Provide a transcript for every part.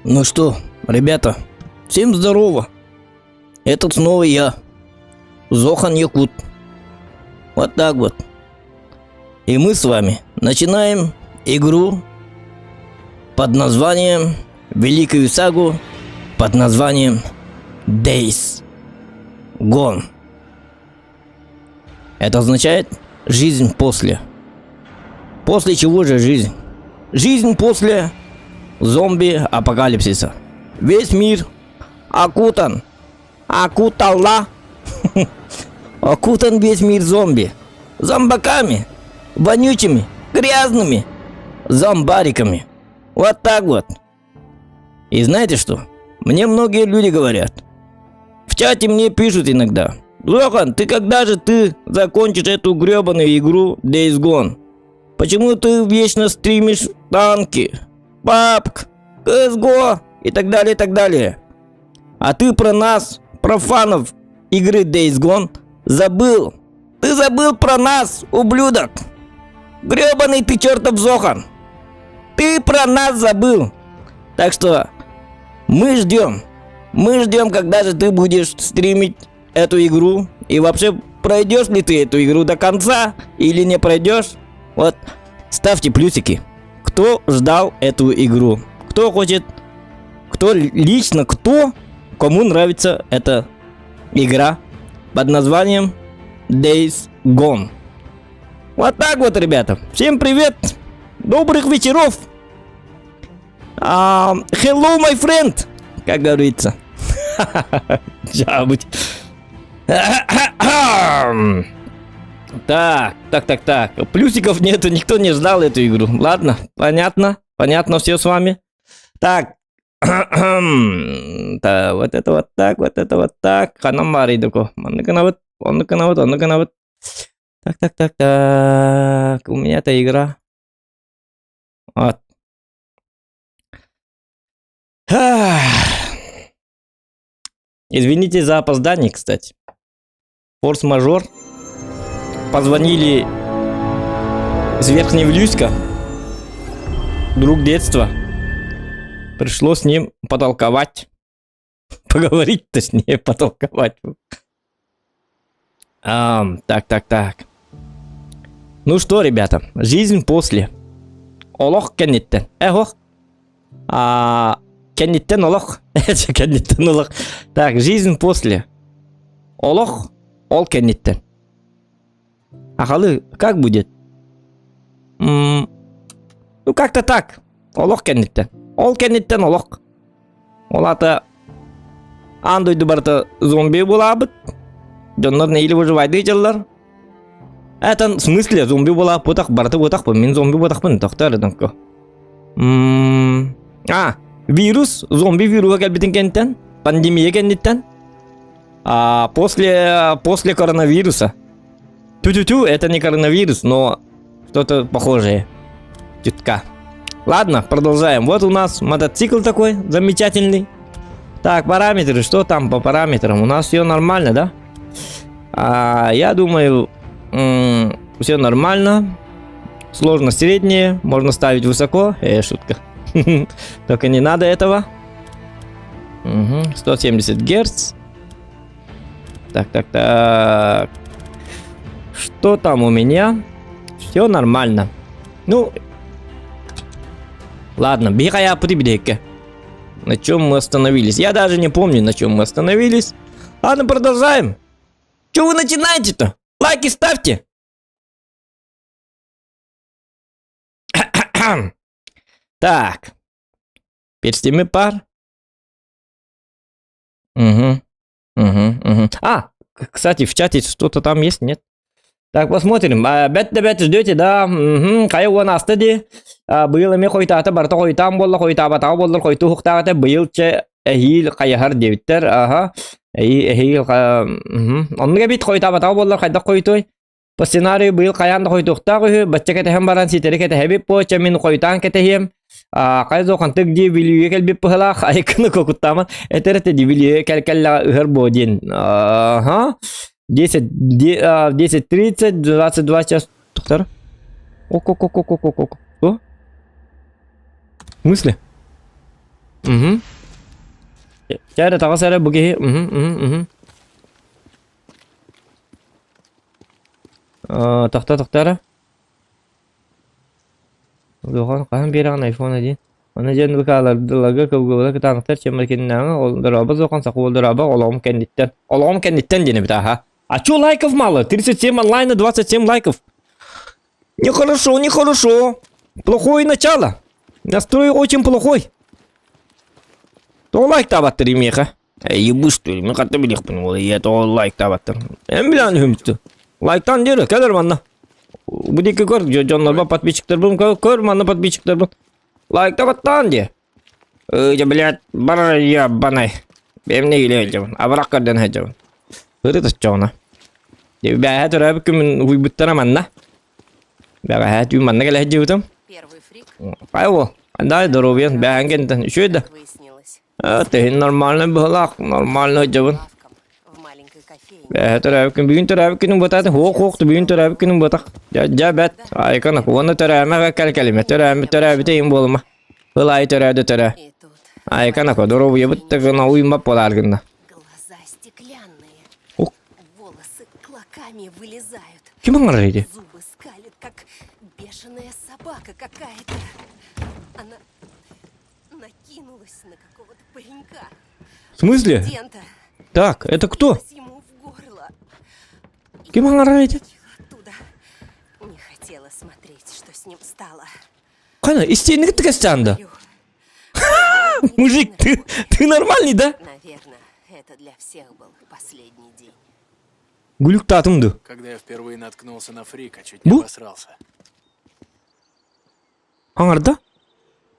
Ну что, ребята, всем здорово. Это снова я, Зохан Якут. Вот так вот. И мы с вами начинаем игру под названием, великую сагу под названием Days Gone. Это означает жизнь после. После чего же жизнь? Жизнь после зомби-апокалипсиса. Весь мир окутан. Окутан весь мир зомби. Зомбаками. Вонючими. Грязными. Зомбариками. Вот так вот. И знаете что? Мне многие люди говорят. В чате мне пишут иногда. Зохан, ты когда же ты закончишь эту гребаную игру Days Gone? Почему ты вечно стримишь танки, PUBG, CSGO и так далее, и так далее? А ты про нас, про фанов игры Days Gone забыл. Ты забыл про нас, ублюдок. Гребаный ты чертов Зохан. Ты про нас забыл. Так что мы ждем. Мы ждем, когда же ты будешь стримить эту игру. И вообще, пройдешь ли ты эту игру до конца или не пройдешь? Вот, ставьте плюсики. Кто ждал эту игру? Кто хочет? Кому нравится эта игра под названием Days Gone? Вот так вот, ребята. Всем привет. Добрых вечеров. Hello, my friend. Как говорится. Так. Плюсиков нету, никто не ждал эту игру. Ладно, понятно все с вами. Так. Так, вот это вот так. Ханамари доко. Он на вот. Так. У меня эта игра. Вот. Извините за опоздание, кстати. Форс-мажор. Позвонили с Верхневлюйска. Друг детства. Пришлось с ним потолковать. Поговорить, точнее, потолковать. Так. Ну что, ребята, жизнь после. Олох кенниттен. Эгох. Кенниттен олох. Кенниттен олох. Так, жизнь после. Олох. Ол кенниттен. Ахалы, как будет? Ну, как-то так. Олох кенниттен. Ол кенниттен олох. Олата андойду барта зомби булабыт. Доннор нейлі выживайды жыллар. Это в смысле зомби була потақ барты потақ мен зомби потақпын тоқтар донко. Вирус, зомби вируға келбетін кенттен, пандемия кенттен. После коронавируса. Это не коронавирус, но что-то похожее. Чутка. Ладно, продолжаем. Вот у нас мотоцикл такой замечательный. Так, параметры. Что там по параметрам? У нас все нормально, да? Я думаю, все нормально. Сложность средняя. Можно ставить высоко. Шутка. Только не надо этого. 170 Гц. Так. Что там у меня? Все нормально. Ну, ладно, бегая приберега. На чем мы остановились? Я даже не помню, на чем мы остановились. Ладно, продолжаем. Че вы начинаете-то? Лайки ставьте. Так. Перстями пар. Кстати, в чате что-то там есть, нет? Так, посмотрим. Бет ждете, да? Кайуан астади. Быйлами хойтата барта хойтам болла хойтабатау болла хойту хуктагата быйлче эхил кайхар девиттер. Эхил онга бит хойтабатау болла хайда хойтой. По сценарию был каян хойтухтагы баччакете хем баран ситерекете хебип по чамин хойтан кетехем. Кайзо кантык ди вилюе келбип пыхла хайкны кокуттаман. Этерете ди вилюе келкелла ухербодин. 10:30, 22 час. Доктор? Ок. Что? В смысле? Угу. Чайда тағы сәрі бұге. Тақтары. Доған қаған беріған iPhone дейін. Оны жен бұқалардылығы көбгөбілі кітанықтар чеміркенінаңы олдырабы зоқан сақы олдырабы олауым кәндеттен. Олауым кәндеттен дені біта, ха? А чё лайков мало? 37 онлайна, 27 лайков. Нехорошо, нехорошо. Плохое начало. Настрой очень плохой. То лайк табаттыр емеха. Ебу что ли? Мен қатты білек бұны ол. То лайк табаттыр. Әм білән хүмісті. Лайктан дері, кәдір манна. Бұдекі көр, жонларба подписчиктер бұн, көр манна подписчиктер бұн. Лайк табаттан де. Блядь, бар я банай. Бәміне келе өтжабын. Абырақ көрден өтжабын. Hırı taşacağına. Бәғә түрі әбі күмін ұйбыттана манна. Бәғә әт үйін манна кәлі әджі ұтым. Қай ол? Андай дұробиян бәғән кәнтін. Үші өйді. Тәйін нормальны бұғылақ. Нормальны өтжабын. Бәғә түрі әбі күн. Бүгін түрі әбі күнің бұтады. Хоқ-хоқты бүгін түрі әбі күнің бұтақ. Жа бәт. Айқанық. Оны түрі әмі кәл-кәліме. Түрі әбі тейін болыма. Бұлай түрі әді түрі. Айқанық. Дұробия бұттығына ұйымбап боларғында. Вылезают. Кем она ради? Зубы скалит, как бешеная собака какая-то. Она накинулась на какого-то паренька. В смысле? Студента. Так, это кто? Ему в горло. Кем она ради? Оттуда. Не хотела смотреть, что с ним стало. Кана, из стены ты костянда. Мужик, ты нормальный, да? Наверное, это для всех был последний день. Гулюк татымды. Когда я впервые наткнулся на Фрика, чуть не обосрался. Аңарда?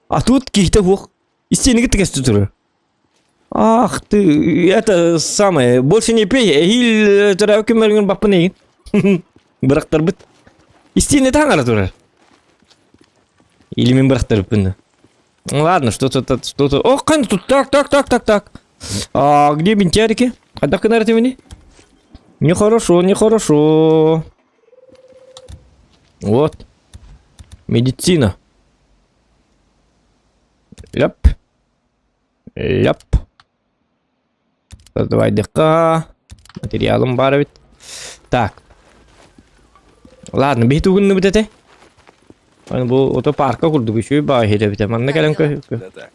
А тут кейті оқ. Истенеге тігесті түрі. Ах ты, это самое. Больше не пей, әйіл түрі өкімерген бақпын егін. Бірақтар бұд. Истенеге аңара түрі. Или мен бірақтар бұпынды. Ладно, что-то. О, қаны тут, так. А где бинтярики? Қайда қынар темені? Нехорошо, нехорошо. Вот. Медицина. Ляп. Создавай ДК. Материалом баровит. Так. Ладно, бейт угынны бітеті. Бұл ото парка құрдық еще и бағеде бітем. Анна кәлем көй. Да так.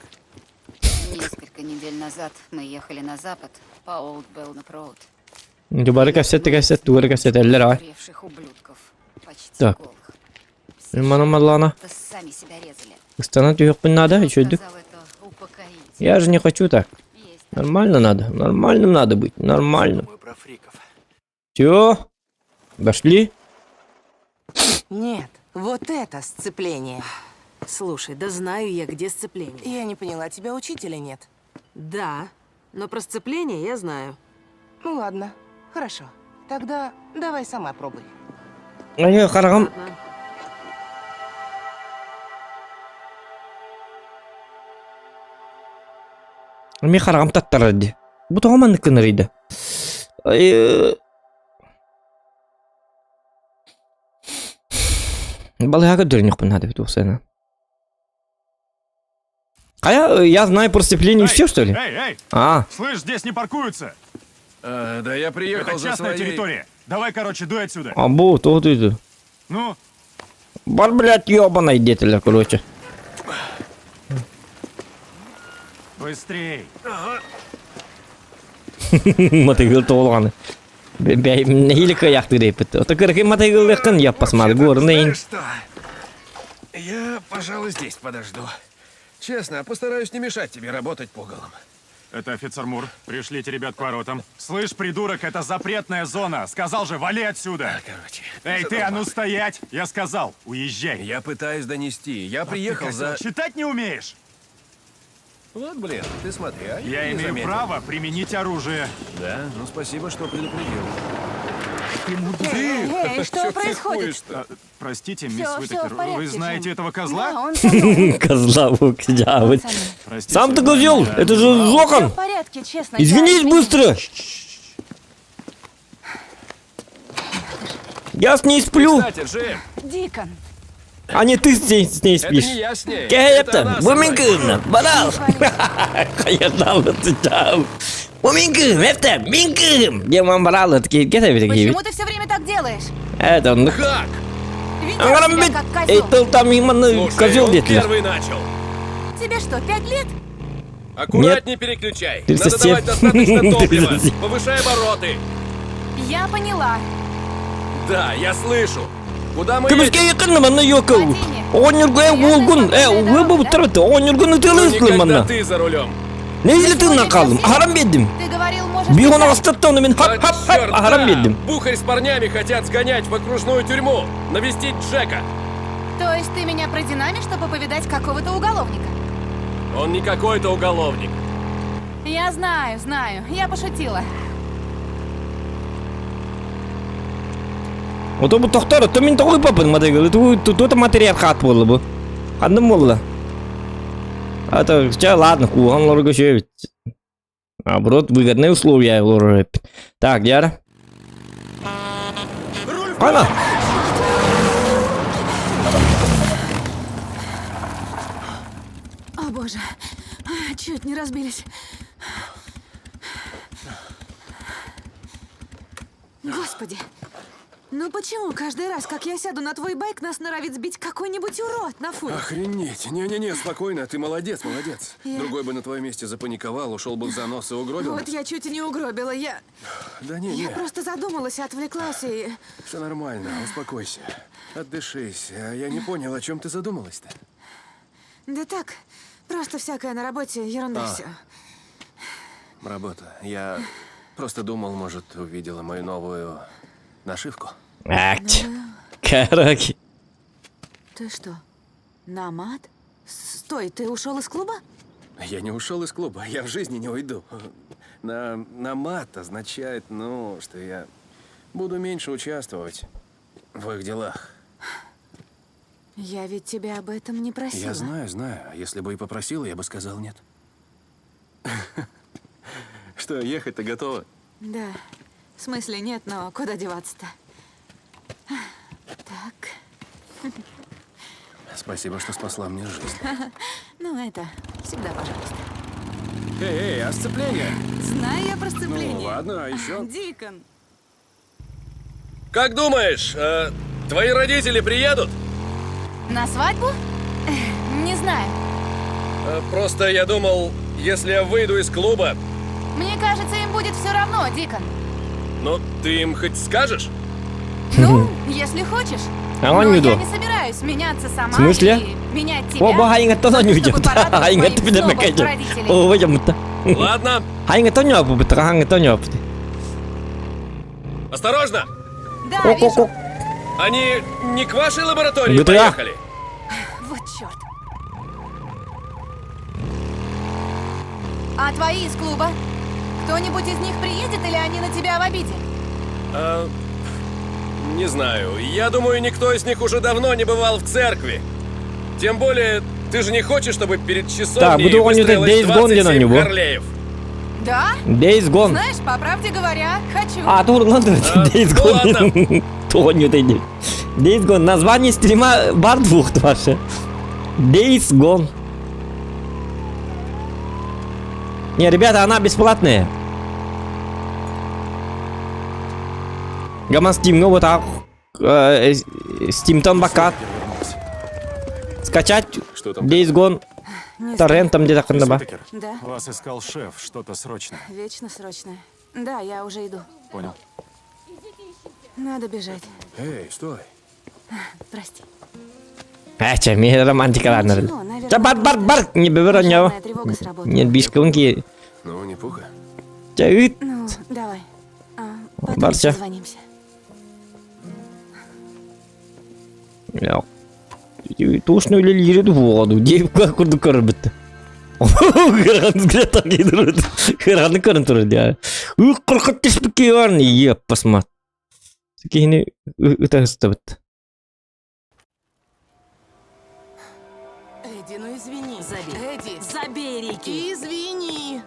Несколько недель назад мы ехали на запад по Олд Белнап Роуд. Дубары кассеты, тувары кассеты, әллер ай. Куревших ублюдков, почти Так. голых. Мана Малана. Да сами себя резали. Станать ее надо, еще иду. Сказал это упокоить. Я же не хочу так. Есть. Нормально надо, нормальным надо быть, нормальным. Мы про фриков. Все, дошли. Нет, вот это сцепление. Слушай, да знаю я, где сцепление. Я не поняла, тебя учителя нет? Да, но про сцепление я знаю. Ну ладно, хорошо. Тогда давай сама пробуй. Ай, қарағым. Ладно. Мен қарағым таттар еді. Бұл тоғаман нүкінер еді. Балыға дөрін еқпін надо бет оқсайна. Қая, я знаю про сцепление и все, что ли? Эй! А, Слышь, здесь не паркуются! Да я приехал Это за частная своей... территория. Давай, короче, дуй отсюда. а бұл, тоғы дүйді. Ну, Бар, блядь, ебаный детелер, короче. быстрей. Мотыгыл тоғылғаны. Не хилика яқты дейпіт. Ота кіркі мотыгыл яқын яппасмады, горны. Что? Я, пожалуй, здесь подожду. Честно, постараюсь не мешать тебе работать пугалом. Это офицер Мур. Пришлите ребят к воротам. Слышь, придурок, это запретная зона. Сказал же, вали отсюда. Короче. Эй, ты, а ну стоять! Я сказал, уезжай. Я пытаюсь донести. Я приехал Ты, за... козел, читать не умеешь? Вот, блин, ты смотри, а Я не имею заметил. право применить оружие. Да, ну спасибо, что предупредил. Эй, что происходит? Простите, Всё, мисс всё в Уитакер, порядке, вы знаете Джим. этого Да, козла? он со мной. Козла выкидявать. Пацаны, Простите. Сам ты козел, это же всё Зохан. в порядке, честно. Извинись быстро. Я с ней сплю. Кстати, Джим, Дикон, А не ты с ней Это спишь. не я с ней. Кэптен, она со мной. Бумингын, Барал. Hayırlı olsun. Бумингын, это Мингын. Где мам Барал, такие, где ты такие? Почему ты все время так делаешь? Это, ну, Как? Ведешь Ангарам себя бит, как эй, козел. ты там именно Слушай, козел он где-то. первый начал. Тебе что, 5 лет? Аккуратнее переключай. Ты Надо совсем- давать достаточно Ты топлива. совсем- Повышай обороты. Я поняла. Да, я слышу. Куда мы Кымызге едем? yakın mı yok? Владимир. 10 yılga olgun. Вы bu tarafta 10 yılgını Ну, tılıyorsun никогда bana. ты за рулем. Ne izletin kaldım? Haram yedim. Ты говорил, можешь Bir ona бежать. hasta onu ben А, hap hap чёрт, hap haram да. yedim. Бухарь с парнями хотят сгонять в окружную тюрьму. Навестить Джека. То есть ты меня продинамишь, чтобы повидать какого-то уголовника? Он не какой-то уголовник. Я знаю. Я пошутила. O da bu doktor, to min to'g'ri papin madagal. Tu material xat bo'ldi bu. Qanday bo'ldi? Это сейчас ладно, куган лорга шевит. Наоборот, выгодные условия лорга. Так, Яра. Ана! О боже, чуть не разбились. Господи, ну почему каждый раз, как я сяду на твой байк, нас норовит сбить какой-нибудь урод на фуре? Охренеть. Не-не-не, спокойно. Ты молодец. Я- Другой бы на твоем месте запаниковал, ушел бы в занос и угробил. Вот я чуть и не угробила, Да я просто задумалась, отвлеклась и... Все нормально, успокойся. Отдышись. А я не понял, о чем ты задумалась-то? Да так, просто всякое на работе, ерунда все. Работа. Я просто думал, может, увидела мою новую нашивку. Akt. Короче. Ты что, на мат? Стой, ты ушел из клуба? Я не ушел из клуба, я в жизни не уйду. На мат означает, ну, что я буду меньше участвовать в их делах. Я ведь тебя об этом не просила. Я знаю. А если бы и попросил, я бы сказал нет. Что, ехать-то готово? Да. В смысле нет, но куда деваться-то? Так, Спасибо, что спасла мне жизнь. ну это всегда пожалуйста. Эй, а сцепление? Знаю я про сцепление. Ну ладно, а еще? Дикон. Как думаешь, твои родители приедут? На свадьбу? Не знаю. Просто я думал, если я выйду из клуба, Мне кажется, им будет все равно, Дикон. ну, ты им хоть скажешь? Ну, если хочешь. А Но он не я иду. не собираюсь меняться сама В смысле? и менять тебя. О, hayır только не чтобы uydum. порадовать Hayır моих bir de новых bakacağım. родителей. O hocam da. Ладно, Hayır to ne yaptı? Hayır to ne yaptı? осторожно! Да, Ок, ок, вижу. ок. Они не к вашей лаборатории GTA. поехали? Вот черт. А твои из клуба? Кто-нибудь из них приедет или они на тебя в обиде? Не знаю. Я думаю, никто из них уже давно не бывал в церкви. Тем более, ты же не хочешь, чтобы перед Так, часовней буду он выстроилось Days Gone на 27 него. Харлеев. Да? Days Gone. Знаешь, по правде говоря, хочу. А, doğru lan dur. Days ну ладно. Gone. Tonyo dedi. Days Gone. Название стрима бар двух ваше. Days Gone. Не, ребята, она бесплатная. Гаман Steam, ну вот так. Steam-тон бакат. Скачать Что там? Days Gone. Не знаю. Торрентом где-то хандаба. Уитакер, Да, вас искал шеф, что-то срочно. вечно срочно. Да, я уже иду. Понял. Надо бежать. Эй, стой. Прости. Че, мне романтика ладно. Ничего, наверное, Че, бар, не бери него. Пожарная тревога сработала. Нет, бишконки. Ну, не пуха. Че, Ну, давай. Потом Барся. созвонимся. Точно или лежит в воду. Девка курду корбит. Хран взгляд так и дурит. Хран корнтур ya. Korkutuş bir şey var ne ya посмотри. Скини это ставит. Эдди, ну извини. Забей. Эдди, Забей, Рики. извини.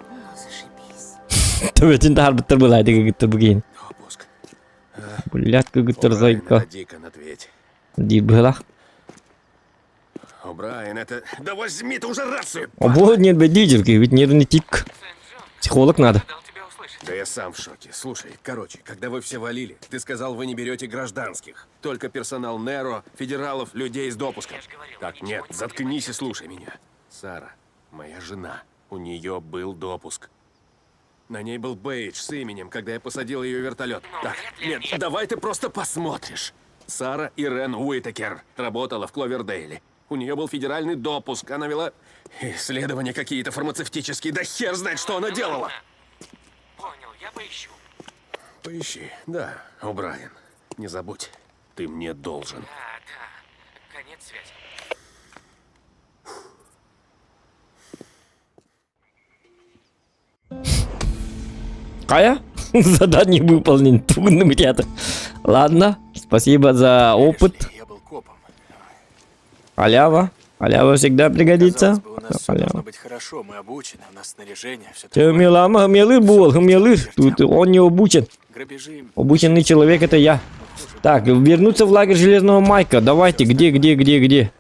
Ну, зашибись. Төвөтүн тарбыттар булайды гыттар бугин. Допуск. Булят гыттар зайка. Дикон, ответь. Ди была. О'Брайен, это... Да возьми ты уже рацию! Вот нет бы лидерки, ведь нервный тик. Психолог надо. Да я сам в шоке. Слушай, короче, когда вы все валили, ты сказал, вы не берете гражданских. Только персонал Неро, федералов, людей с допуском. Так, нет, заткнись и слушай меня. Сара, моя жена, у нее был допуск. На ней был бейдж с именем, когда я посадил ее в вертолет. Так, нет, давай ты просто посмотришь. Сара Ирен Уитакер работала в Кловердейле. У нее был федеральный допуск. Она вела исследования какие-то фармацевтические. Да хер знает, что она делала. Понял, я поищу. Поищи. Да, О'Брайен. Не забудь, ты мне должен. Да. Конец связи. Кая? Задание выполнен. Трудным, ребята. Ладно, спасибо за опыт. Я был копом. Халява. Халява всегда пригодится. Казалось бы, у нас все Халява. должно быть хорошо. Мы обучены, у нас снаряжение, все Те гмелы был, гмелы. Тут он не обучен. Грабежи. Обученный человек это я. Так, вернуться в лагерь Железного Майка. Давайте, где?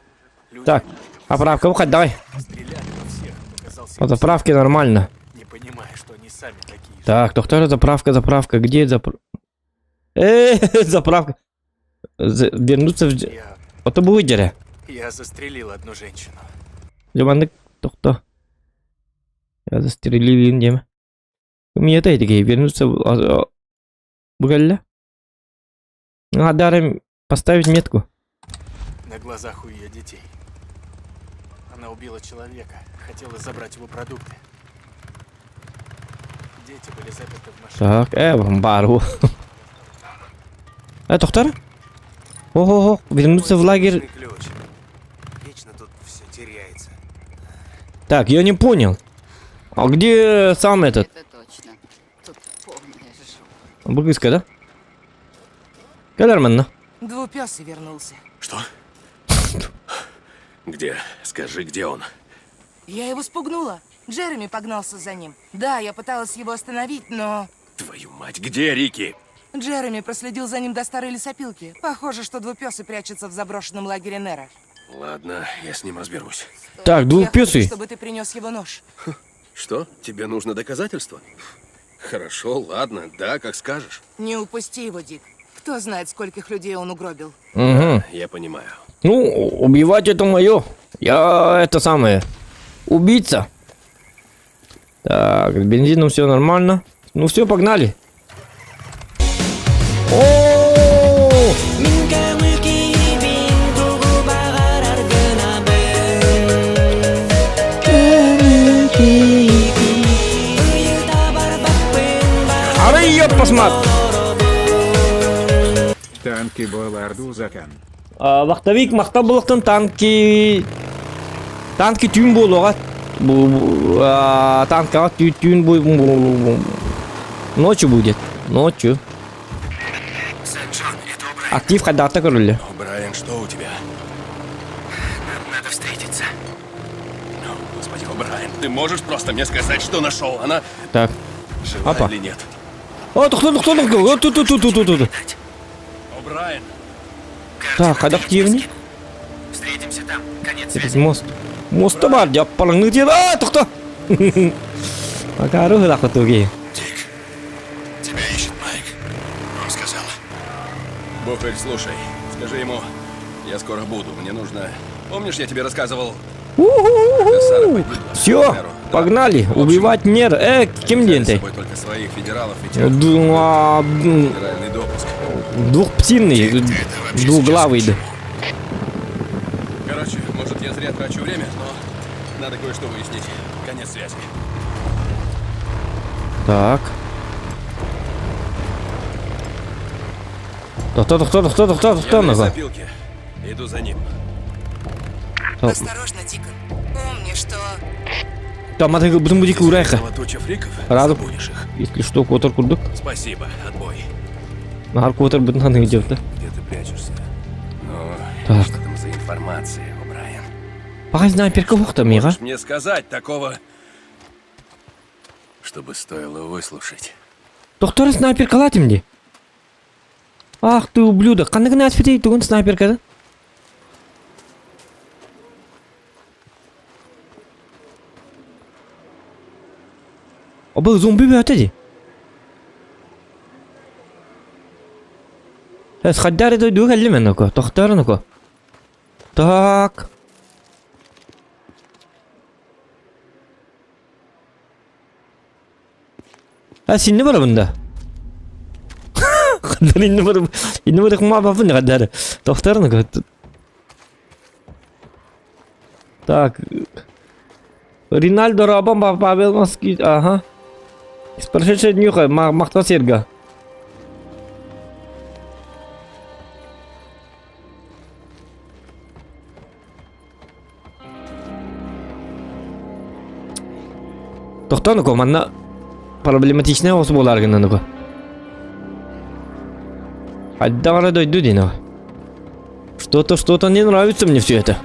Так, поправка, выходи, давай. Стреляли во всех, кто казался По заправке нормально. не понимая, что они сами такие же. Так, доктор, заправка, где заправка? Заправка. Вернуться в... Это будет деря. Я застрелил одну женщину. Жамандык, доктор. Я застрелил индем. Мне это такие, вернуться в... Бугалля? Надо поставить метку. На глазах у ее детей. Она убила человека, хотела забрать его продукты. Дети были заперты в машине. Так, бару. Доктор? Ого, вернуться в лагерь. Ключ. Вечно тут все теряется. Так, я не понял. А где сам этот? Это точно. Тут полная жопа. Бургыска, да? Калерман, Двупёсый вернулся. Что? Где? Скажи, где он? Я его спугнула. Джереми погнался за ним. Да, я пыталась его остановить, но... Твою мать, где Рики? Джереми проследил за ним до старой лесопилки. Похоже, что двупёсый прячется в заброшенном лагере Нера. Ладно, я с ним разберусь. Так, Я хочу, двухпёсый. чтобы ты принес его нож. Что? Тебе нужно доказательство? Хорошо, ладно, да, как скажешь. Не упусти его, Дик. Кто знает, скольких людей он угробил. Угу. Я понимаю. Ну, убивать это мое. Я это самое. Убийца. Так, с бензином все нормально. Ну все, погнали. О! Ары ее посмотри. Танки Бойларду закан. Вақтовик мақтабылықтың танки түйін болуға. Танкаға түйін болуға. Ночью будет. Ночью. Сен-Джон, это О'Брайен. Актив ходата королі. Брайан, что у тебя? Надо встретиться. О, Господи, О'Брайен, ты можешь просто мне сказать, что нашел? Она Так. жива Опа. или нет? О, кто? Тут. О'Брайен, Так, ход активней. Встретимся там. Конец Через связи. мост. Моста бар, деп параңны деді. Тоқта. Акары хыдақ өтуге. Дик, тебя ищет Майк. Он сказал. Бухарь, слушай, скажи ему, я скоро буду, мне нужно... Помнишь, я тебе рассказывал? Сара погибла. Все, Неро. Да. погнали. В общем, Убивать Нер. Кем взяли день с ты? собой только своих федералов и тех, Федеральный федеральный допуск. двухпсинный, двуглавый. Да. Короче, может, я зря трачу время, но надо кое-что выяснить. Конец связи. Так. Кто Я на назад? лесопилке. Иду за ним. Осторожно, Дикон. Помни, что... Там это будем будет урайха. Туча фриков, Рада. забудешь их. Если что, котор курдук. Спасибо, отбой. Нахар котор будет надо идет, да? Где ты прячешься? Ну, Так. что там за информация, О'Брайен? Пахай снайперка вухта, мира. Можешь мне сказать такого, чтобы стоило выслушать? Доктор снайперка латимди. Ах ты ублюдок. Қандай ғана әтфетей түгін снайперка да? Оба зомби бөтеді. Хаддары дойду әлі мен око. Тоқтарын око. Так. Синне бара бunda. Хаддары инне бара. Инне бара кыма бафын хаддары. Тоқтарын око. Так. Ринальдо Рабан, Павел Москвич. Ага. С прошедшей днюха, Махта Серга. Тоқтан око, манна проблематичная осы боларгынан око. Аддавара дойду дейно. Что-то не нравится мне все это.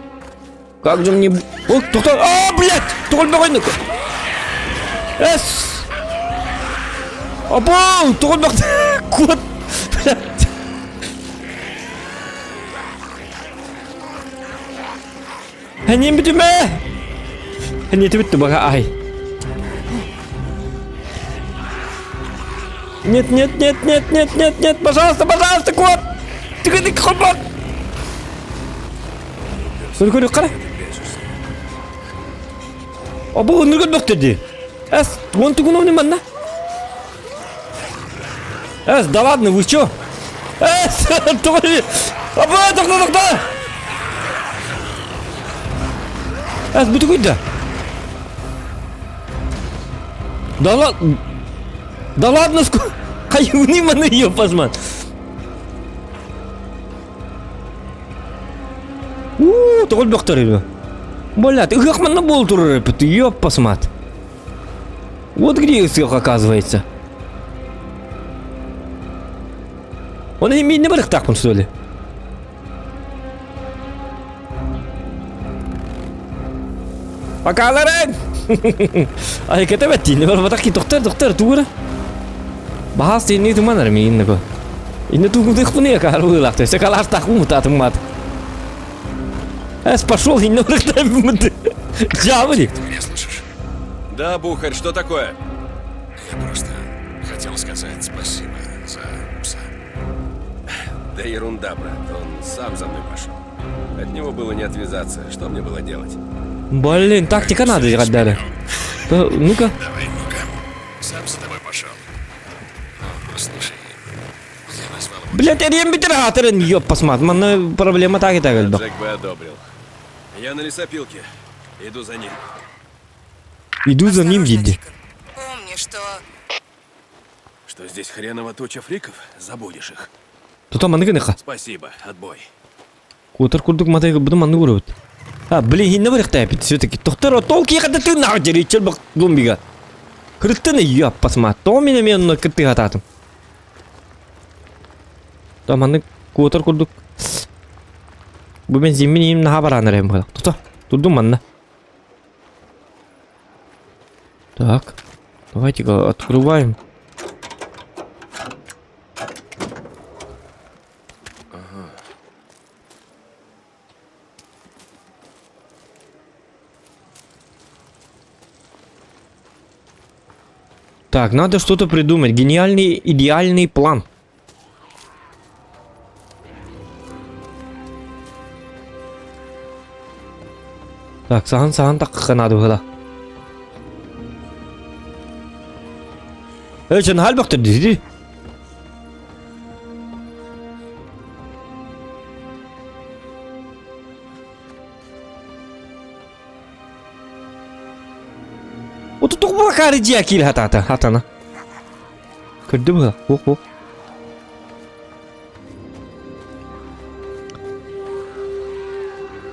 Как же мне... О, тоқтан... А, блядь! Тоғылмағай око. Эс! Абау! Тоғылмақты! Кот! Блядь! Әнен біті ме? Әнеті бітті баға, ай. Нет, пожалуйста, кот! Ты кот! Көрі, қара. Абау, нүрген бөқтірді. Әс, он түгін өне манна. Әс, да ладно, вы чё? Әс, тоғылы. Абау, тоқта. Әс, бұты көйді. Да ладно, қайуыны маны епасман. Тоғыл бөқтір елі. Блядь, их манна бол тұрыр әпіті, епасмат. Вот где их оказывается. Он не бар их так, что ли? Пока, Лорен! Ай, кәті бәтті, не бар батақки, тоқтар, туғыра. Бағас дейін не тұманар ме, енді ко. Енді туғымды ұқпыны еқар ұйлақты, секалар тақу мұтатың мат. Эс, пошел, енді ұрықтай бұмыды. Жабыли. Ты меня слышишь? Да, Бухарь, что такое? Я просто хотел сказать спасибо за пса. Да ерунда, брат, он сам за мной пошел. От него было не отвязаться, что мне было делать? Блин, тактика надо играть далее. Ну-ка. Давай, ну-ка. Сам за тобой пошел. Ну, слушай, я назвал его... Блять, я рембитераторен, ёп, посмотри, манна проблема так и так. Джек бы одобрил. Я на лесопилке. Иду за ним. Иду за ним, еди. Помни, что... Что здесь хреново туча фриков? Забудешь их. Тут манны кыныха. Спасибо, отбой. Котор курдук матайга буду манны көрөбүт. Блин, хинне бар ихтайпит, все-таки. Тоқтар, толки қады ты нағдер, ечер бақ зомбиға. Кырыттыны, ёп, посмотри. То мен кыртты қататым. Манны котор курдук. Бұл мен земмен ем наға бараныр ем қадақ. Тұта, тұрдым манна. Так, давайте-ка открываем. Так, надо что-то придумать. Гениальный, идеальный план. Так, саған так қанады бұғыда. Өйшін хал бақтыр дейді. Оты тұқ бұла қари жия кейл хатана. Көрді бұға, оқ.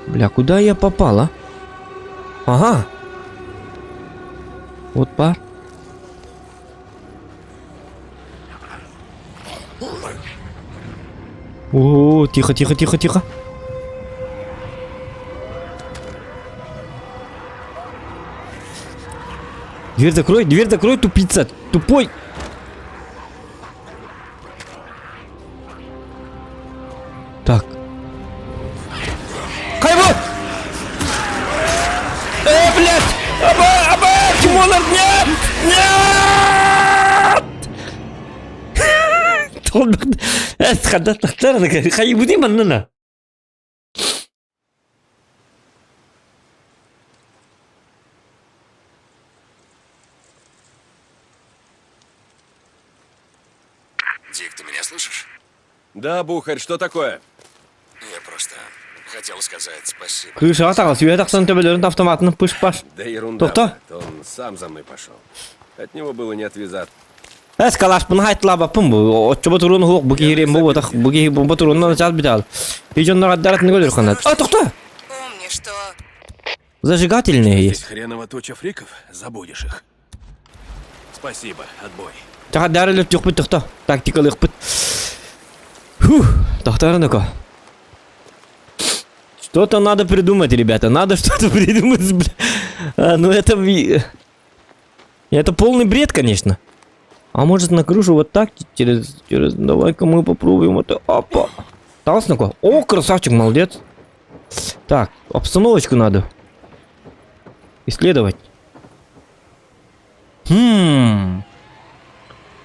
Бля, куда я попал, а? Ага. Вот пар. О, тихо. Дверь закрой, тупица, тупой. Так. Хайвот! Блядь! Аба! Тимонов, нет! Sol bak. Es kadar taklar da kayı bu değil mi anne? Дик, ты меня слышишь? Да, Бухарь, что такое? Я просто хотел сказать спасибо. Kırışa atağı suya taksan tepelerin avtomatını pış paş. Да ерунда. Doktor. Он сам за мной пошел. От него было не отвязаться. Es kalaş bunu haytla bapım bu. O çubuğu turunu huk bu kihirim bu tak bu kihi bu turundan çal bital. Hiç onlar daratını görür kanat. Aa doktor. Помни, что... Зажигательные Здесь есть. хреново туча фриков, забудешь их. Спасибо, отбой. Taha darılıp yok bir doktor. Taktikalı yok bir. Фух, доктор ну-ка. Что-то надо придумать, ребята. Надо что-то придумать. Ну это полный бред, конечно. А может на крышу вот так через... Давай-ка мы попробуем это. Опа. Талс ну-ка. О, красавчик, молодец. Так, обстановочку надо исследовать.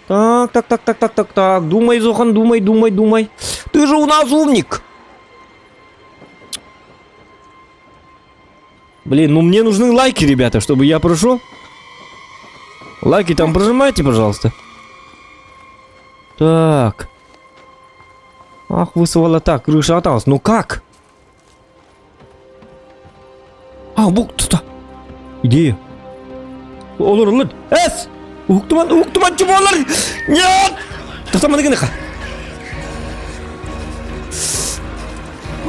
Так. Думай, Зохан, думай. Ты же у нас умник. Блин, ну мне нужны лайки, ребята, чтобы я прошел. Лайки там прожимайте, пожалуйста. Так. Ах, вы сволота, крыша осталась. Ну как? А, что? Идея. Olur. Es! Ухтуман чубалар! Нет! Тахтама дегенеха.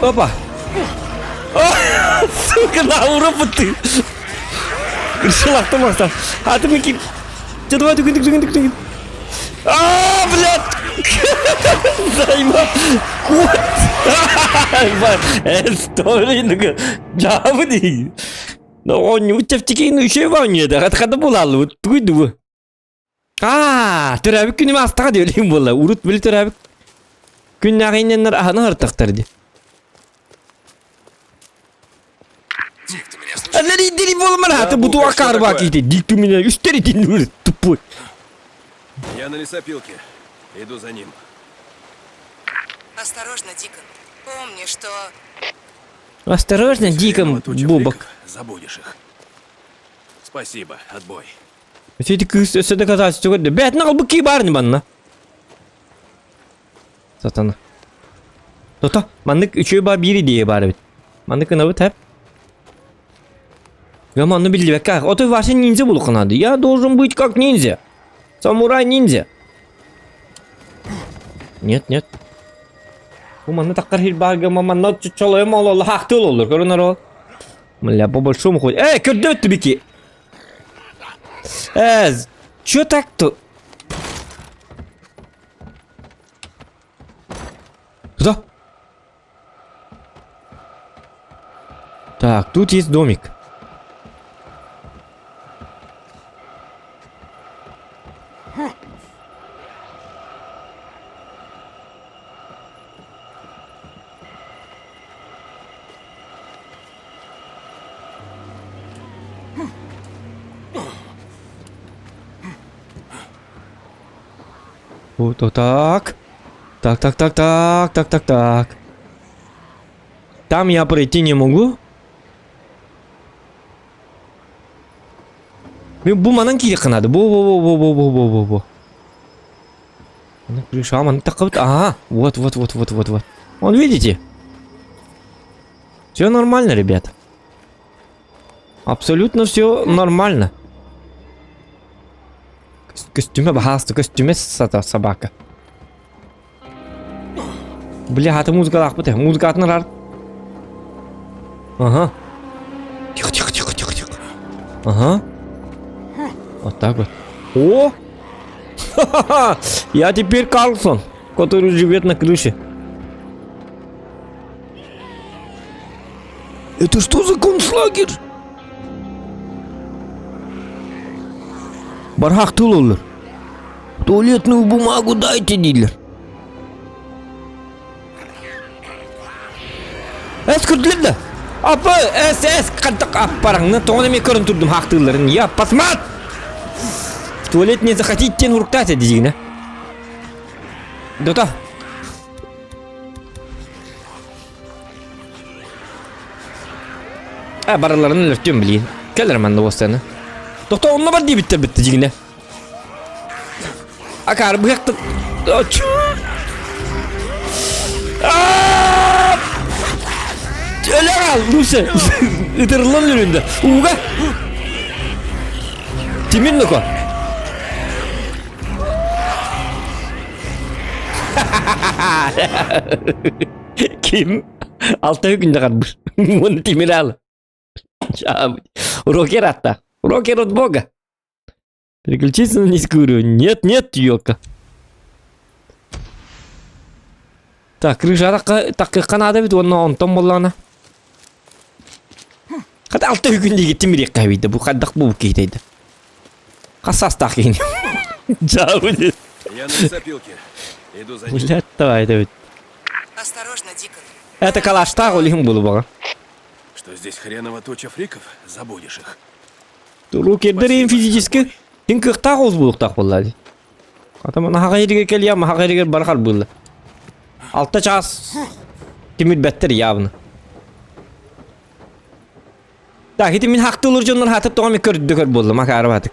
Опа! Сука, Лаура, ты! Решил автомата. А ты мики. Давай, ты. А, блядь! Займа! Кот! Стой, ну-ка. Джавди! Но он не утевтики, ну еще его нет. Хата булал, вот туйду. А, törәбик күнеме астага дилем була. Урут бил törәбик. Күннәгеннәр аханы артактырды. Дик, ты меня слышишь? Аллари дили болмара, ты буту Бухарь, что акарба такое? ките. Дик ты меня үстери дин тупой. Я на лесопилке. Иду за ним. Осторожно, Дикон. Помни, что... Осторожно, Здесь диком хреново туча бубок. фриков, забудешь их. Спасибо, отбой. Все доказательства говорят. Бәт нағыл бұ кей барыны банна. Сатана. Тота, мандык үшөй бар бири дие бары бит. Мандык ынабы тәп. Я манны білді бәк қақ. Отой ваши ниндзя бұлы қынады. Я должен быть как ниндзя. Самурай ниндзя. Нет. Bu manны таққар хил барга маманна чолайым олы хақтыл олыр. Көрінер ол. Мля, по большому ходит. Көрді бітті беки. Чё так-то? Куда? Так, тут есть домик. Вот так. Так. Там я пройти не могу. Bu manın ki yakınadı. Bu. Ana крыша, manın takıp. Ага, вот. Вот видите? Все нормально, ребята. Абсолютно все нормально. Костюме бахасты, костюме собака. Бля, это музыка лахпыты. Музыка атнарар. Ага. Тихо. Ага. Вот так вот. О! Ха-ха-ха! Я теперь Карлсон, который живет на крыше. Это что за концлагерь? Бархах тулулur. Туалетную бумагу дайте, дилер. Күрділді. Апа, қаттық аппараңны тоғынымен көрін тұрдым хақтыларын. Я, посмат! В туалет не захотите тен урктать, дизигна. Дота. Baralarını lörtüyorum bileyim. Gelirim ben de o sene. Doktor onunla var diye bitti cigine. Akar bıraktım. Aç. Öyle kal Lucy. Itırılan önünde. Uga. Timin ne ko? Kim? Altı günde kalmış. Bunu timini al. Рокер атта. Рокер от бога. Переключиться на низкую. Нет, нет, ёлка. Так, крыша так канада бит онна онтон боллана. Хада алты күндеги тимирек кабиде. Бу хаддак бу кейтейди. Касас такин. Жауди. Я на лесопилке. Иду за ним. Блядь, давай, давай. Осторожно, Дикон. Это калашта голим булу бага. Что здесь хреново туча фриков? Забудешь их. Рокердер физически. Тин кыхта гоз булуктак боллады. Атаман хагайриге келям, хагайриге бархар булды. Altta çağız. Timir better yavını. Da hitimin hakta olur canlar hatıp doğum kördü kör buldum akarı batık.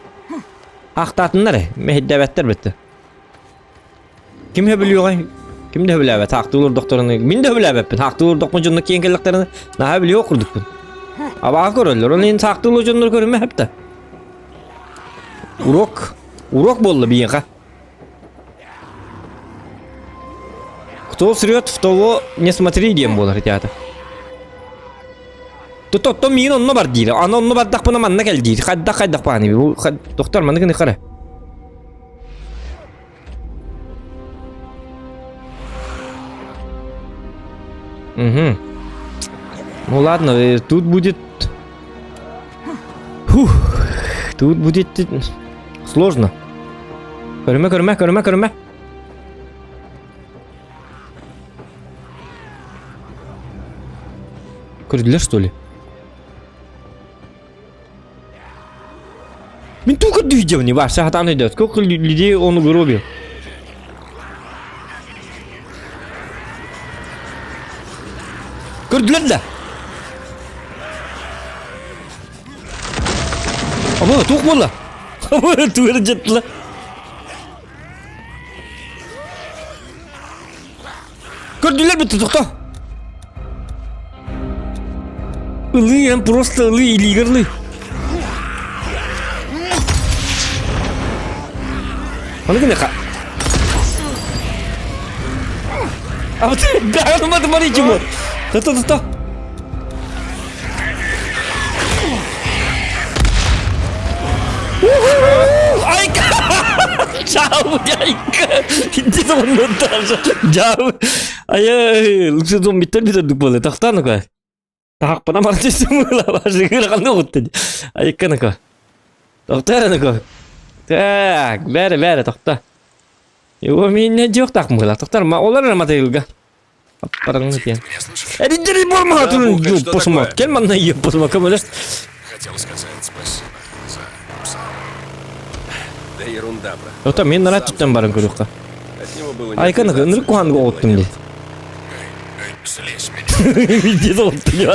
Hakta atınlar mehidde better bitti. Kim biliyor ki? Kim de biliyor evet hakta olur doktorunu. Min de biliyor ben hakta olur doktorun canlı kiyen kelliklerini. Ne biliyor kurduk bunu. Ama görürler onun hakta olur canlar görünme hep de. Урок болду бияка. Кто срет, в того не смотри, дем болар ребята. То мин онно бар дейді. Ана онно бардак буна манна кел дейді. Кайдак баны. Бу доктор маны кene кара. Угу. Ну ладно, тут будет тут будет сложно. Көрме. Көрдүлөр что ли? Мен только видео не ваш, а там идет. Сколько людей он угробил? Көрдүлөр да. Ама тук болла. Ама тугер жеттила. Көрдүлөр бит тукта. Ылы, просто ылы илигерлы. Аны кene ка. А вот да, ну смотри чего. То. Айка! Чао, айка! Иди за мной даже. Чао. Ай, лучше зомби битер дупале. Тахтану ка. Так, пана мартис мыла, важно, кырганы утты. Айка-ка. Тоқтар-ка. Так, бәрі, тоқта. Его менен жоқ так мыла. Тоқтар, олар мотелга. Аппараңды кен. Эдиндери болма турун, жоқ посма. Кел манна еп посма, камелес. Хотел сказать спасибо за пса. Да ерунда, брат. Тоқта, мен нарат туттан барын көрүкка. От него было Айка-ка, ныр куханга оттым де. Слезь меня. Видите, вот ты не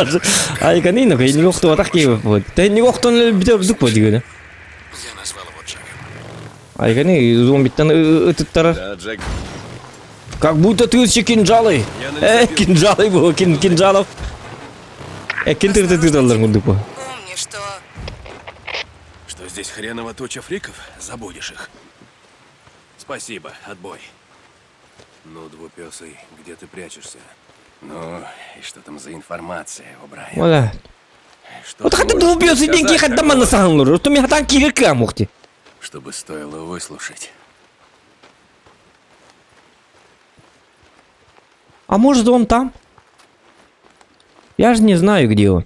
Айка, не ну-ка, не вохту атак кейбі болды. Ты не вохту бітер дүк болды, гені. Я назвал его Джеком. Айка, не, зомбиттан ыттыттары. Да, Джек. Как будто ты все кинжалы. Кинжалы был, кинжалов. Кинтыр-ты доллар мудык был. Помни, что... Что здесь хреново туча фриков? Забудешь их. Спасибо, отбой. Ну, двупёсый, где ты прячешься? Ну, и что там за информация, О'Брайен? Оля. Что Вот ты хотя можешь бы убьёшь мне деньги, сказать, хотя О'Брайен? бы на самом деле. Что меня так кирика мухти. Чтобы стоило выслушать. А может он там? Я же не знаю, где он.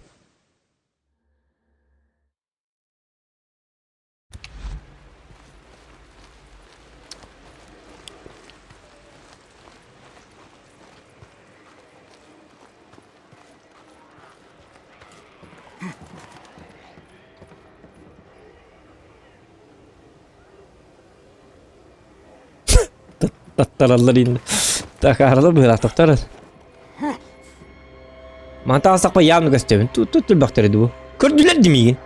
Tattarallar indi. Takarlar bırak doktor. Manta alsak pa yağını gösterin. Tut bakteri bu. Gördüler değil mi?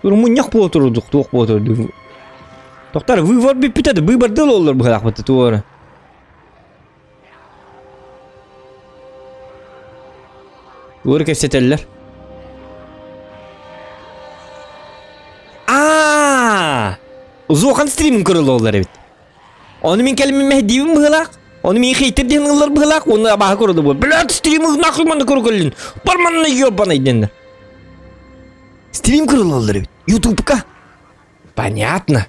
Munyak bu oturduk, tok bu oturduk. Doktor, vıvar bir pitadi, vıvar dıl olur bu kadar batı tuğra. Vıvar keseteller. Uzukan streaming kurulu olur evet. Onu min kelimin mehdiyim bıhlak. Onu min kheytir diyen ıllar bıhlak. Onu bahı kurulu bu. Bilat streaming naklimanı kurulun. Parmanını yiyor bana idinler. Stream kurulu olur evet. YouTube'ka. Понятно.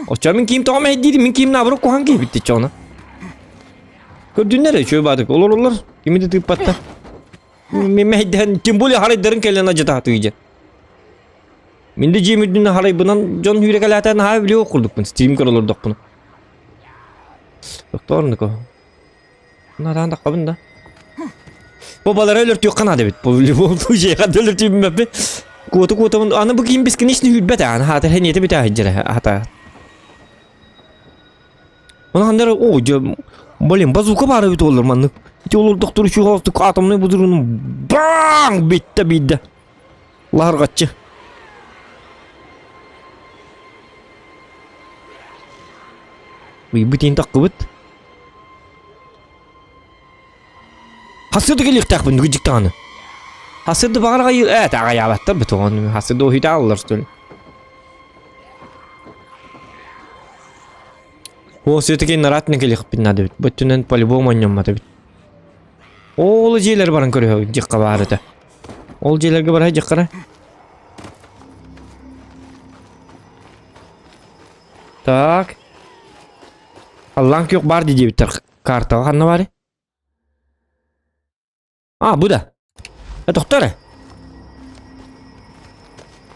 Oça min kim tamam mehdiydi. Min kim nabro kohan ki bitti çoğuna. Gördüğünler ya şöyle badık. Olur. Kimi de tıp patta. Min mehdiyen timbuli haray derin kellen acı tahtı yiyecek. Min de cemüddüğünde haray bunan John Hürek alaten ha bile okurduk bunu. Stream kurulurduk bunu. Doktor ne ko? Bunlardan da kabın da. Babalar ölürtüyor kanadı bit. Bu olduğu şey kadar ölürtüyor bilmem be. Kutu ana bu kim biskin işini hübbet yani. Hatta heniyeti bir daha hicre hatta. Ona handır o cem. Bolin bazuka bara bit olur manlık. Hiç olur doktor şu hafta atamını budurunu. Bang bitti. Lahar kaççı. Bitin takıbıt. Hasırdı gelik takbın gıcık tağını. Hasırdı bağır gayır. Evet ağa yabattır bir toğun. Hasırdı o hüda alırlar söyle. O sütüge naratını gelik binnadı bit. Bütünden polibom oynamadı bit. Oğlu jeyler barın körüyor cıkka bağırıda. Oğlu jeylerge barı cıkkara. Tak. Allah'ın yok bar diye bitir karta. Hanna var ya? Bu da. Doktor.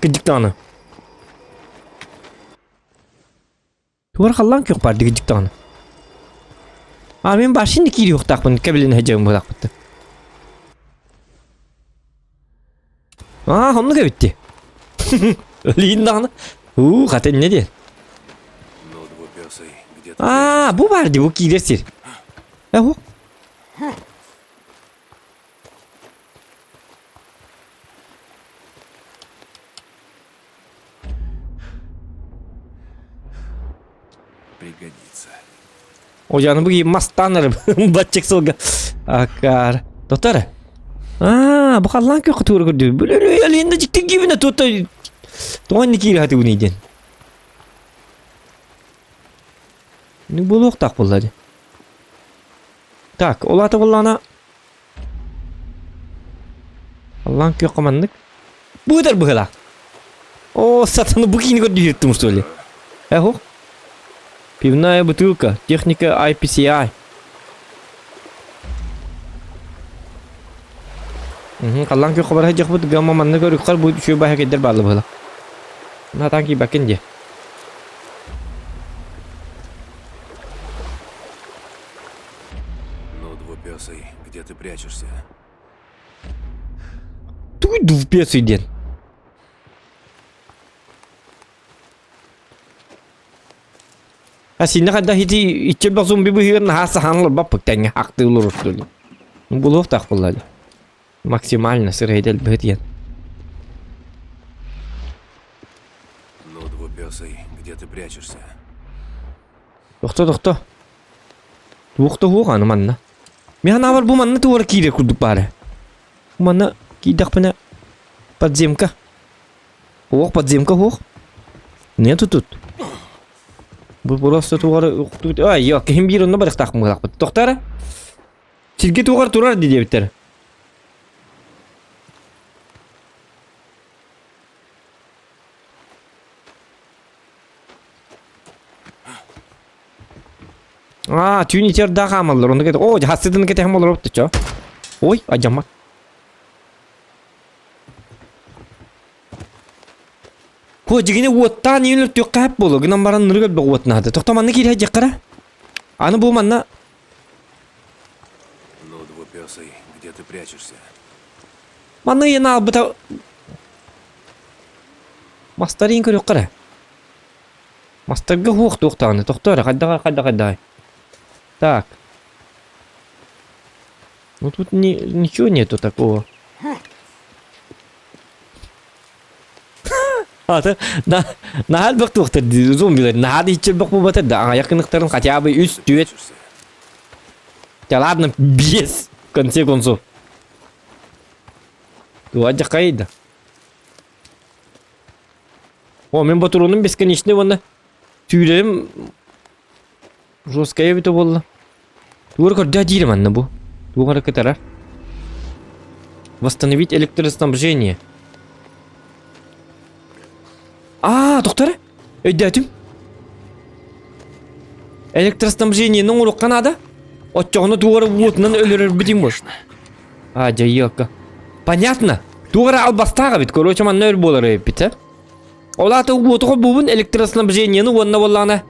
Gıcık tane. Tuvar Allah'ın yok bar diye gıcık tane. Benim başın dikili yok takpın. Kebilin hecem bu takpıttı. Onu da bitti. Öyle tane. Katen ne diyor? Bu vardı bu kilesir. Yahu. Пригодится. Ocağını bu gibi mastanlarım. Batacak solga. Akar. Doktor. Bu kallan ki kutu gördü. Böyle elinde çıktı gibi ne tuttu. Doğan ne kiri hadi bunu yedin. Ne buluk tak bulladı. Tak, ola ta bullana. Allah'ın ki komandık. Bu kadar bu hala. Satanı bu kini gördü yırttım söyle. Yahu. Пивная бутылка. Техника IPCI. Kallan ki kabar hacak bu gamma manna görü kar bu şu bahaya gider bağlı bala. Natan ki bakın diye. Ну, двупёсый, где ты прячешься? Туй двупёсый ден. Aslında kadar hiç içe bazım bir bihir nahasa hanlar bapık tenge haktı olur usulü. Buluq tak bulladı. Максимально сырайдел бытен. Ну, двупёсый, где ты прячешься? Doktor. Doktor hu kanı manna. Mihan awal bu manna tuvar kire kurduk bare. Bu manna kidak pena подземка. Ох, подземка ох. Нету тут. Bu burası tuvarı ay yok hem bir onda barık takım kalak. Doktor. Silgi tuvar turar diye biter. Tüniter daha kamallar onda get. Hasredini get hem olur optu ço. Oy acamak. Jigine wottan yunur tüyokka hep bolu. Gınan baran nırgıl be wotnadı. Toktamanlı kiri hacı kara. Anı bu manna. Ну, двупёсый, где ты прячешься? Manna yana albıta. Мастарин көрөк кара. Мастарга хук токтаны, токтора, кайда. Так. Ну тут ничего нету такого. Ата, на албак токтор зомбилер, на хады ичелбак бу батыр да, якыныктарын хотя бы 3-4. Да ладно, без в конце концов. Туаджа кайда. О, мен батурунун бесконечный вона түйрем жесткая бите болду. Тур көрдө жирим анна бу. Тугара кетара. Восстановить электроснабжение. Доктор? Өйдәтим. Электроснабжение нуңурук канада? Отчоғыны тугара вутынан өлөрөр битим бу. Жайыка. Понятно. Тугара албастага бит, короче, ман нөр болор бит. Олата вутуга бубун электроснабжениени вонна боллана.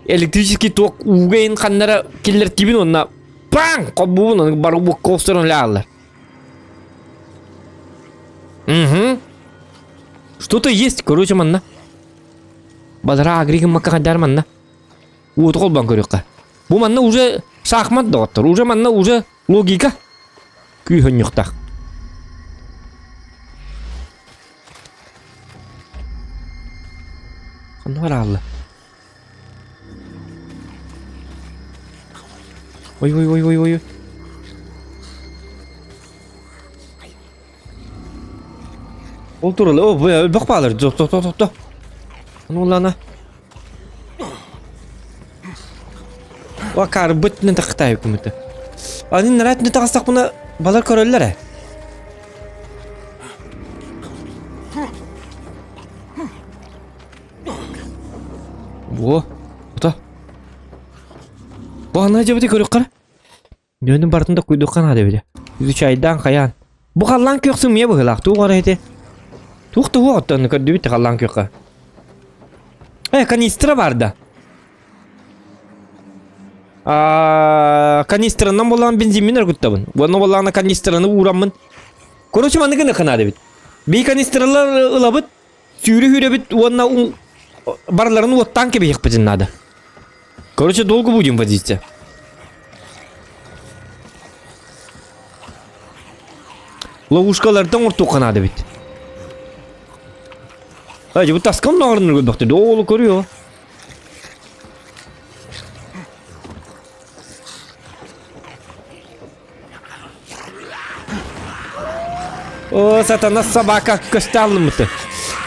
Электрический ток угайын қаннара келер тибин онна паң қоббуын оны бару бұқ қоқсырын лағалар. Что-то есть, короче, манна. Бадара агригін макка қадар манна. Уыты қолбан көрекқа. Бұл манна уже шахмат доғаттыр, уже манна уже логика. Күйхін юқтақ. Қаны бар алла. Ой. Ол туралы, бақ балыр, тоқ. Ну лана. Вакар бітні тақтай үкіметі. Анын рәтіні тағыстақ бұны балар көрелілер. Ота. Бұғана жабыды көрік қара. Нөні бартында құйдыққан ады беді. Үзі чайдан қаян. Бұ қалан көксің ме бұғылақ туғар әйті. Туқты оғыттаны көрді бітті қалан көкқа. Канистра барды. Канистрынан болған бензинмен өргіттабын. Бұны болғана канистраны ұрамын. Короче, маны күні қынады бит. Бей канистралар ұлабыт, сүйрі бит, онна барларын оттан кебек бітін нады. Короче, долго будем возиться. Ловушкалардан орту қанады бит. Бұл таскам нағырын көрбақты, долы көріо. О, сатана собака көстәлі мұты.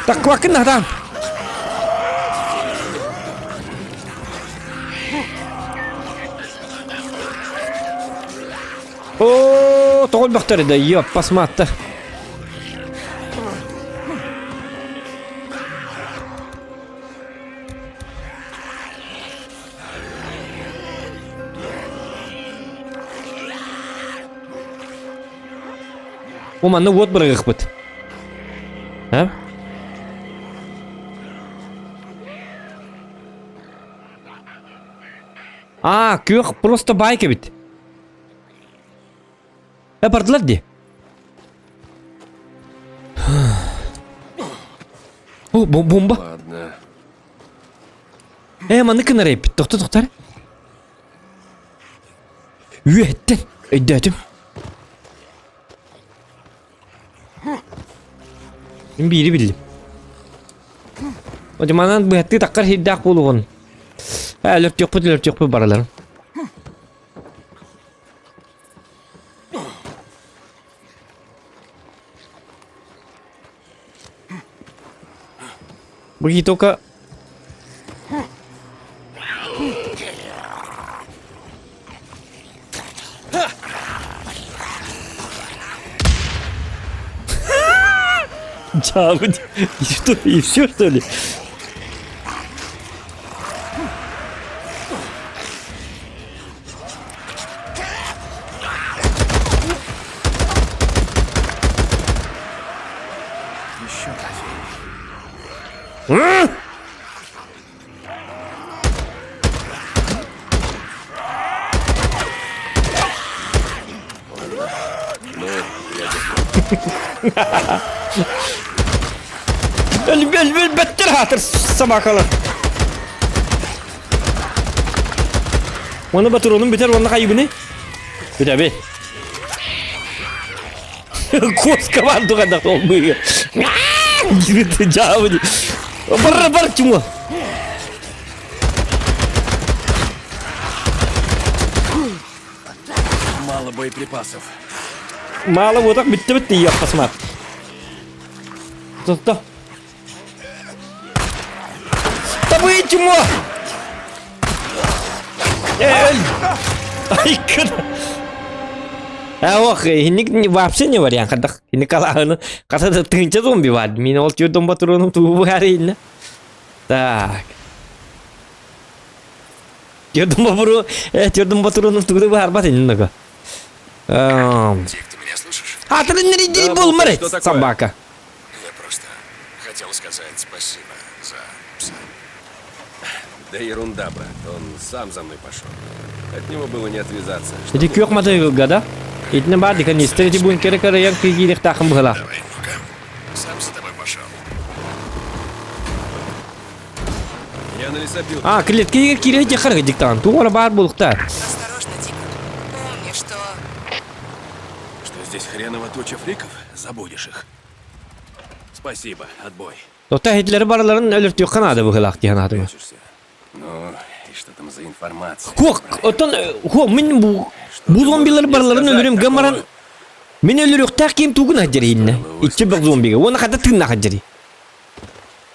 Так, квакын адам. О, тоғыл бақтары да, еп, басматты. O manna вот бұрығық бұд. Көк просто байка бит. Бардылар де. О, бомба. Ладно. Маны кінарай бит. Тоқтар. Үйеттен. Өйдәтім. Мен бейді білдім. Оджаманан бұйатты таққар хейдақ болуғын. Лөп жоқпы бараларым. Бұғы тоқа... Чавать. И все, что ли? Еще трофей. Better hatır sabakalar. Onu Baturan'ın biter onun kaybı ne? Bir de bir. Koska var tuh kadar olmuyor. Gitu jauh nih. Bar cuma. Мало боеприпасов. Мало вот так bitti ya pasmat. Tuh. Tapi cuma. Ay kena. Ini вообще не вариант, ini kalau kata tengah zombie wad, mina ol cudom Baturan tuh hari ini. Tak. Cudom Baturan tuh hari apa ini naga? Дик, ты меня слышишь? Ты не был мэрит, собака. Я просто хотел сказать спасибо за пса. Да ерунда, брат. Он сам за мной пошел. От него было не отвязаться. Jadi kyok mata gada. Itne bad kan istri di bun kere yang kigi dik takam bhala. Давай, ну-ка. Сам за тобой пошел. Я на лесопилке. Kilit kiri aja kar diktan. Tu wala bar bulukta. Осторожно, Дик. Помни, что... Что здесь хреново туча фриков? Забудешь их. Спасибо, отбой. To'ta hitleri barların ölürt yok kanada bu hilak diyen adı. Прячешься. Ну, и что там за информация? Min bu zombiler barların ölürüm gamaran. Min ölürük takim tuğun haceri inne. İçi bir zombiga. Ona kadar tırnak haceri.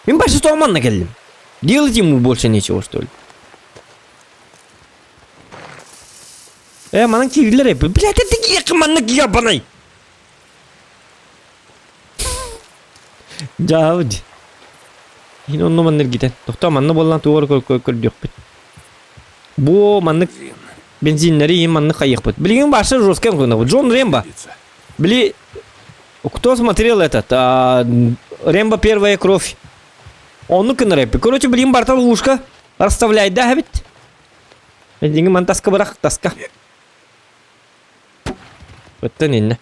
Min başı soğumanla geldim. Делайте ему больше нечего, что ли? Манан кирилер yapıyor. Блядь, это yakmanlık yapanay. Cavud. Yine onun manlar giden. Doktor manna bolan tuğur kör yok bit. Bu manlık benzinleri iyi manlık kayık bit. Bilgin başı жесткий куда. Джон Рембо. Бли, кто смотрел этот? Рембо первая кровь. Он ну-ка на рэпе. Короче, блин, бартал ушко. Расставляй, да, ведь? Деньги ман таска барах, таска. Это не.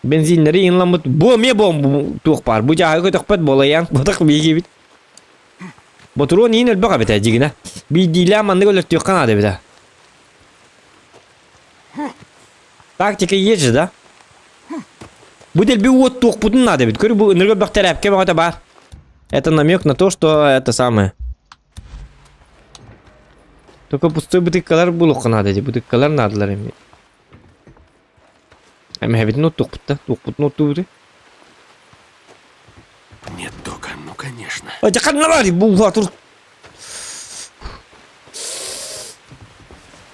Бензинleri inlanmı. Bu me bom tuğpar. Bu cahil tuğpat bolayan. Bu tak bilgi bit. Baturan yine el baka biter jigine. Bir dila man ne göler tuğkan adı biter. Taktika yiyeceğiz da. Bu del bir ot tuğputun adı bit. Körü bu energo bak terapke bak var. Это намек на то, что это самое. Только пустой бутылкалар булук надо, бутылкалар надылар эми. Эми хабит ну туқпутта, ну тури. Нет тока, ну конечно. Жакан навари бу ватур.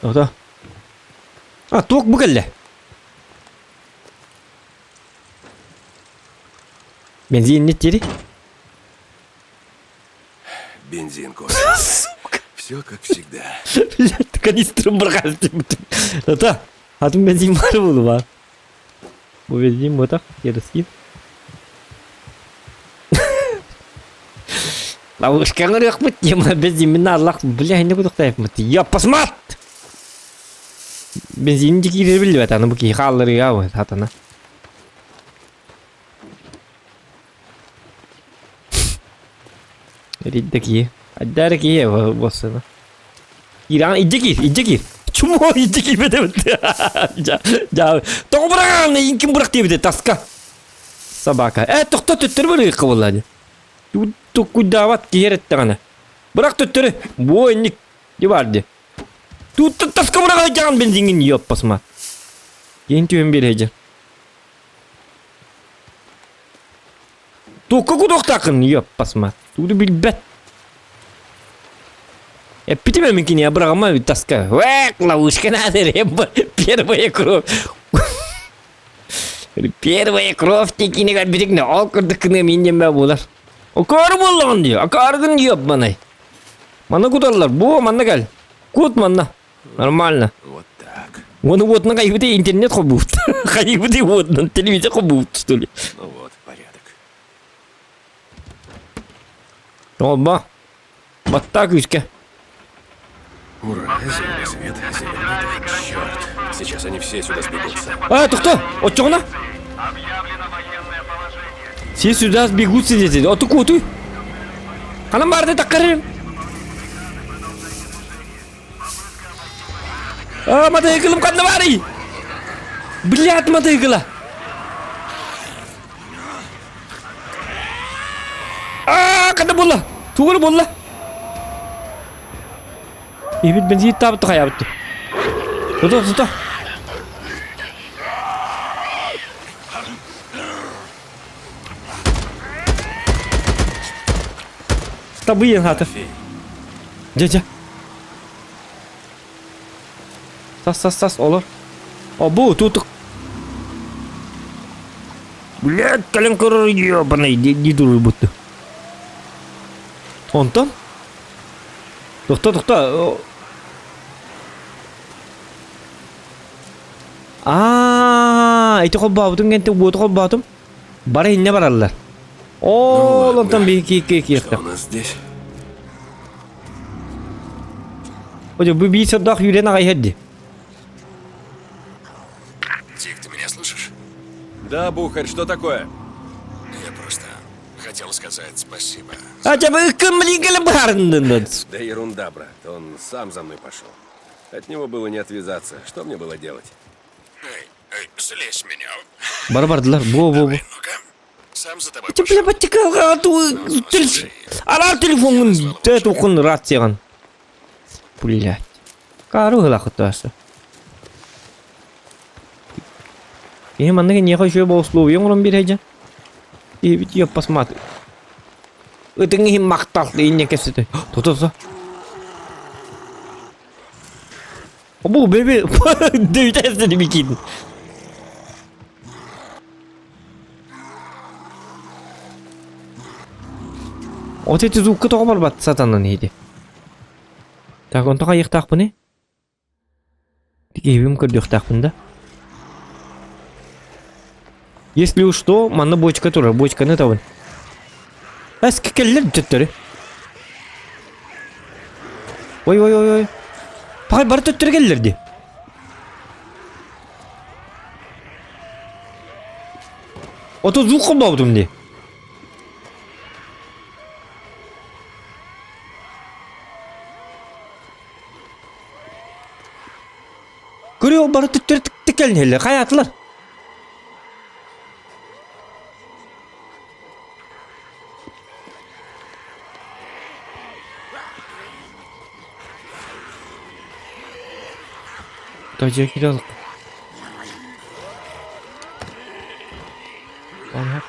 Ата. Ток бугалле. Бензин нет тери. Бензин кончился. Все как всегда. Блядь, канистром брахал. Ата. Атым бензин var булу бар. Bu benzin bu tak yarısı. Ловушка рыхмыт, ема бензин Allah, бля, не буду тайпмыт. Я посмат. Бензин дикий билбет, аны бу ки халлары я вот атана. Риддeki. Addarki ya bossana. İran ideki. Чему идти бедет? Добра, не инким брак тебе таска. Собака. Это кто ты тервали кавлади? Тут куда вот кирет тана. Брак ты тер. Бойник. Диварди. Тут таска брак жан бензин ёп посма. Ентюм береже. Тут как удохтакын ёп посма. Тут билбет. Питер Микини Абрахама таска. Ловушка надо, Рембо. Первая кровь. Первая кровь тики не габитик на окурдык на минеме булар. Окар булган ди. Акаргын ёп манай. Мана кутарлар. Бу манна гал. Кут манна. Нормально. Вот так. Оны вот на кайбыте интернет хобут. Кайбыте вот на телевизор хобут, что ли. Ну вот, порядок. Оба. Вот так вишка. Ура, зеленый свет, зеленый свет. Черт, сейчас они все сюда сбегутся. Ты кто? От чего на? Объявлено военное положение. Siz sudah bigud sendiri. Otu kutu. Kanam barda takkarım. Mata yıkılım kandı bari. Блядь, mata yıkıla. Kandı bolla. Tuğru bolla. Evet ben ziyet tabi tıkaya bitti. Tuta. Tabi yen hatır. Ja. Sas olur. Bu tutuk. Блядь, kalian kerja apa nih di dulu butuh. Ondan? Doktor. Itu kau bawa tuh ngente buat kau bawa tuh. Barang ini barang lah. Oh, lontan bir Что у нас здесь? Hocam bu bir sırdak yüreğine kayıttı. Тик, ты меня слышишь? Да, Бухарь, что такое? Я просто хотел сказать спасибо. Acaba kembali barındın. Да ерунда, брат. Он сам за мной пошел. От него было не отвязаться. Что мне было делать? Эй, слезь с меня. Barbardılar. Bu. Ну-ка, сам за тобой пошел. Cepile batıka alar telefonun tekun rahatsızan. Блядь. Karı hılakıtası. Benim anne niye kaçıyor bu условием onun bir hece. İyi bitiyor pasmat. Ötünü maktal deyince kesiti. Tut. Bu bebe dövdesini bikin. O teti zukku toğmar bat satanın neydi? Так, он только их так пони. Evim kırdık так bunda. Если уж что, манна бочка тура, бочка не тавын. Eski keller tüttürü. Oy. Bakay bari tüttürü gelirdi. Oto zukum bağladım diye. Görüyor bari tüttürü tık gelin hele. Hayatlar. Dacıya kiralık. Anlar.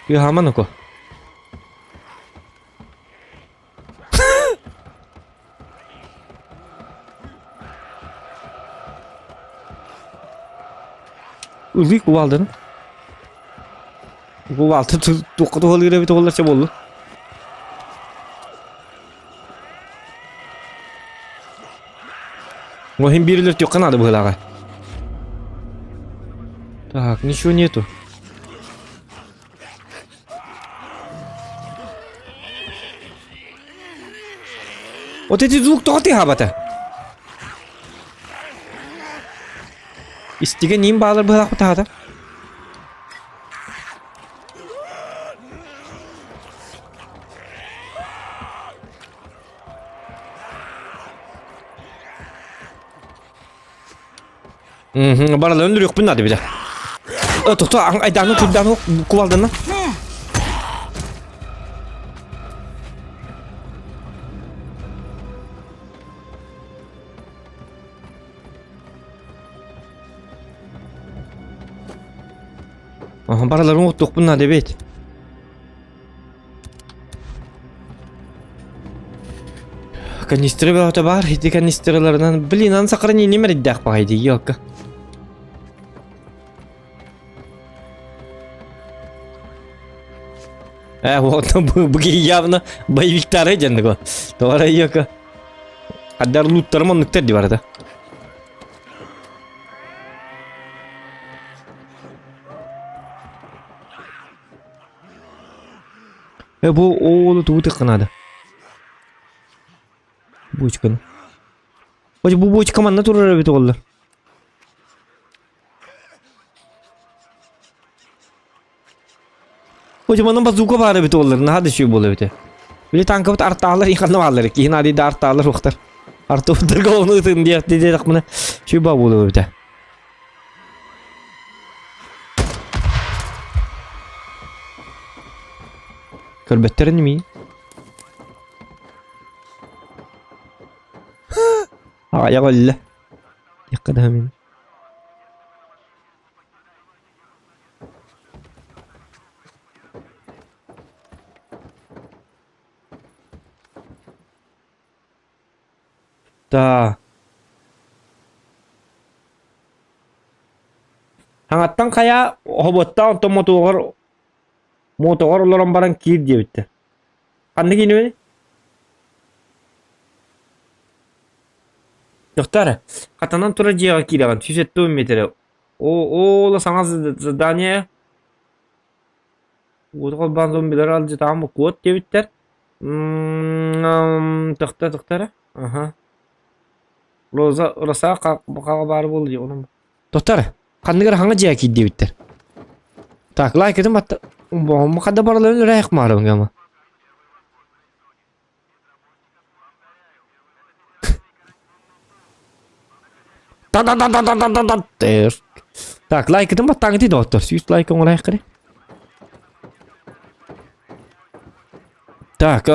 Bir haman oku. Ülük kuvaldın. Kuvaldı tuqtu oluyor bir toğlarça boldu. Мохим бирилер тёк надо было. Так, ничего нету. Вот эти звук тоты хабата. Истиге ним балар было хата. Bana öldürüyor bunun adı bir de. Tut aydanı kuddanı kuvaldın. Aha paralarımı unuttuk bunun adı bir. Kanistri bir var. Hadi kanistrilerden bilinen sakarını ne meriddak bakaydı yok. Вот bu явно боевиктар ejen go. Doğru yok. Kadar lootlarım onluklar di arada. Bu oğlu tuğdu kanadı. Bu çıkın. Hoca bu çıkaman ne turur bir oğullar. Kocamanın bazuka var bit ollar. Hadi şu bolu bit. Bile tankı bit artağlar yıkanı varlar. Kihin hadi de artağlar oktar. Artı oturga onu ıtın diye dedik buna. Şu ba bolu bit. Körbetlerin mi? Ya golle. Yakada hemen. Da. Hangattan kaya hobottan motor olaran baran kir diye bitti. Anne gini mi? Doktor, katanan turacıya kirevan. 170 metre. O sana zadание. Udal ban zombiler alıcı tamam mı? Kod diye bitter. Doktor. Aha. Rosa kabar buluyor onun. Doktor, kandıgar hangi ciğer ki diye bitter. Tak, like edin hatta. Bu kadar paralarını reyek marım ama. Так, лайк это мат танги доктор. Сюст лайк он лайк кре. Так,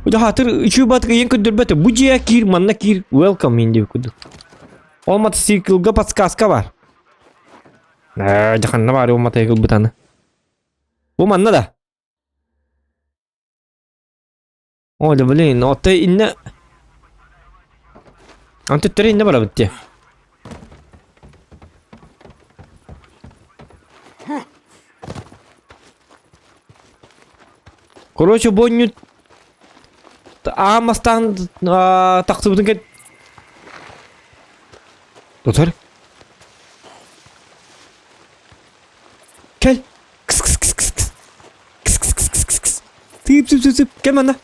bu da hatır üçü bat kıyın kudur bete. Bu ciğer kir manna kir welcome indi kudur. Olmadı circle'ga patskaska var. Jangan var olmadı circle bu tane. Bu manna da. O da bilin. O da inne. Ante tere inne bara bitti. Короче, бонню Амастан так событын кет. Доктор. Gel. Kıs kıs kıs kıs kıs. Kıs kıs kıs kıs kıs kıs. Tıp. Gel bana.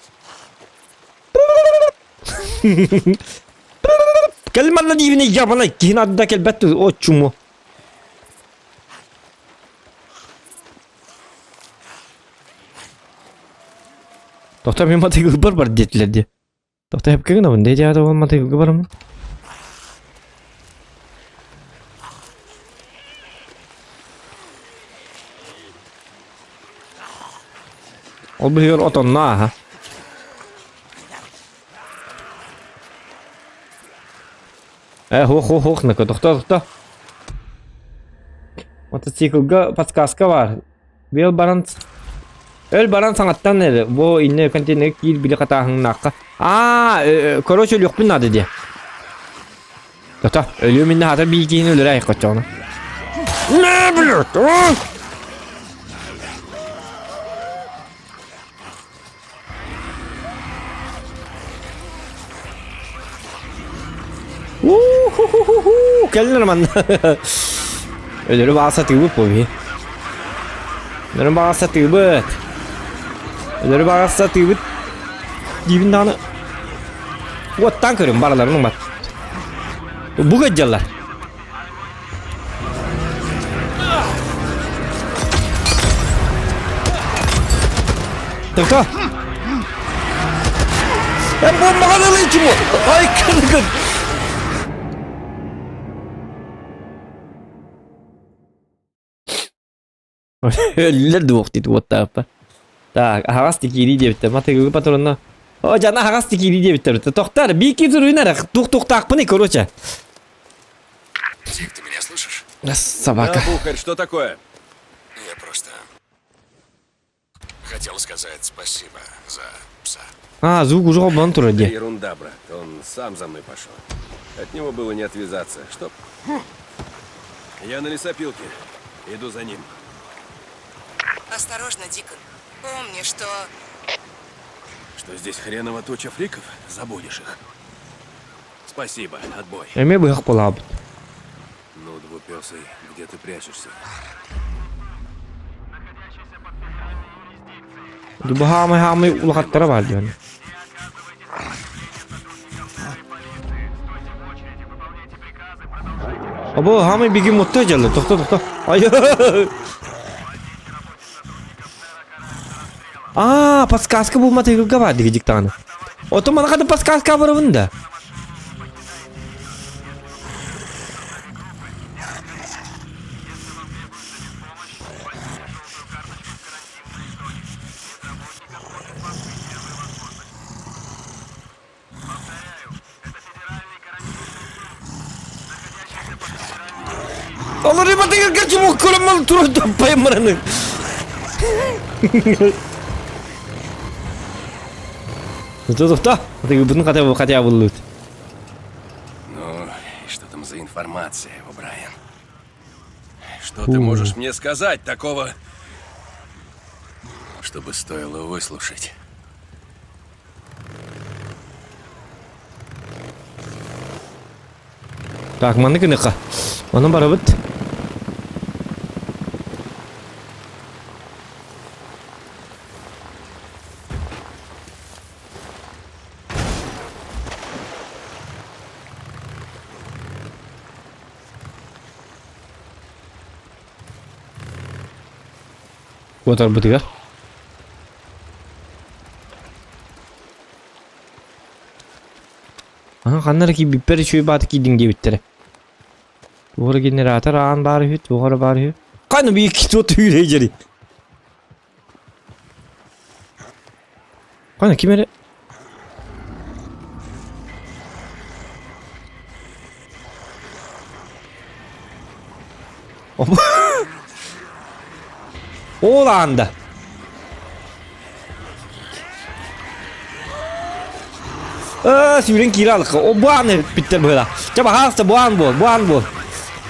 Gel bana dibine ya bana. Gihin adı da gel better o çumu. Doktor benim matematik gıbar var dediler diye. Doktor hep kırgın ama ne diye adam matematik gıbar mı? O biliyor oton na ha. Hoch ne doktor. Motosikletga подсказка var. Bel balans. Öl baran sanattan nere? Bu inne kantine kir bile katahın nakka. Korosol yok bin adı diye. Doktor, ölüyor minne hatta bir iki ölür ay kaçağına. Ne biliyor? Gelin man. Ölürü bağırsa tübüt bu bir. Ölürü bağırsa tübüt. Ölürü bağırsa tübüt. Dibin dağını. Ottan kırıyorum baralarının bak. Bu gıccalar. Doktor. Ben bomba kanalı için mi? Ay kırgın. Öldüler de vakti what the fuck. Tak, hagas dikiri diye bitti. Matematik patronuna. O cana hagas dikiri diye bitti. Doktor, bir iki tur oynarak тух так пни, короче. Тик, ты меня слышишь? Собака. Да, Бухарь, что такое? Я просто хотел сказать спасибо за пса. Звук уже обман тура Да диye. ерунда, брат. Он сам за мной пошел. От него было не отвязаться. Что? Я на лесопилке. Иду за ним. Осторожно, Дикон. Помни, что... Что здесь хреново туча фриков? Забудешь их. Спасибо, отбой. Эме быхак болабыт. Ну, двупёсый, где ты прячешься? Bu hamay ulakatlara var diyor. Bu hamay bir gün mutlu geldi. Doktor. Ay. Подсказка bulma teklifga var degecek tane. O da bana kadar подсказка var bunda. Allah ribet teklifga çubuk ko'ramadim turib topayım bularni. To'xta. Buni qat'a bo'ldi. Ну, и что там за информация, Брайан? Что ты можешь мне сказать такого, чтобы стоило выслушать? Так, maniki naqa. Mana barabit. Ko'tar bitiga. Qanday biper cho'y batib kiyding deb bitdi. To'g'ri generator an bari hut, to'g'ri bari hut. Qani bir ikki tot yurayjari. Qani kimere? Olanda. Süren kiralık. O bu anı bitti böyle. Çaba hasta bu an bu.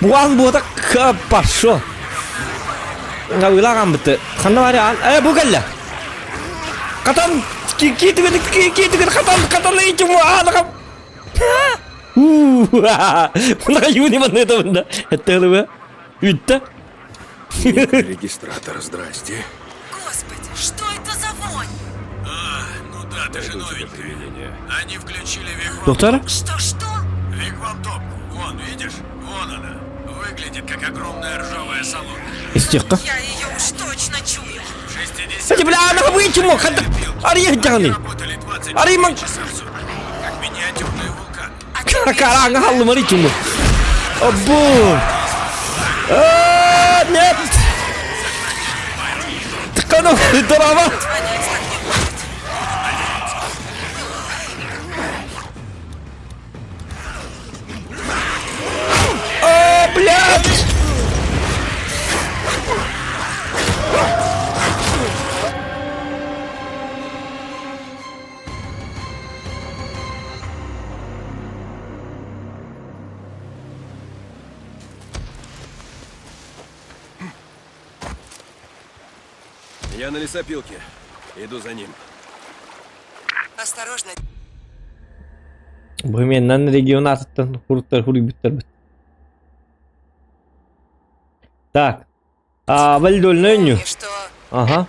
Bu an bu da kapaşo. Nggak bilang bitti. Karena hari an. Bu gel. Katan gitu katan lagi cuma anak. Bunlar yuni mana itu benda. Itu loh. Bitti. Регистратор, здрасте. Господи, что это за вонь? Ну да, ты же новенькая. Они включили Вигвам. Доктор? Что? Вигвам топку. Вон, видишь? Вон она. Выглядит как огромная ржавая салона. İstiyorka. Я ее уж точно чую. 60 Hadi bile ana bu içim o kadar. Arayın canı. работали 20 Arayın. часов в сутки. Как миниатюрные вулканы. Karanlık halım var içim bu. Abu. Net. Tıkanım. Drama. Блядь. Я на лесопилке. Иду за ним. Осторожно. Bu menden regionu atıttın. Huri bitter bit. Так. Вальдольню. Что? Ага.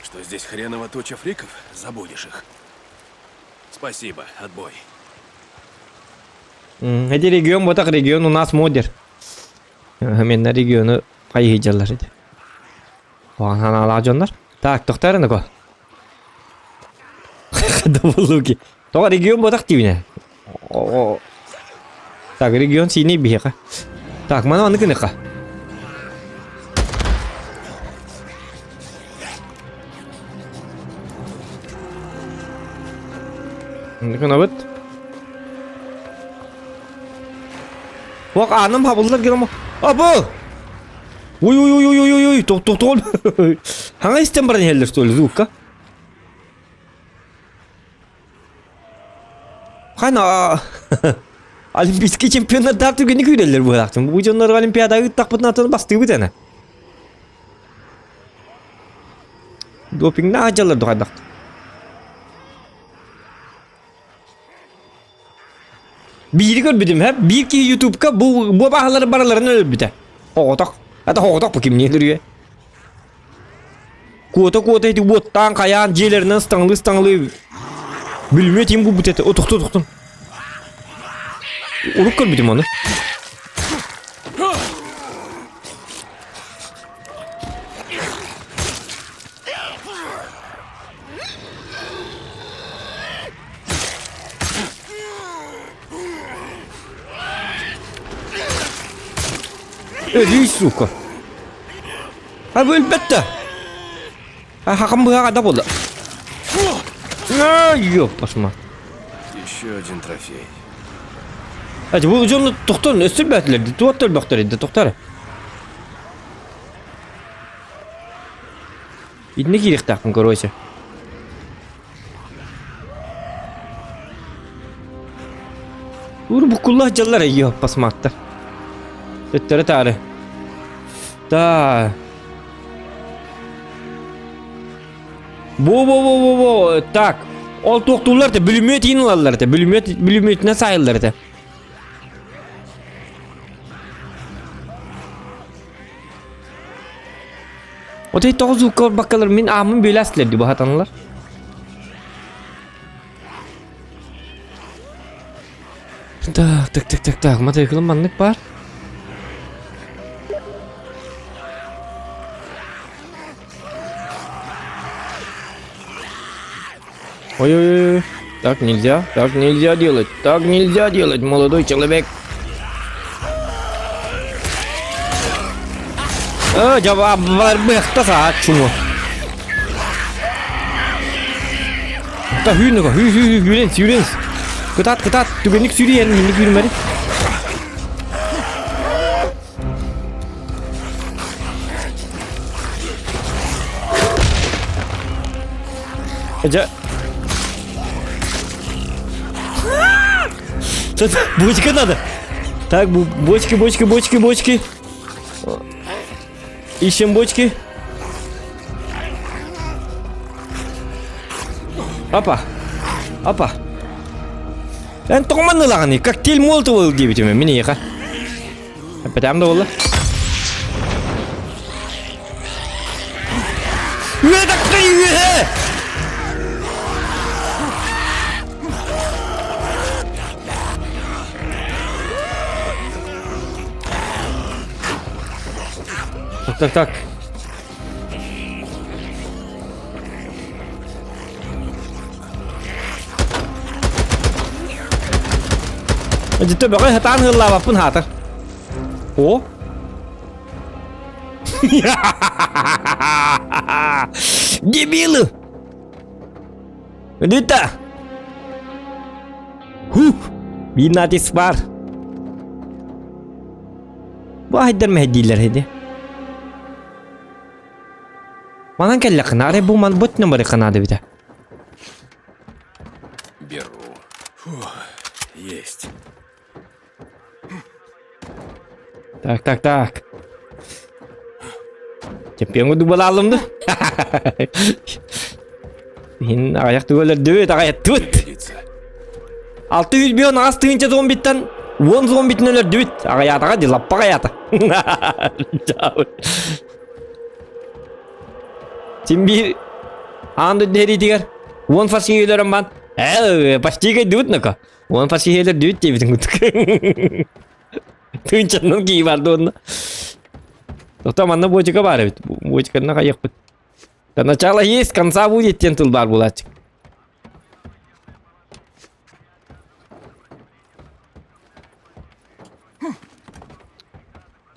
Что здесь хреново туча фриков? Забудешь их. Спасибо, отбой. Эти регион, вот так регион у нас модер. Мен региону кайыйжалар эди. Оған алажондар. Так, тоқтар эне ко. Кадабулуки. Тога регион вот так тибине. Так, регион синий бияка. Так, мана аны кынека. Кына бит. Bak anam habullar girema. Abu. Uy. Tol. Hangi istem barın heller stol zuka? Kana. Olimpiyat çempiyonlar da Türkiye'ni güreller bu vaktin. Bu canlar olimpiyada takpatına atanı bastı bir tane. Doping ne acalar doğadak. Biri görmedim hep. Bir ki YouTube'da bu bahaları baralarını öldü. Hoğdak. Hatta hoğdak bakayım ne duruyor. Kuota itu bottan kayan jelerinden stanglı. Bilmiyorum bu butete. O tuhtun. Onu görmedim onu. Ölüy, suka. Ha, bu elbette. Ha, hakam bu hakada buldu. Yok, başıma. Еще один трофей. Hadi bu ucunu doktorun ösürmedilerdi. Doktor doktoruydu, doktor. Ne gerek takın, короче. Bu kullanıcılar iyi basmakta. Ötleri tarih. Da. Bu. Tak. Ol doktorlar da bölümiyet yenilerler de. Bölümiyet ne sayılır da. O da hiç doğru bakalım. Min amın böyle asılırdı bu hatanlar. Так. Мата кылманнык бар. Ой. Так нельзя делать. Так нельзя делать, молодой человек. Cevap var bekta saat şunu. Ta hüyün. Kıtat. Tübenik sürüyen, hindik yürümeli. Aca. Бочка надо. Так, бочки. Ищем бочки. Опа. Ben tomanı lağını, kokteyl molotov diye bitirmem, beni yıka. Yapacağım da valla. Üye dakika üye! Tak. Tôi bảo cái tán hơn là mà phun hạt à? Ủa? Debil. Dita. Binatis var. Bu haydar mehdiler hedi. Mana kelle kanare bu man bot numara kanade bir de. Беру. Фух, есть. Так. Çempiyon gue dua alam tuh. Ini ayak tuh le duit ayak tut. 600 milyon astığınca zombitten 10 zombitten öyle duit. Ayata di lappak ayata. Şimdi andı deri diğer 10 fasulyeler ben. Pasti ke duit naka. 10 fasulyeler duit diye bitin kutuk. Тынчанның кей барды онна. Тоқта манна бочка бар бит. Бочканы қайық бит. До начала есть, конца будет, тен тыл бар булачык.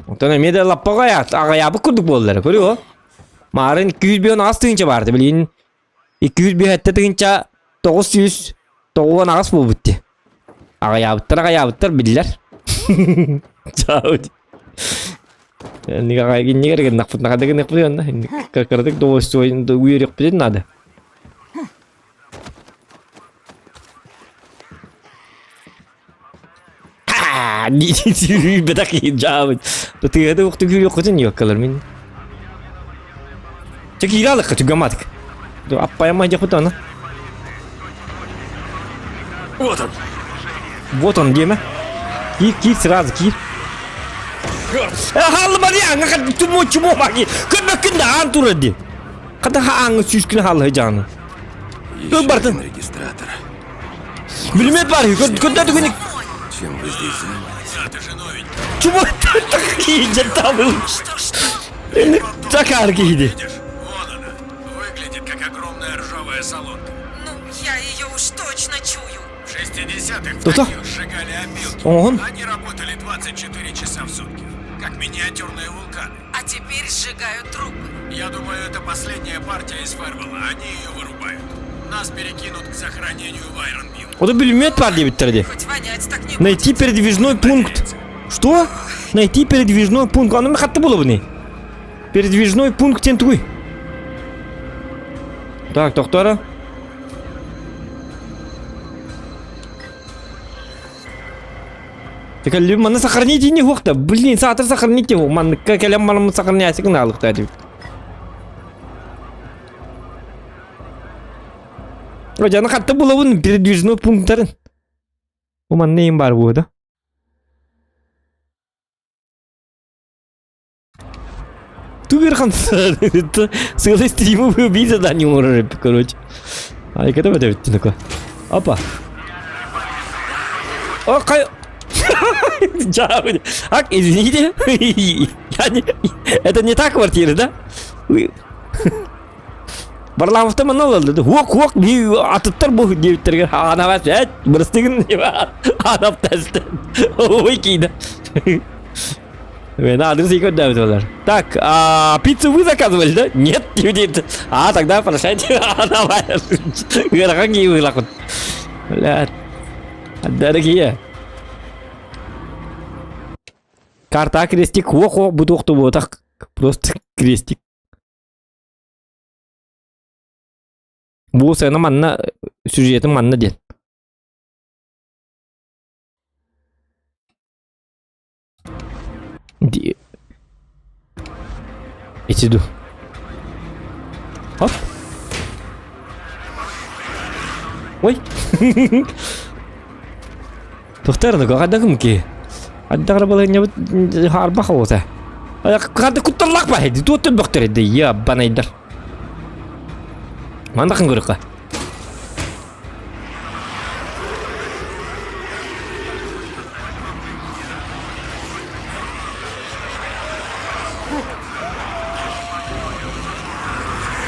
Отана меде лаппа қаят. Ағаябы күрдік болдылар. Көрі о? Марын 200 бион ағыз тыңча барды. Білейін 200 бион әтті тыңча 900 тоғуан ағыз бол бітті. Ағаябыттар білділер. Ciao. Ini kayak gini kan nak ya. Ini kerja doa soalnya doa wirik pun nada. Di sini bedak jauh. Tapi ada waktu wirik pun yok kalau min. Cekira lah juga matik. Itu apa yang macam itu na? Вот он где-то. Кир сразу, кир. Hal bari angkat cuma bagi. Kena kendaan tu redi. Kata hang suskin hal hejana. Kau berarti. Bilimet bari. Kau dah tu kini. Cuma tak hijat tahu. Ini cakar kini. Выглядит как огромная ржавая солонка. Ну, я ее уж точно чую. В 60-х в Кто-то? Токио сжигали опилки. Он? Они работали 24 часа в сутки. как миниатюрные вулканы. А теперь сжигают трупы. Я думаю, это последняя партия из Фервелла. Они ее вырубают. Нас перекинут к захоронению в Айронмилл. O da бүлмет var diye bitirdi. Хоть вонять так не Найти передвижной пункт. Что? Найти передвижной пункт. Анам хатты было bu ne? Передвижной пункт сен туй. Так, тоқтары. Так, маны сохраните не хохта. Блин, сатыр сохраните его. Маны кәлем малымы сохраняя сигналық тәді. О, жаны қатты бұл ауын передвижной пункттарын. О, маны нейін бар бұл, да? Тугырхан сылы стримы убить задание умрет, короче. Ай, когда вы давите такое? Опа. О, кай... Ак, извините. Это не та квартира, да? Барламовта манал алды. Хок, атыттар бұл девіттерге. Ана бас, бірістігін анап тәсті. Ой, кейді. На адрес и код давят. Так, пиццу вы заказывали, да? Нет, люди. Тогда прощайте. Давай. Какие вы лакут. Блядь. Дорогие. Карта крестик. Охо, буду вот так. Просто крестик. Bu sene manna süjetin manna değil. İçidu. Hop. Oy. Doktor da kadakım ki. Adda arabalarına harba havza. Kadda kutlarlak bah idi. Tutun doktor idi ya bana ider. Manda kan görük.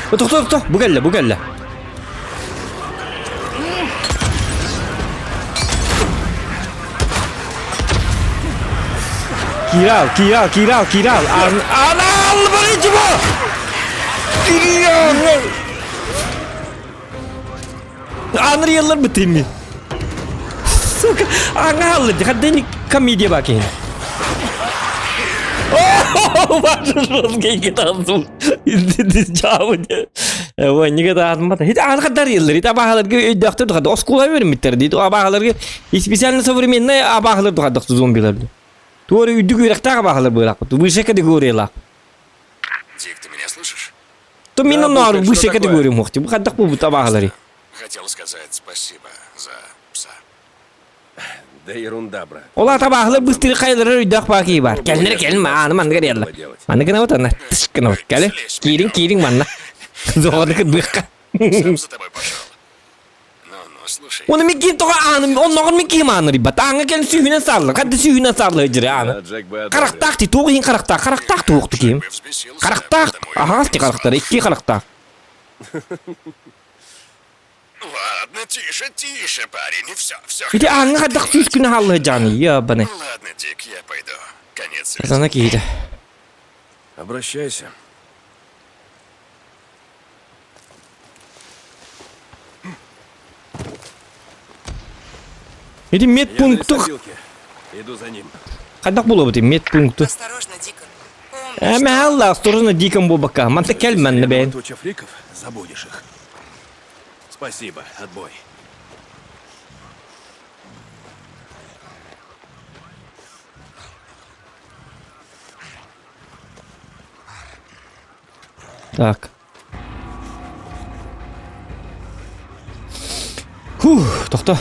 To'xta, bu galla. Kiral. Anal birinchi bu. Unreal'lar bitireyim mi? Suka, anal, haddini komediya bakayım. Başımızga gitamsın. Cavabı. Ой, не когда отмата. Это анха дарилар. Это абахаларга доктор дохады. Оскула вермиттер дейді. Абахаларга специально современный абахалар дохады зомбилар. Туары үйдік үйрақтағы абахалар бұйрақ. Выше категориялар. Дик, ты меня слышишь? То мен норм выше категория мохти. Бұқаддық бұл бұт абахалары. Хотел сказать спасибо за пса. Да ерунда, брат. Олар табахалар быстрее қайлары үйдақ бақи бар. Келін, маны қариялар. Маны кіна отана. Тыш кіна от. Кәлі. Кирин манна. Зоғадық бұққа. Сам за тобой пошел. Ну, слушай. Оны мекин тоға аным, оноғын мекин аныр бат. Аңа келін сүйінен сарлы. Қадды сүйінен сарлы жүрі аны. Қарақтақ ти, тоғын қарақтақ тоқты кейім. Қарақтақ. Ағасты қарақтар, екі қарақтақ. Ладно, тише, парень, и все. Ити аңа қаддақ сүйіс күні халлы жаны, ебаны. Ладно, Дик, я пойду. Конец связи. Қазана кейді. Обращайся. Ити медпункты. Иду за ним. Қаддақ болу бұты медпункты. Осторожно, Дикон. Әмі алла, осторожно Дикон бұл бақа. Манта кәлмәнні бәйін. Туча фриков, забудешь их. Спасибо, отбой. Так. Тоқта.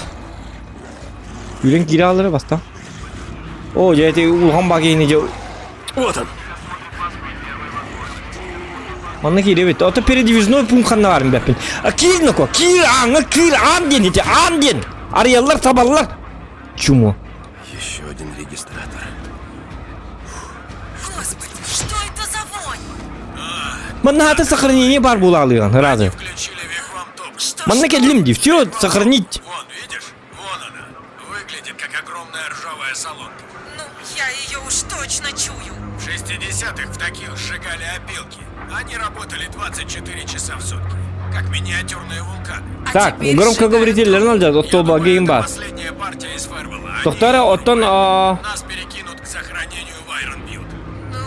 Үйрен кире алыры баста. О, жәйті ұлған бақейіне жау. Вот он. Манна кире бетті. Ота передвижной пункт қанна барым бәппен. Кир нөко, кир аңы, кир анден ете, анден. Ариялар, табалар. Чумо. Еще один регистратор. Господи, что это за вонь? Манна хаты сохранение бар бола алыған, разы. Включили вихром топ. Манна кәділім де, все, сохранить. Вон, видишь? Вон она. Выглядит как огромная ржавая солонка. Ну, Я ее уж точно чую. В 60-х в таких сжигали опилки. Они работали 24 часа в сутки. Как миниатюрные вулканы. Так, громкоговорительlerini alacağız. Ottoba geyinbaz. Последняя партия из Фервелла. To'xtara, otdan Нас перекинут к захоронению в Айронбилд. Ну,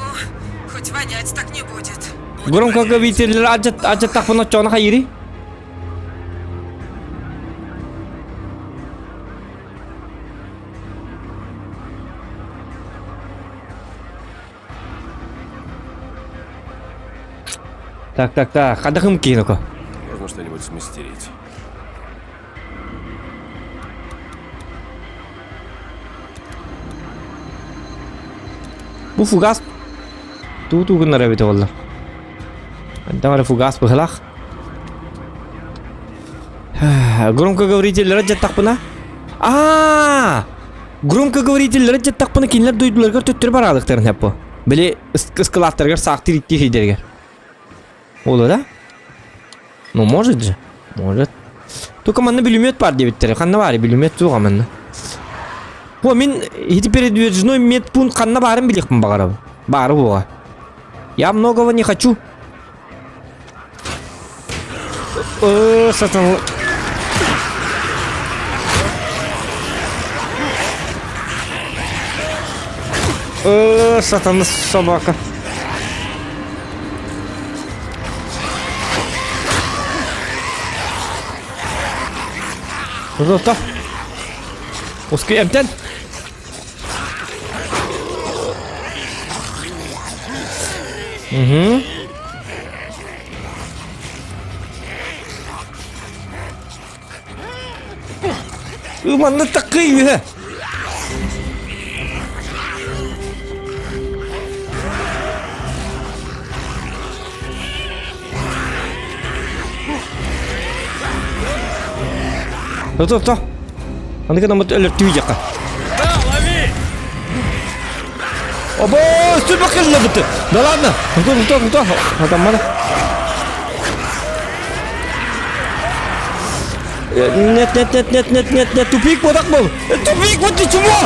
хоть вонять так не будет. gромкоговорительleri aja taqpın otjağını hayri. Так, qadaqim kiyinoko. Можно что-нибудь смастерить. Bu fugas. Tu günlere beti oldu. Damar fugas bıhlaq. Громкоговорительleri aja taqpına. Громкоговорительleri aja taqpına kinler duydularga töttürüp aralıqtарын hep bu. Bile ıskılatlarga saqtir itti heyderger. Olur да? Ну, может же. Может. Только манна пулемет бар деп биттер. Қанна бар пулемет жоқ манна. О, мен передвижной медпункт қанна барын билекпін бағарабы. Бары оға. Я многого не хочу. Сатан. Сатан собака. Готов. Успеем, тен. Угу. Уманна такие. Готов. Аны кана мот өлөр түйжакка. Лови! Оба, үстүл бакылды бутты. Да ладно. Готов. Адам мана. Нет, тупик вот так был. Тупик, вот ты чего?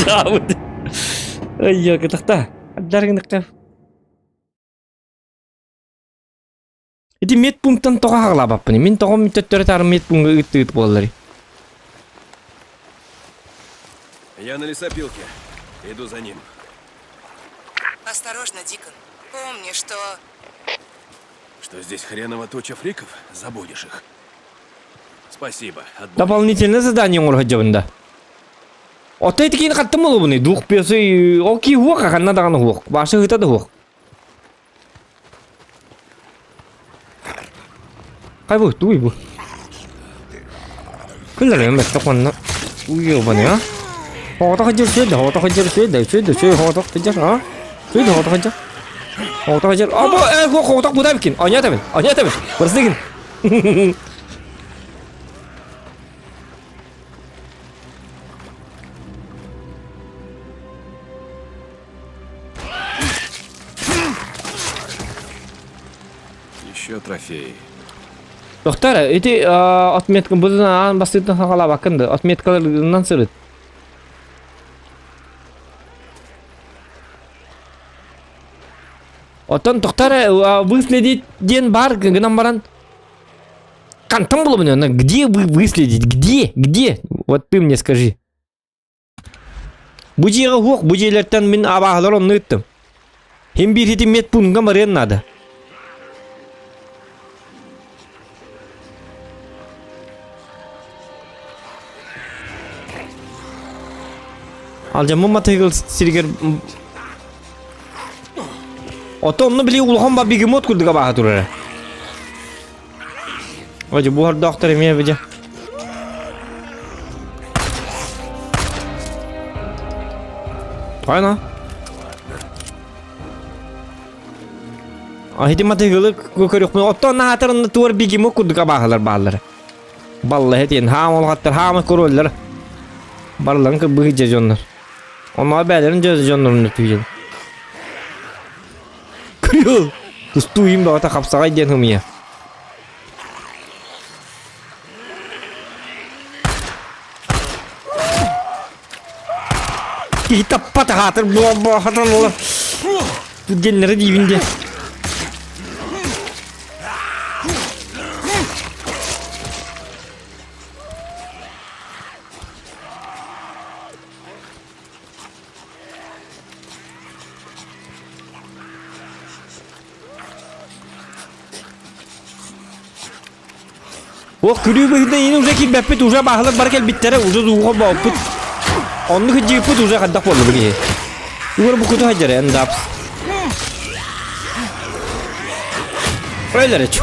Чау. Ой, я катахта. Даргыныкка. Эти медпункттан тоға қағылабаппын. Мен тоға мүттеттері тарым медпунктқа үтті болдары. Я на лесопилке. Иду за ним. Осторожно, Дикон. Помни, что... Что здесь хреново туча фриков? Забудешь их. Спасибо. Отбой. Дополнительное задание олар хаджабында. Оттай текейін қаттым олы бұны. Дуқ песі... Оки хуақ қақанна дағаны хуақ. Башы ғытады хуақ. Қай бұл? Дуй бұл. Күлдері мәтті қонына. Уйы бұны, а? Хоғата қаджыр сөйді. Хоғата қаджыр. Абы, хоғатақ бұда бікін. Аня табын. Бұрсы дегін. Еще трофеи. Доктор, эти отметка бұдына бастыйтын қағала бақынды. Отметкаларынан сырыт. Оттан доктор выследить ден бар, гынан баран. Кантам было бы, где вы выследить? Где? Вот ты мне скажи. Бужиға хуқ, бужилерден мен абағалар оны өттім. Hem bir hiti medpunktқа барен надо. Алжамы матығыл сиргер... Ото оны біле ұлған ба бегемот күлдіға баға тұрары. Оже бұғар доктор еме бәже. Қайна? Ахиди матығылы көкөрек мен. Ото оны атырында туар бегемот күлдіға бағалар. Баллы хетен хам олғаттар, хамы көрөлдер. Барларын кыбығы жондар. Onlar bəylərin gözü canlarını tüyəcək. Kırıyor. Kustuyum da ata kapsağa gidiyen hımıya. ki tappa ta hatır bu hatan ola. Bu genleri dibinde. O kürüyü bıhında yeni uzak ki beppet uza bağlı barkel bittere uza zuğa bağıpıt. Onu hıcıpıt uza kaddak bolu bagi. Uğur bu kutu hacer endaps. Öyle reç.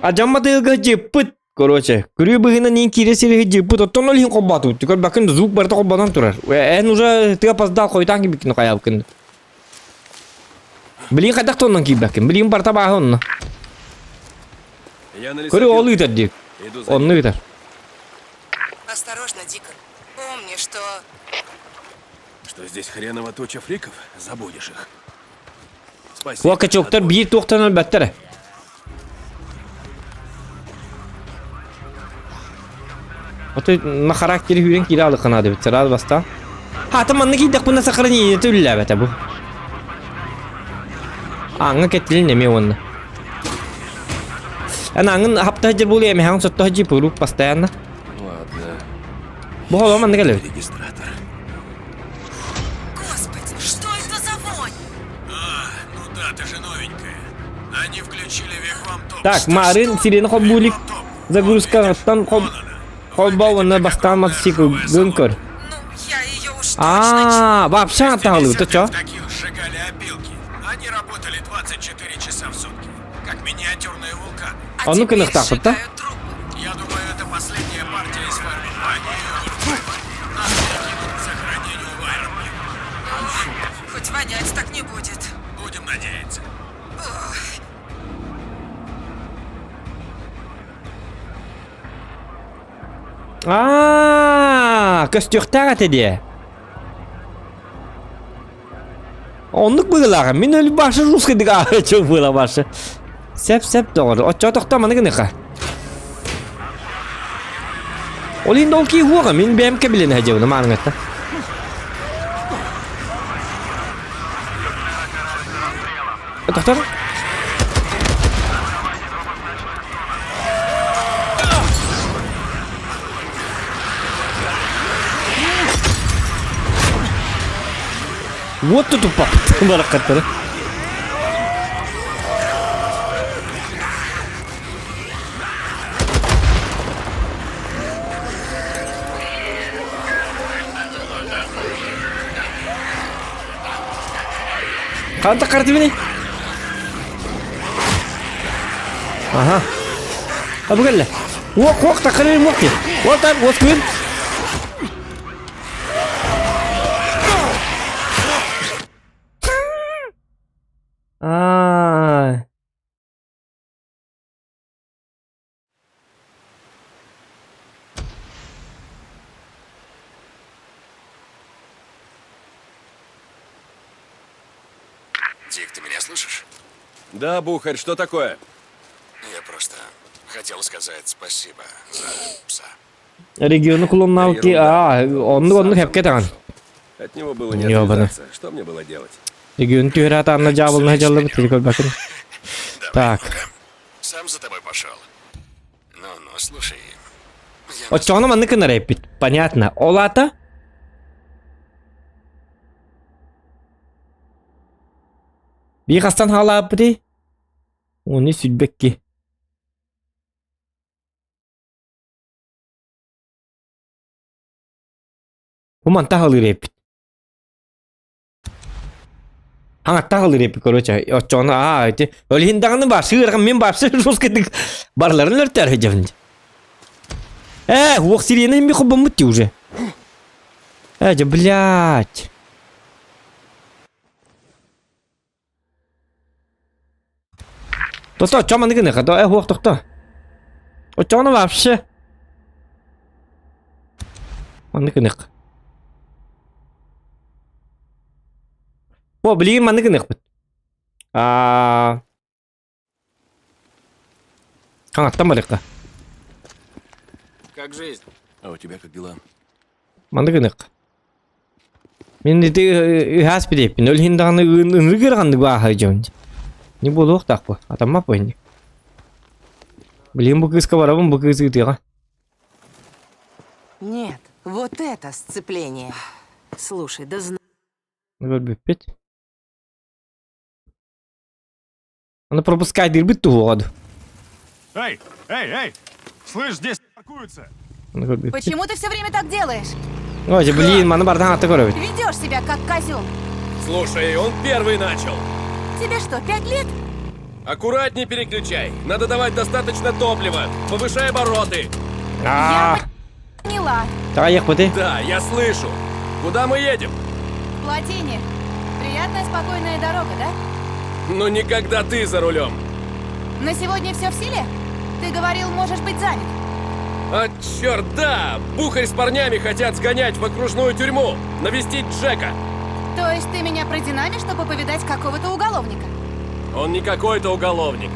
Acama da hıcıpıt. Короче, kürüyü bıhında neyin kiresi hıcıpıt. Oton olhin kobbatu. Tikor bakın zuk barta kobbadan turar. Ve en uza tığa pasda koytan gibi kino kaya bakın. Beli kaddak tondan gibi bakın. Beli barta bağlı onunla. Я на Көрі лесопилке. олы етер дейік. Иду за Онны етер. Осторожно, Дикон. Помни, что... Что здесь хреново туча фриков? Забудешь их. Спасибо. О качоктар bir тоқтан әлбәттері. Оты на характері хүрен кері алы қанады бітсір ал баста. Хаты манны кейдік бұна сақырын енеті үлі әбәті бұл. Аңы кәттілін неме онны. Ән аңын хапта жыр бұл еме хаңын сотты жи пұру постоянно. Ладно. Бұл олы манны кәлі. Регистратор. Господи, что это за вонь? Ну да, ты же новенькая. Они включили вехвам топ. Так, марын сирені қол бұлік. Загрузка оттан қол бауына бастан мотоцикл гүнкөр. Ну, я ее уж точно... Вообще атағылы, ты чё? Таких сжигали опилки. Они работали 24 часа в сутки. Как миниатюрные вулканы. А Ну-ка, теперь так вот, да? сжигают трупы. Я думаю, это последняя партия из Фермана. Они ее вырубают. Нас перекинут к захоронению в Айронме. Хоть вонять так не будет. Будем надеяться. Көстюқтар әтеде. Онлық бұғылағы. Мен өлі башы русқыдық ағы чөк бұғыла башы. Сәп doğru. Отча тоқтаманы кініға. Ол енді ол кей хуаға. Мен бәмке білені әжеуіні мағын әтті. Тоқтар? Вот тут упал. Баракаттары. Қанта қарты бені? Ага. Абыгәлі. Оқ, тақырын оқ де. Отар, оқ күн. Дик, ты меня слышишь? Да, Бухарь, что такое? Я просто хотел сказать спасибо за пса. Регионы kullanmak ki, onu hep ketan. От него было не Ёбаный. отвязаться. Что мне было делать? Регион тюрят анна жабыл на жаллы бітті көл бәкін. Так. Сам за тобой пошел. Ну, слушай. От чоны манны кінар еппет. Понятно. Олата? Bir қастан хала апыды. Оны сүлбекке. Bu mantaq alır epit. Hangata alır epit короче. Очоны эти. Өліндағыны бар. Сығырған мен барсы жосқыдық. Барларын өрттер хеджевінде. Уақ сирені мен құбым мұтты уже. Блядь. Тоқта, чаманы кіні қада. Уақ тоқта. Очоны вообще. Маны кіні қада. О, блин, маны кінек бит. Қаңаттан барыққа. Как жизнь? А у тебя как дела? Manda gınık. Men de has bir depin. Öl hindağını ınrı kandık bağı hacım. Ne buluq tak bu? Atamma bu hindi. Блин, bu kız kabarabın bu kız gidiyor. Нет, вот это сцепление. Слушай, да знаю. Ne böyle büppet? Она пропускает дырбит ту воду. Эй, эй, эй! Слышь, здесь паркуются! Она böyle büppet. Почему ты все время так делаешь? Ой, блин, bana bardan attı koruyor. Ведешь себя как козел. Слушай, он первый начал. Тебе что, 5 лет? Аккуратней переключай. Надо давать достаточно топлива. Повышай обороты. Aaaa. Поняла. Daha yak bu de. Да, я слышу. Куда мы едем? В плотине. Приятная, спокойная дорога, да? Ну никогда ты за рулем. На сегодня все в силе? Ты говорил, можешь быть занят. А черт, да! Бухарь с парнями хотят сгонять в окружную тюрьму. Навестить Джека. То есть ты меня продинамишь, чтобы повидать какого-то уголовника? Он не какой-то уголовник.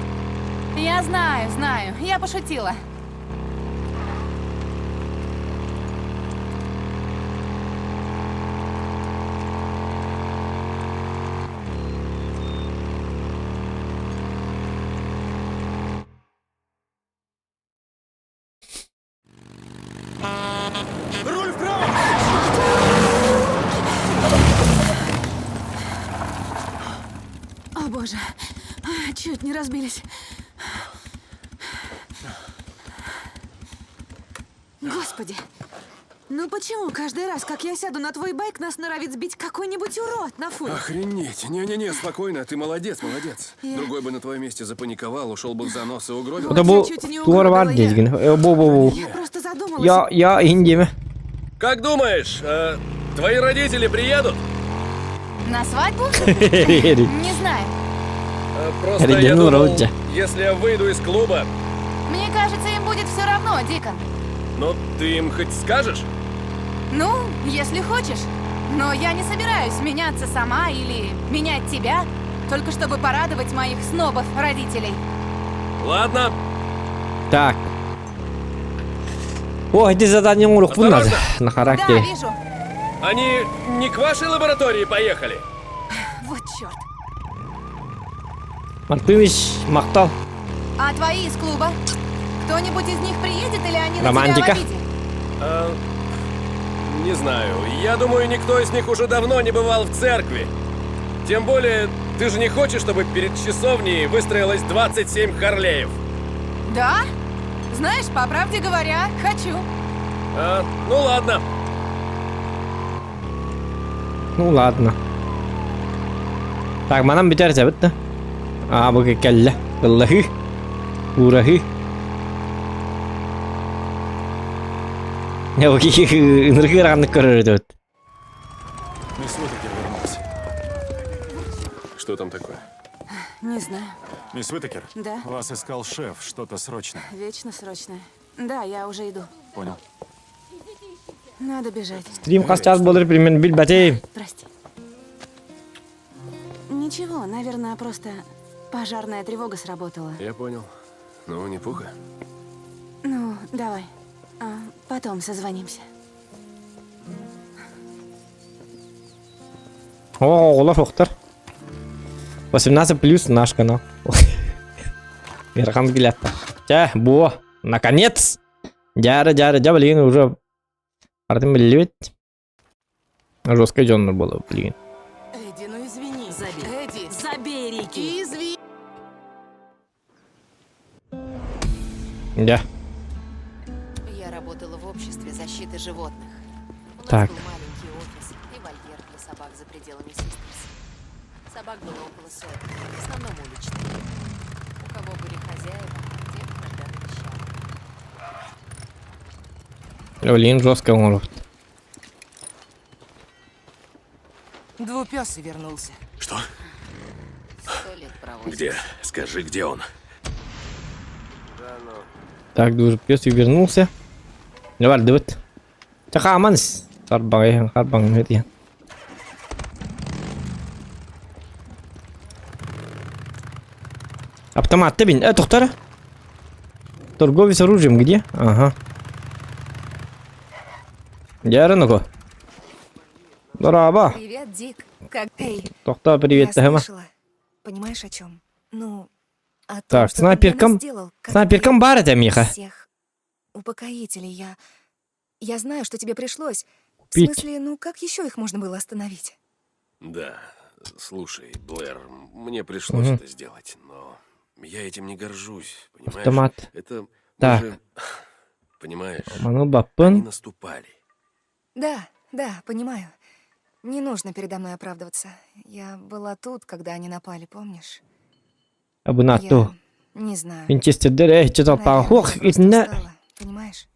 Я знаю, знаю. Я пошутила. Руль вправо! О боже, чуть не разбились. Господи, ну почему каждый раз, как я сяду на твой байк, нас норовит сбить какой-нибудь урод на фуре? Охренеть. Не-не-не, спокойно. Ты молодец, молодец. Другой бы на твоем месте запаниковал, ушел бы в занос и угробил. Bu da bu duvar var diyeceğim. Bu. Я просто задумалась. Ya indi mi? Как думаешь, твои родители приедут? На свадьбу? Не знаю. Просто я Оригинал думал, Роджа. если я выйду из клуба, Мне кажется, им будет все равно, Дикон. ну ты им хоть скажешь? Ну, если хочешь. Но я не собираюсь меняться сама или менять тебя, только чтобы порадовать моих снобов родителей. Ладно. Так. О, эти задания урок bunlar. На Да, характере. вижу. Они не к вашей лаборатории поехали? Вот черт. Мартыныч, мақтал. А твои из клуба? Кто-нибудь из них приедет или они Романтика. на тебя в обиде? Не знаю. Я думаю, никто из них уже давно не бывал в церкви. Тем более, ты же не хочешь, чтобы перед часовней выстроилось 27 Харлеев? Да? Знаешь, по правде говоря, хочу. Ну ладно. Ну ладно. Так, manam biterse bitti. Aa bu kelle. Vallahi. Urahi. Ya bak энергия ранных коридоров. Мисс Уитакер вернулась. Что там такое? Не знаю. Мисс Уитакер? Да? Вас искал шеф, что-то срочное. Вечно срочное. Да, я уже иду. Понял. Надо бежать. Стрим kaç час болар примерно bilbatayım. Прости. Ничего, наверное, просто пожарная тревога сработала. Я понял. Ну, не пуха. Ну, давай. Потом созвонимся. О, Олаф Охтар. 18 плюс наш канал. Мирхан Гилятта. Бо, наконец! Джара, блин, уже... Артем Левит. Жестко жённо было, блин. Эдди, ну извини. Эдди, забей Рики. Извини. Да. Я работала в обществе защиты животных. У нас Так. был маленький офис и вольер для собак за пределами Систерс. Собак было около сотни, в основном уличных. У кого были хозяева, тех иногда навещали. Блин, жестко он. Двупёсый вернулся. Что? 100 лет проводит. Где? Скажи, где он? Так, дуже пес вернулся. Давай, давай. Чахаманс. Харбан, это. Автомат, ты бин. Тухтара? Торговец оружием где? Ага. Ярыныку. Здорово. Привет, Дик. Как ты? Тохта, привет, Я Тахама. слышала. Понимаешь, о чем? Ну, о том, Так, что ты для снайперкам. нас сделал, как Снайперкам бар это, Миха. всех упокоителей. Я знаю, что тебе пришлось. В Пить. смысле, ну как еще их можно было остановить? Да, слушай, Блэр, мне пришлось Мгм. это сделать, но я этим не горжусь, понимаешь? Автомат. Это... мы Так. же- Понимаешь, Ману они баппын. наступали. Да, понимаю. Не нужно передо мной оправдываться. Я была тут, когда они напали, помнишь? Абунату. Я не знаю. Винчестер что-то Наверное, похож. я просто Итне. устала, понимаешь?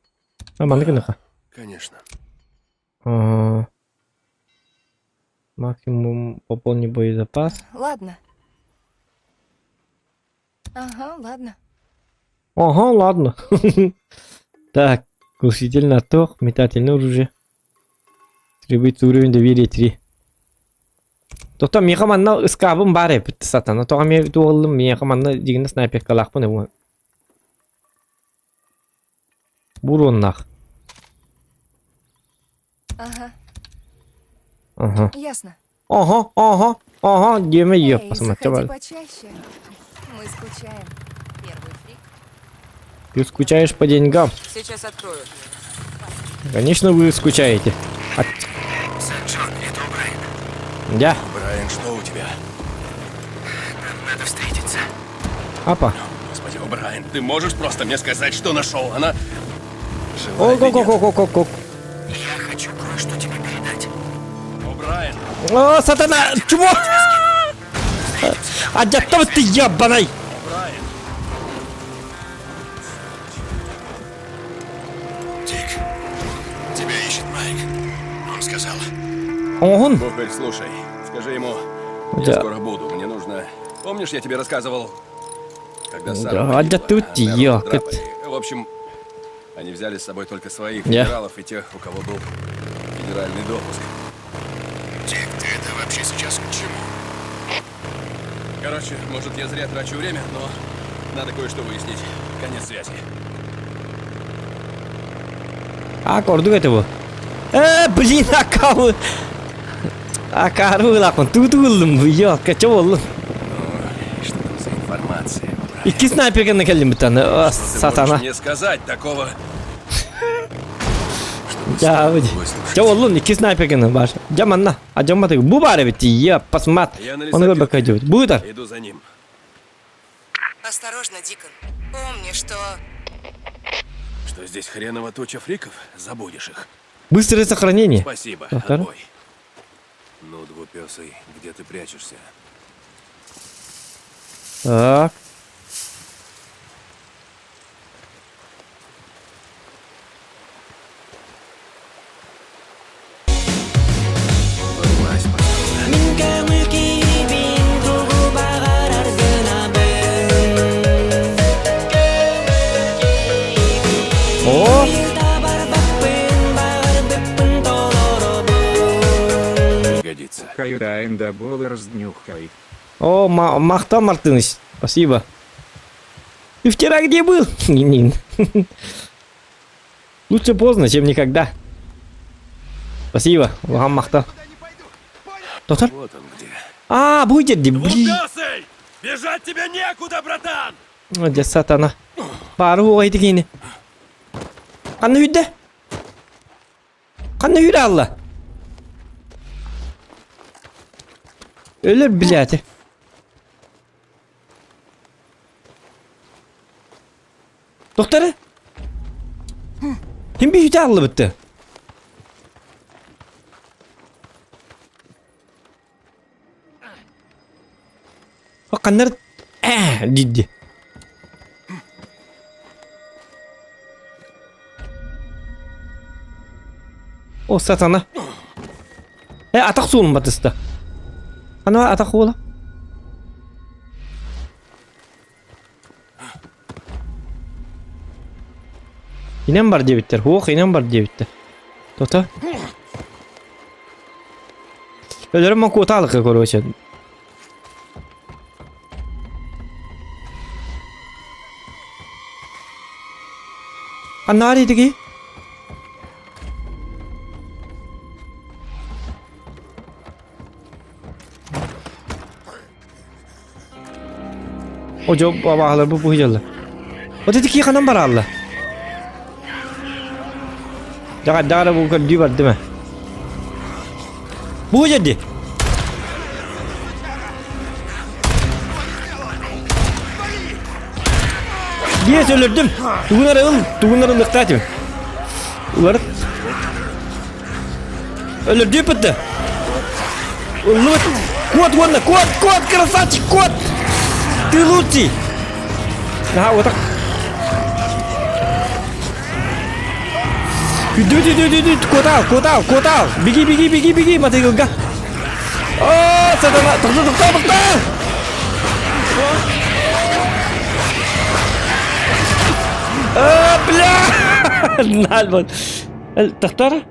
Аманыкыныха. Конечно. Максимум пополни боезапас. Ладно. Ага, ладно. Ага, ладно. Так, глушитель на ток, метательное оружие. Требуется уровень доверия 3. Тоқта мен қаманна ысқабым бар еп сатана. Тоға мен туғылым мен қаманна дегенде снайперка лақпын еп. Буроннақ. Ага, ясно. Ага, деме еп. Эй, Посмотрите, заходи бар. почаще. Мы скучаем. Первый фрик. Ты скучаешь по деньгам? Сейчас открою. Конечно, вы скучаете. Сен-Джон, это Брайан. Да. Брайан, что у тебя? Нам надо встретиться. Апа. Господи, Брайан, ты можешь просто мне сказать, что нашел? Она... жива или нет? Ок. Я хочу кое-что тебе передать. Брайан, О, сатана! Чмо! Аджаттава ты ебаный! Брайан. Дик, тебя ищет Майк. Он сказал. Огонь! Бухарь, слушай, скажи ему, я Да. скоро буду, мне нужно... Помнишь, я тебе рассказывал, когда Да, Сара да тут Неру я, драпали? В общем, они взяли с собой только своих Я. федералов и тех, у кого был федеральный допуск. Дик, ты это вообще сейчас к чему? Короче, может, я зря трачу время, но надо кое-что выяснить. Конец связи. А, корду этого. Блин, акавы. Акару лакон. Тутулым, я, качевол. Что там за информация, Брайан? Iki снайперка накалим битаны. О, Что ты сатана. можешь мне сказать такого? Я, чеволун, iki снайперка баш. Джаманна. А джамматы. Бу бары бити, я, посмат. Я на Он его лесопилке. бакадет. Будет? Иду за ним. Осторожно, Дикон. Помни, что... Что здесь хреново туча фриков? Забудешь их. Быстрое сохранение. Спасибо, Доктор? отбой. Ну, двупесый, где ты прячешься? Так. Вылазь, пожалуйста. О, Пригодится. Каюдаем да боллерс днюхай. о, Махта Мартыныч. Спасибо. Ты вчера где был? Нин. Лучше поздно, чем никогда. Спасибо, вам Махта. Доктор? Вот он где. А, будет, блин. Двупесый! Бежать тебе некуда, братан! Для сатана. Пару ойды кейіне. Қанды үйді? Қанды үйді алла? Өлір, блядь. Доқтары? Кім бей үйді алла бітті? Қандар... Дидді. О, сатана. Атақ суылым батысты. Ана атақ ола. Inem бар дебиттер. Оқ, inem бар дебиттер. Тота. Өлерім мен көталыққа көріп өшеді. Анар едігі? Oca bağlar bu hıcalı. O dedi ki kanam var Allah. Daha bu kadar var değil mi? Bu hıcalı. Diye söylerdim. Tuğunları lıktatım. Ular. Öldürdü pıttı. Ulut. Kuat вон, kuat, красавчик, kuat. Ты лучший. Nah, вот так. Иди, куда? Беги, мати гга. О, сатана, тохта. Бля! Нальбон. Тохтара?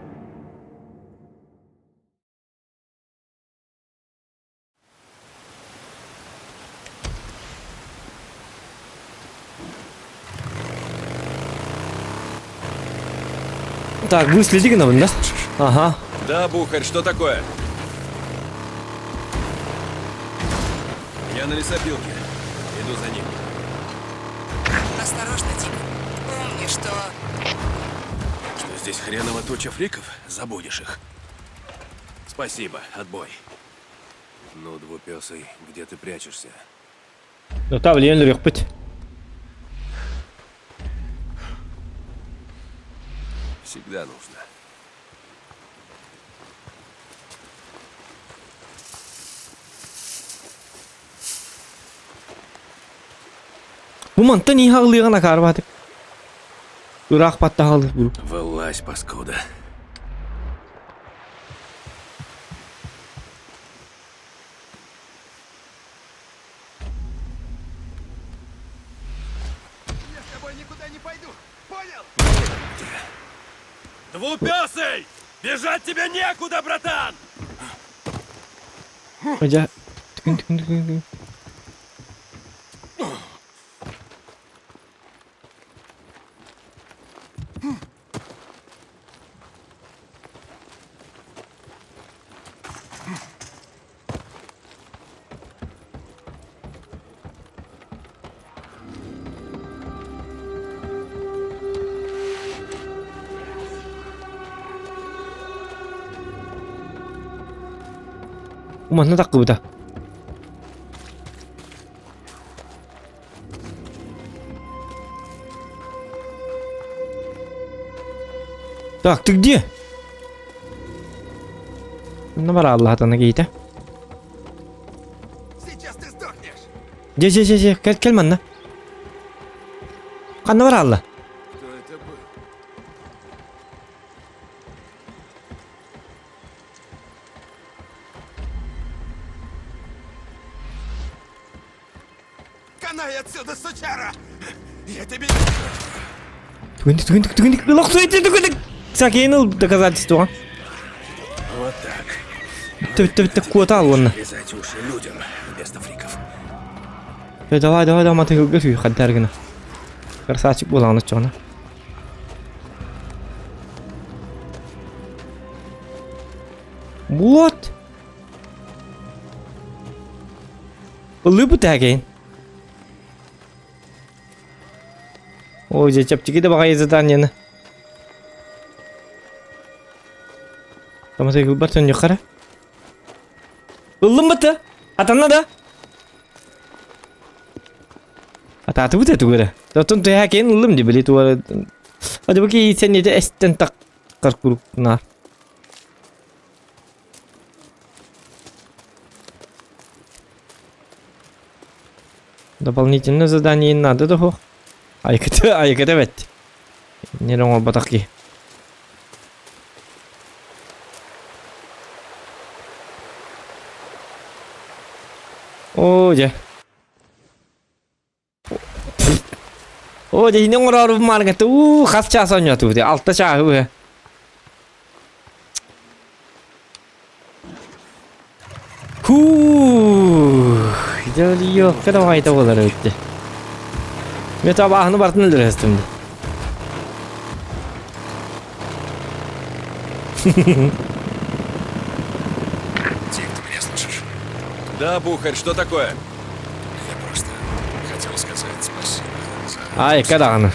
Так, вы следите на да? Ага. Да, Бухарь, что такое? Я на лесопилке. Иду за ним. Осторожно, Дик. Помни, что... Что здесь хреново туча фриков? Забудешь их. Спасибо, отбой. Ну, двупёсый, где ты прячешься? Ну, там влияние лёг быть. Всегда нужно. Bu mantı niye ağlayana kadar batık? Irak battı ağlı bu. Вылазь, паскуда. Я с тобой никуда не пойду. Понял? Двупёсый! Бежать тебе некуда, братан! Hoca. Tıkın. Mana tak bu da? Так, ты где? Набрал Аллах'tan гейте. Сейчас ты сдохнешь! Же, кел манна. Канна бар Алла. Кто это был? Канай отсюда, сучара! Я тебе... Тыгындык. Лох тыгындык. Сакенил доказательство. Вот так. Ты куда он? Резать уши людям вместо фриков. Давай, маты гыфи хаддаргына. Красавчик боланы чона. Вот. Улыбу тагин. Ой, чапчики да багай заданиені. Таматай гылбартан юқара. Улым бата? Атанна да? Ататы бұт әті көрі. Дотын тұй әкейін улым де білі туары. Ады бұки сен еді әстен таққар күрікнар. Дополнительное задание не надо, да? Айката бет. Не рано батаки. Оje. Oje, ini orang rumah gitu. Khas casanya tuh, dia alta cahu ya. Jadi yo, kita mau itu boleh itu. Kita bahkan bertemu dulu sebelum. Дик, ты меня слышишь? Да, Бухарь, что такое? Я просто хотел Ай, когда она?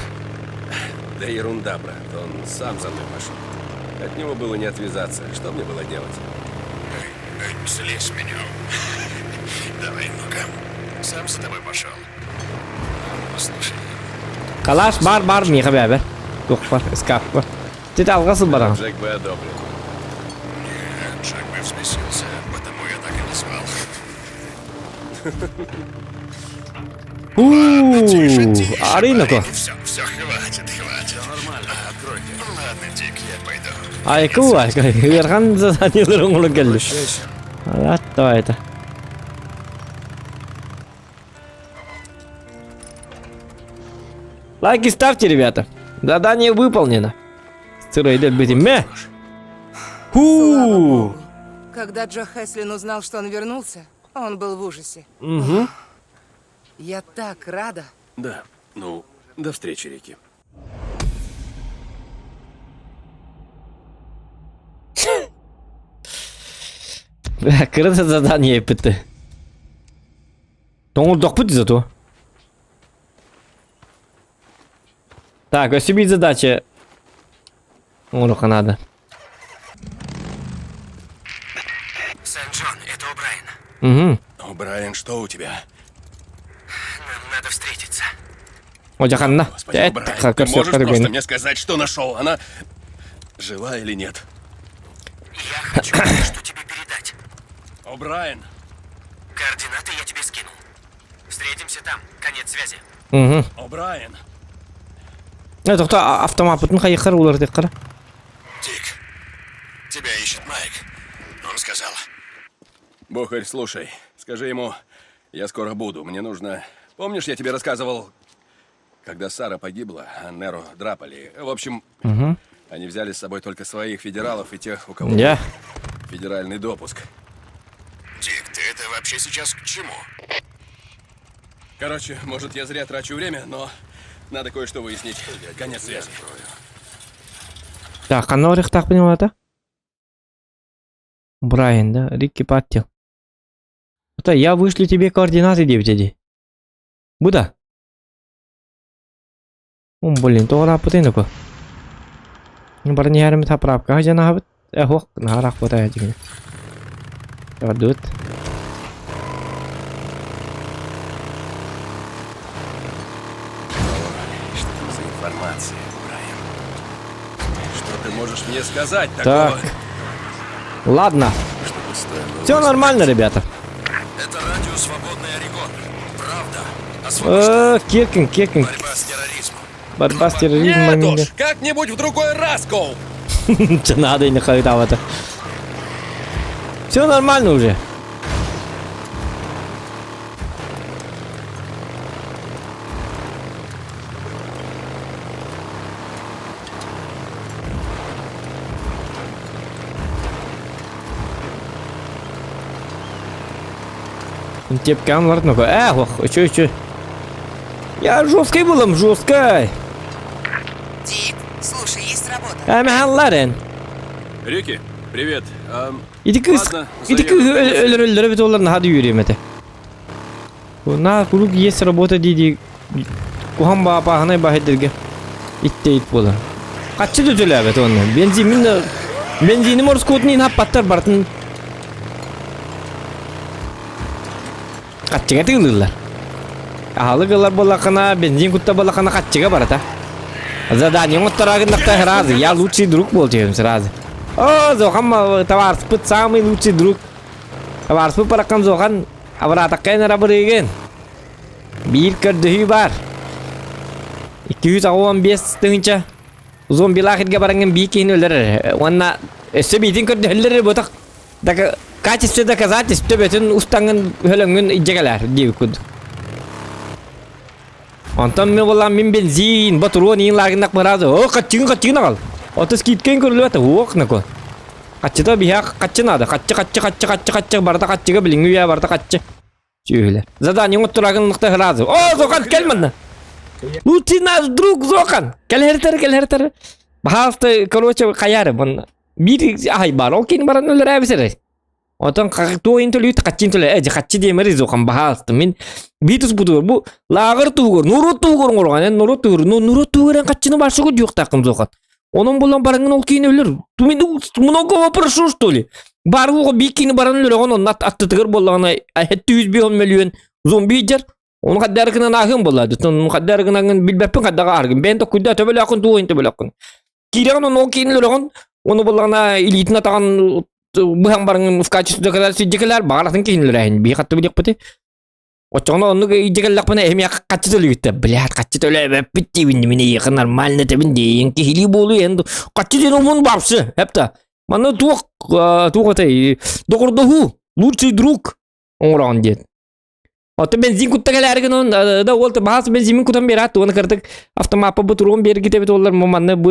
Да ерунда, брат. Он сам за мной пошел. От него было не отвязаться. Что мне было делать? Слезь с меня. Давай, ну-ка. Сам за тобой пошел. Слушай, Калаш бар не хабер. Yok var, eskap var. Dedi algası var ama. Джек бы одобрил. нет, Джек бы взбесился, потому я так и назвал. Arayın ko. Все, хватит. Нормально, откройте. Ладно, Дик, я пойду. Ay kuva, vergan zaten onu geldi. Hatta это. Лайки ставьте, ребята. Задание выполнено. Стероидет битиме. Слава богу. Когда Джо Хеслин узнал, что он вернулся, он был в ужасе. Угу. Я так рада. Да. Ну, до встречи, Рики. Кырыса задание бітті. Тоңылдық бітті зато. Так, осібіть задача. Оруха надо. Сен-Джон, это О'Брайен. Угу. О, Брайан, что у тебя? Нам надо встретиться. Ocağanna. Господи, Брайан, ты можешь просто мне сказать, что нашел? Она жива или нет? Я хочу кое-что тебе передать. О, Брайан. Координаты я тебе скинул. Встретимся там. Конец связи. Угу. О, Брайан. Это кто автомат бүтін қайыққар олар дек қара. Дик, тебя ищет Майк. Он сказал. Бухарь, слушай, скажи ему, я скоро буду, мне нужно... Помнишь, я тебе рассказывал, когда Сара погибла, а Неро драпали? В общем, они взяли с собой только своих федералов и тех, у кого Я. федеральный допуск. Дик, ты это вообще сейчас к чему? Короче, может, я зря трачу время, но надо кое-что выяснить. Конец связи. Так, қанау рехтақ бенем ата? Брайан, да? Рикки Паттил. Это я вышлю тебе координаты, девчади. Буда? Блин, то она путинку. Бар не харим тапрапка, хотя на хабит. Ох, на харах путает. Радут. Что там за информация, Брайан? Что ты можешь мне сказать Так. такого? Ладно. Чтобы стоило Все нормально, ребята. Это радио «Свободный Орегон». Правда. Киркин. Борьба с терроризмом. Борьба с терроризмом. Нет уж, как-нибудь в другой раз, Коул. Че надо и нахуй там это. Все нормально уже. Тепкам ларт ну-ка. Ох, че. Я жесткой был, жесткой. Дик, слушай, есть работа. Ларен. Рики, привет. İdik Ладно, ölür bit onların hadi yürüyeyim ete. Buna kuluk yes работа dedi. Kuham baba hanay bahederge. İtte it bolar. Kaçı düzüle bet onu. Benzinim orası kodni hap patlar bartın. Kaçıga tıgılırlar. Ahlıgılar bolakana benzin kutta bolakana kaçıga barata. Задание вот тарагнах разы. Я лучший друг был чем сразу. О, Зохан, товар спыт самый лучший друг. Товар спыт паракам Зохан. Аврата кайнара бирген. Bir kördüğü var. 215 tığınca. Zombilahirge barangen bir keyin öldürür. Ona sebitin kördüğüleri botak. Daka качестве доказательств bütün ustanın hölengün icgeler diye kud. Ondan men bolan men benzin, patron yinlargındak barazı. O kaçın al. Otuz kitken körülüp ok nako. Kaçıda bir hak kaçınadı. Kaçı barda kaçıga bilin ya barda kaçı. Şöyle. Задание oturagınlıkta razı. O Zokan gelmedi. Лучший наш друг Зохан. Келхертер. Бахалты, короче, каяры. Bir ay бар. O keyin baran öldür abisere. Otan kakto intolü takçin tole eje kaççı demeri zokan bahastı min bitus budur bu lağır tuğur nuru tuğur ngorgan nuru tuğur nuru tuğuran kaççını başıgı yok takım zokan onun bulan barangın ol kiyini ölür tumin munogo vapır toli bar bu bikini baran ölür onun attı tıgır bollağına hetti 100 milyon zombi jar onu kaddargına nahın bolladı ton kaddargına bilbepin kaddaga argın ben de kudda tebele akın tuğun tebele akın kiran onu kiyini ölür onu bollağına ilitine tağın bu hem barangın ufkaçı sudah kadar sejekler bağlasın ki inlerin bir kattı bilik pati. O çoğunu onu ijekelak bana hem yak kaçı tolu gitti. Bilat kaçı tolu hep bitti bindi yakınlar malne tebin deyin ki hili bolu yendu. Kaçı den onun babsı hep de. Mana tuğ katay. Dokurdu hu. Lurçı druk. Oran diye. Hatta benzin kutta gelerken on da oldu bahas benzimin kutan berat onu kırdık. Hafta mapa bu turun bir gite bit ollar manne bu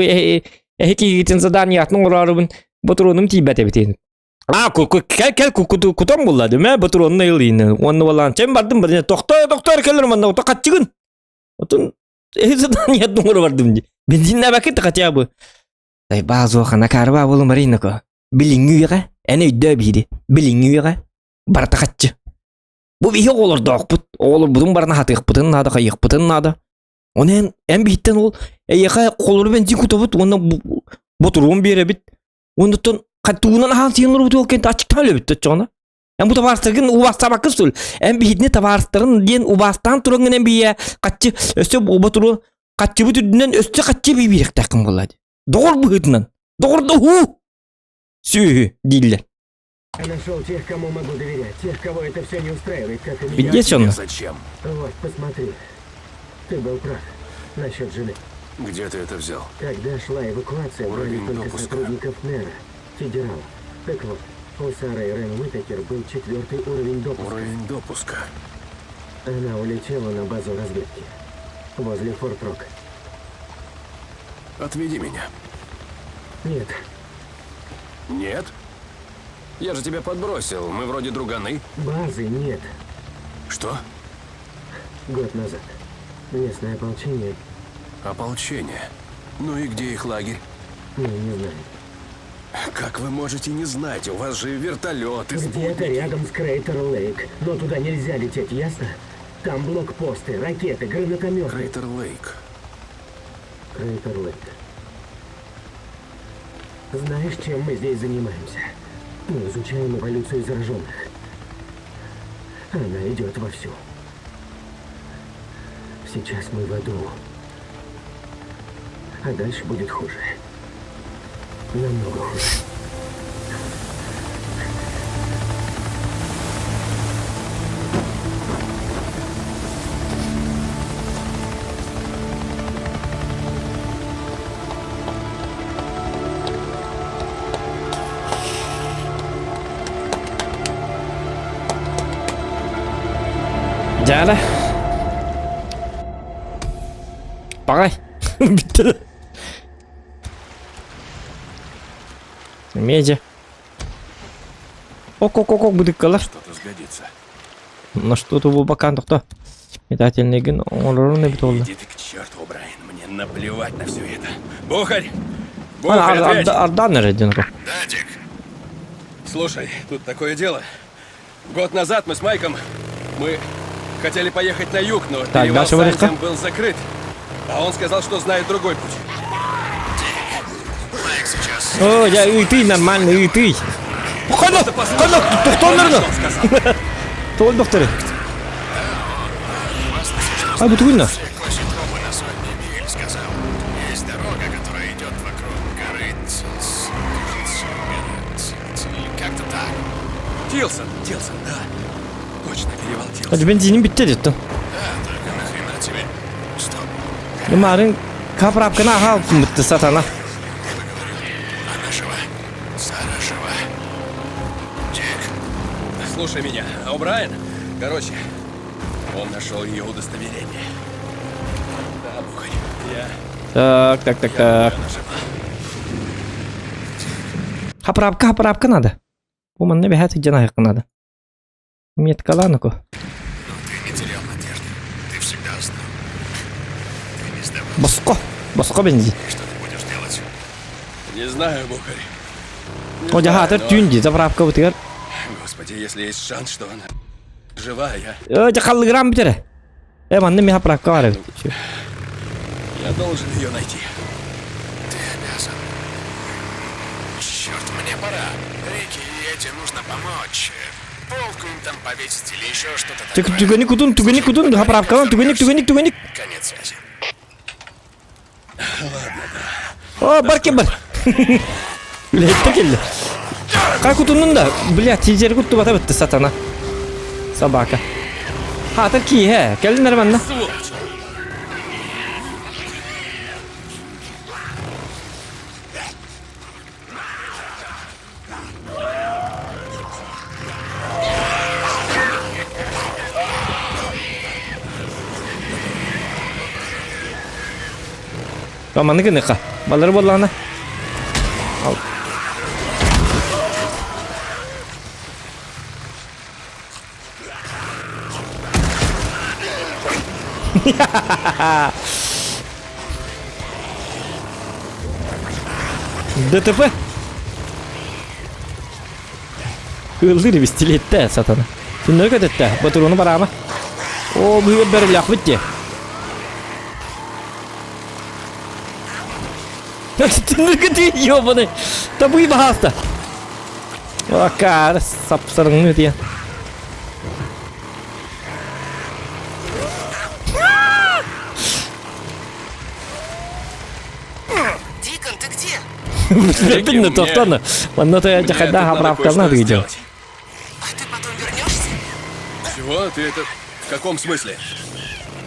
ki gitin zadan yatın orarın bu turunum tibete bitin. Kel kutam bulladım ha patronun ayılıyını. Onu valan çem bardım barnya doktor keller manda o kaçıgın. Otun zaten yattım oraya vardım diye. Benzinle vakit kaçya bu. Tay bazı kana karba bolum marina ko. Bilingi ya ene döbidi. Bilingi ya barta kaçı. Bu bir olur dokput. Olur budun barna hatık putun nada kayık putun nada. Onun en bitten ol. Yaka kolur benzin kutabut onu bu turun bir bit. Ondan Katuğundan hansiyanlar bu token açıktan öyle bitti çoğuna. En bu tabarsırgın ubasta bakır sul. En bihidne tabarsırgın diyen ubastan turun en biye kaçı öste oba turu kaçı bu türünden öste kaçı bir birlik takım buladı. Doğru bu hıdından. Doğru da hu. Sü dille. Видишь он? Зачем? Вот, посмотри. Ты был прав насчет жены. Где ты это взял? Когда шла эвакуация, брали Уровень только допуска. сотрудников НЭРа, федералов. Так вот, у Сары Рен Уитакер был 4-й уровень допуска. Уровень допуска. Она улетела на базу разведки. Возле Форт Рок. Отведи меня. Нет, Нет? Я же тебя подбросил. Мы вроде друганы. базы нет. Что? Год назад. Местное ополчение, Ополчение. Ну и где их лагерь? мы не знаем. Как вы можете не знать? У вас же вертолеты, Где-то спутники. рядом с Крейтер-Лейк. Но туда нельзя лететь, ясно? Там блокпосты, ракеты, гранатометы. Крейтер Лейк. Крейтер-Лейк. Знаешь, чем мы здесь занимаемся? Мы изучаем эволюцию зараженных. Она идет вовсю. Сейчас мы в аду. А дальше будет хуже. Намного хуже. Jala. Bagay. Bitti. Меди. Ок, бутылкалар. Что-то сгодится. На что-то bu bakan to'xta. Метательный олорун бит oldu. Иди ты к черту, Брайан. Мне наплевать на все это. Бухарь! Ana Бухарь, ответь! Ardan nerede diyorsun? Да, Дик. Слушай, тут такое дело. Год назад мы с Майком, мы хотели поехать на юг, но Так, перевал дальше вырезка. Сандиан был закрыт. А он сказал, что знает другой путь. Майк сейчас. О, я и ты нормально, и ты. Хана, doktorlarını. Tol doktoru. Ay bu tuyna. Классикова на сотне миль, сказал. Есть дорога, которая идет вокруг горы как-то так. Тилсон, да. Точно, перевал Тилсон. Hadi benzinim bitti dedim. Да, только нахрена тебе? Стоп. Yarın kaprapkana ha mutlu satana. Она жива. Сара жива. Дик, Слушай меня, а у Брайана, короче, он нашел ее удостоверение. Да, Бухарь, Так. она жива. Kaprapka надо. Bu man ne behat jana hak надо. Меткаланако. ты не терял надежды. Ты всегда знал. Ты не сдавался. Баско бенzi. Что ты будешь делать? Не знаю, Бухарь. O jahatır tünci zaprapka butigar. Господи, если есть шанс, что она живая, Öyle kaldıgram bir kere. Hemen de mi yaprak var. я должен ее найти. Ты обязан. Черт, мне пора. Рики и Эдди нужно помочь. Полку им там повесить или еще что-то такое. Tügenik kudun. Yaprak kalan tügenik. Конец связи. О, барки бар. Блядь, келdi. Кай kutunun da, блядь, тизер кутtu bata bitti satana. Sabaka. Hatır ki he, geldinler bana. Kamanı kene ka. Balları bollana. Al. ДТП. Hızlı bir stilette satana. Şimdi ne kadar ette? Batıronu para mı? O büyük bir laf bitti. Ne kadar yiyor bunu? Tabii bir hasta. Bakar sapsarını diye. Дикон, ты где? Бедный топтана. Ладно, то я когда поправка надо идет. А ты потом вернешься? Чего? Ты это в каком смысле?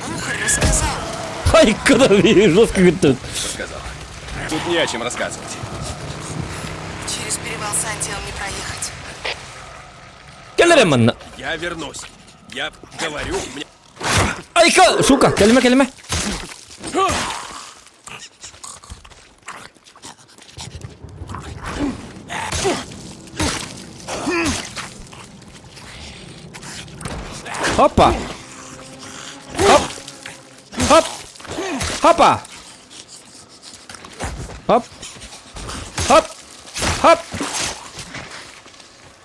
Мухарь рассказал. Ай, куда жестко говорит. Рассказал. Тут не о чем рассказывать. Через перевал Сантиэл не проехать. Gelirim bana. Я вернусь. Я говорю, мне... Ay suka, kelime. Hoppa. Hop. Hop. Hoppa. Hop. Hop. Hop.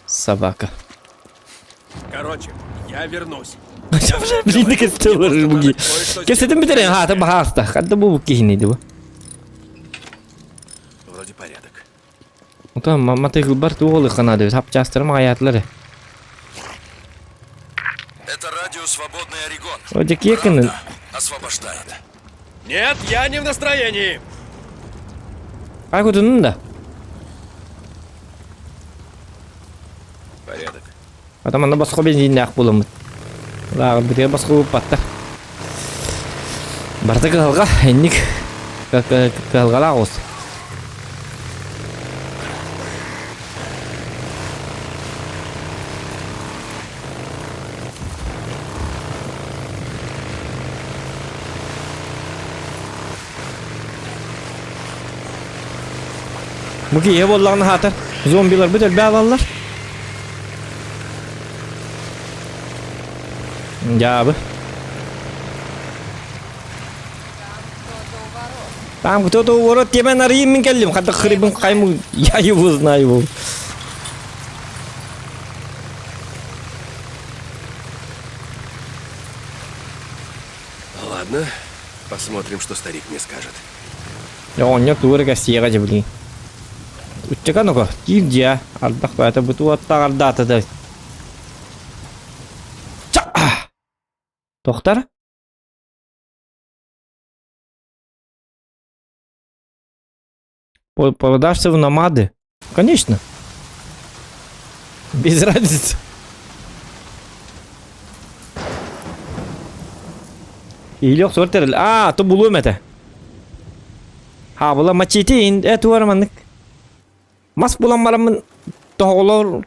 Собака. Короче, я вернусь. Блин, так это буги. Kesedim bir tane hata bahasta. Hatta bu kihini bu. Вроде порядок. Tamam, mata gılbar tuğulu kanadı. Hap çastırma hayatları. Это радио «Свободный Орегон». Ocak yakının. Освобождает. Нет, я не в настроении. Ay kutunun da. Порядок. Adamın başka benzinli ak bulamı. Lağı bir başka bu patlar. Barda kalga hennik. Kalgalar olsun. Bu ki ev olanı hatır. Zombiler bir bağlarlar. Ya abi. Там кто-то у ворот, тебя на Рим келлим, хотя хребен кайму, я его знаю. Ладно, посмотрим, что старик мне скажет. Ya onnya tuğra gasiye gaje bilin. Uçaka noka, kirja, aldak bata butu atta aldata da. Çak. Doktor? Продашься в намады? Конечно. Без разницы. İyilik sorteril. Tu buluyor mete. Ha bula maçiti et var manık. Mas bulanmaramın toğulur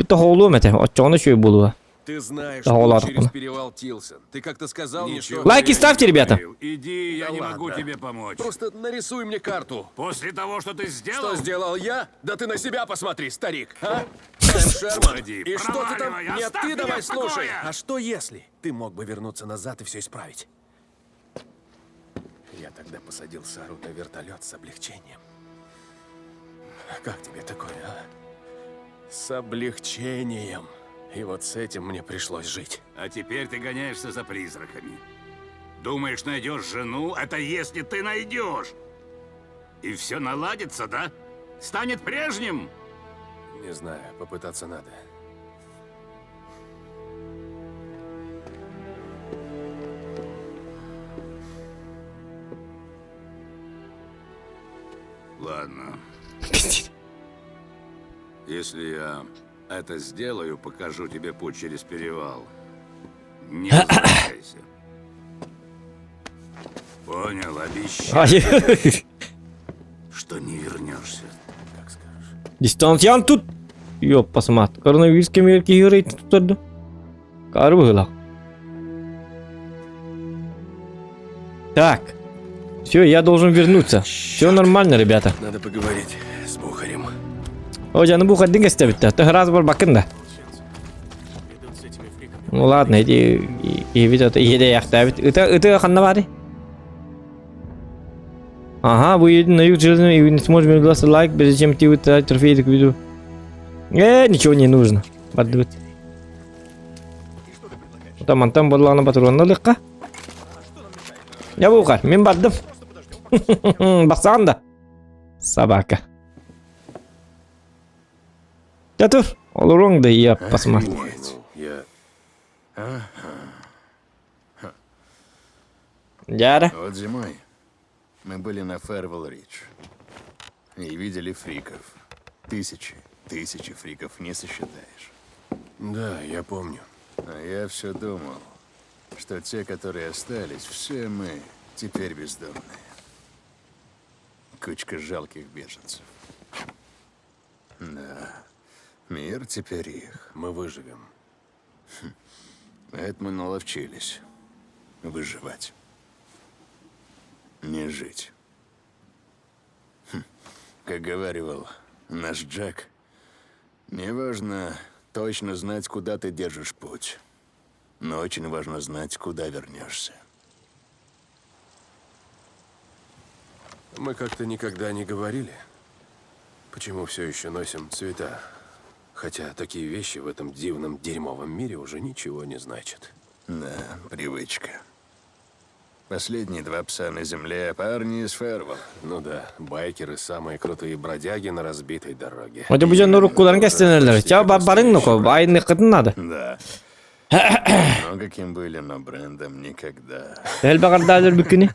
toğuluyor mete. Açığını şöyle buluyor. Ты знаешь, Да что ладно. через перевал Тилсон. Ты как-то сказал мне, что... Лайки ставьте, ребята. Иди, я не могу ладно. тебе помочь. Просто нарисуй мне карту. После того, что ты сделал... Что сделал я? Да ты на себя посмотри, старик, а? Сэм Шерман. Господи, И что ты там? проваливай, Нет, оставь ты меня давай в покое. слушай. А что если ты мог бы вернуться назад и все исправить? Я тогда посадил Сару на вертолет с облегчением. Как тебе такое, а? С облегчением. И вот с этим мне пришлось жить. А теперь ты гоняешься за призраками. Думаешь, найдешь жену? Это если ты найдешь. И все наладится, да? Станет прежним? Не знаю, попытаться надо. Ладно. Если я это сделаю, покажу тебе путь через перевал. Не возвращайся. Понял, обещаю, что не вернешься. Как скажешь. Дистанциян тут. Ёппасы мат. Коронавирус кемерки йөрөйт тутырды. Кары было. Так. Все, я должен вернуться. Все нормально, ребята. Надо поговорить с Бухарем. О, canım bu kadın gösterdi. Ты раз var bakın da. Ну ладно, иди видео иди яхтавит. Это ханна бари. Ага, вы на YouTube и вы не сможете мне лайк, прежде чем ты вытратить трофей к видео. Ничего не нужно. Поддут. Там была патронна легка. Я бухар, мен бардым. Басанда. Собака. Я тут. Олурон да я посмотрю. Я... Яра. Вот зимой мы были на Фэрвелл-Ридж и видели фриков. Тысячи фриков не сосчитаешь. Да, я помню. А я все думал, что те, которые остались, все мы теперь бездомные. Кучка жалких беженцев. Да, мир теперь их. Мы выживем. Это мы наловчились выживать. Не жить. Как говаривал наш Джек, не важно точно знать, куда ты держишь путь, но очень важно знать, куда вернешься. Мы как-то никогда не говорили, почему все еще носим цвета. Хотя такие вещи в этом дивном дерьмовом мире уже ничего не значат. Да, привычка. Последние 2 пса на земле, парни из Фэрвелл. Ну да, байкеры самые крутые бродяги на разбитой дороге. Вот bu canlı ruhkuların kestenirler. Ya barın ne ko? Aynı kadın adı. Да. Много кем были, но брендом никогда. El bakardadır bükünü.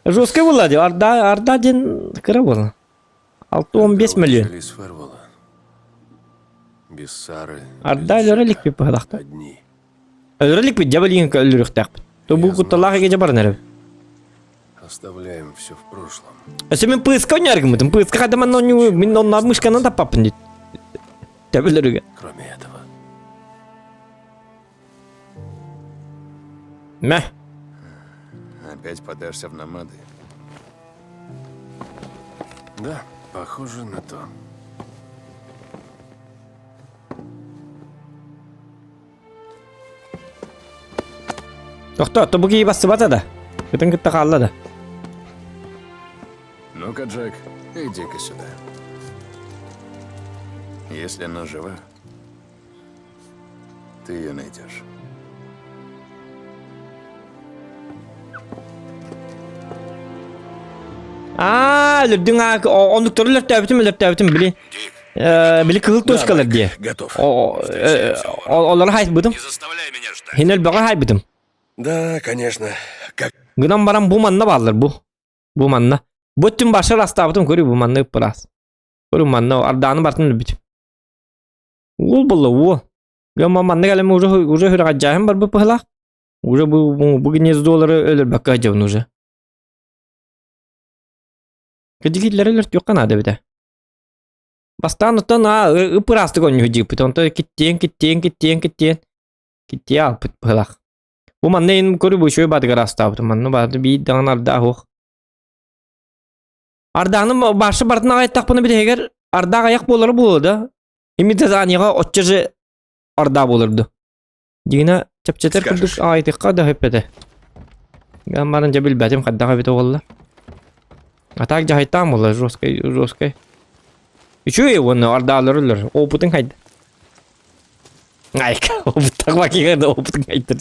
Жестко было, Арда ден кыра было. 6-15 milyon. Из Фэрвелла. Без Сары. Арда ölürlik bir pahdaktı. Одни. Ölürlik bir cebelin ölürük takip. То bu kutlağı gece barın herif. Оставляем все в прошлом. Sen pıska oynarım mıydın? Pıska adamın onu minnon almışken da papın dit. Tabii. Кроме этого. Meh. Опять подашься в намады. Да, похоже на то. Doktor, bu gibi bastı bata da. Bütün gitti kaldı da. Ну-ка, Джек, иди-ка сюда. Если она жива, ты ее найдешь. Ölürdün ha. Onduktorlar tabitim bili. Bili kızıl toşkalar diye. Готов. Onları haybidim. Не заставляй меня ждать. Hinel bağa haybidim. Да, конечно. Как... Gıdan baran bu manna bağlar bu. Bu manna. Bütün başa rastabitim görüyor bu manna yapıras. Görüyor manna ardanı bartın lübütüm. Ol bulu o. Gama manna gelme uca hüra acayim var bu pıhlak. Uca bu gnyezdoları ölür bakka acabın uca. Gıcıklar ölürt yok kan adı bir de. Bastan utan ha ıpırastı gönlü hücük. Tonta kittiyen. Kittiye al pıhlak. Bu manna en körü bu şöyle badı rastabitim. Manna badı bir dağın arda hoq. Ardağının başı bartına ayet takpını bir de eğer arda ayak boları bulurdu. İmide zaniga otçacı arda bulurdu. Dina çapçeter kurduk ayeti qada hepede. Gamarın cabil batim qadda hepede oğullar. Atak cahaytan bolar joskay. Üçü ev onu ardalar ölür. O putun haydi. Айк, опыттак бакига опытын кайтыр.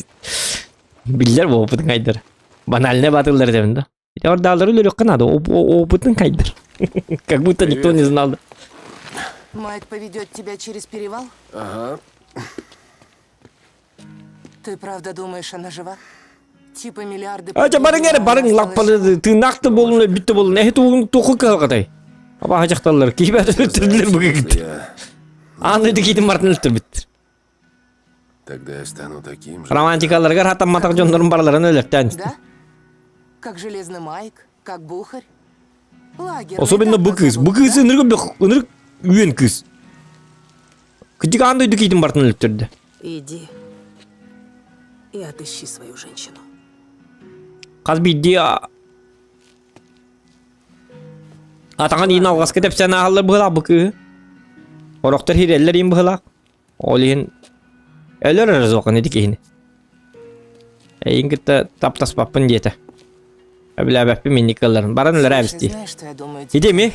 Билер бу опытын кайтыр. Банальный батылдар демин да. Ордалар өлөрөк канады, опытын кайтыр. Как будто никто не знал. Майк поведет тебя через перевал? Ага. Ты правда думаешь, она жива? Типа миллиарды... Ача барың лаппалы тынақты болуны битті болуны эхе тоқы қалғатай. Аба хачақталар кейбәт өлтірділер бүге кетті. Анды кейтін бартын өлтір біттір. Тогда я стану таким же. Романтикаларға хаттан матақ жондарын барларын өлірттен. Да? Как Железный Майк, как Бухарь. Лагерь. Особенно быкыз. Быкыз ынырық үйен кыз. Күтік аңды кейтін бартын өлтірді. Иди и отыщи свою женщину. Қазбейді атаңа дейін алғас кетіп сәні ағылар бұғылақ бұқы. Орықтар хирелер ең бұғылақ. Олейін өлер арыз оған едік ейіні. Әйін күтті таптас баппын деті. Әбілі әбәппі мен никаларын. Баран өлер әбісті. Еде ме?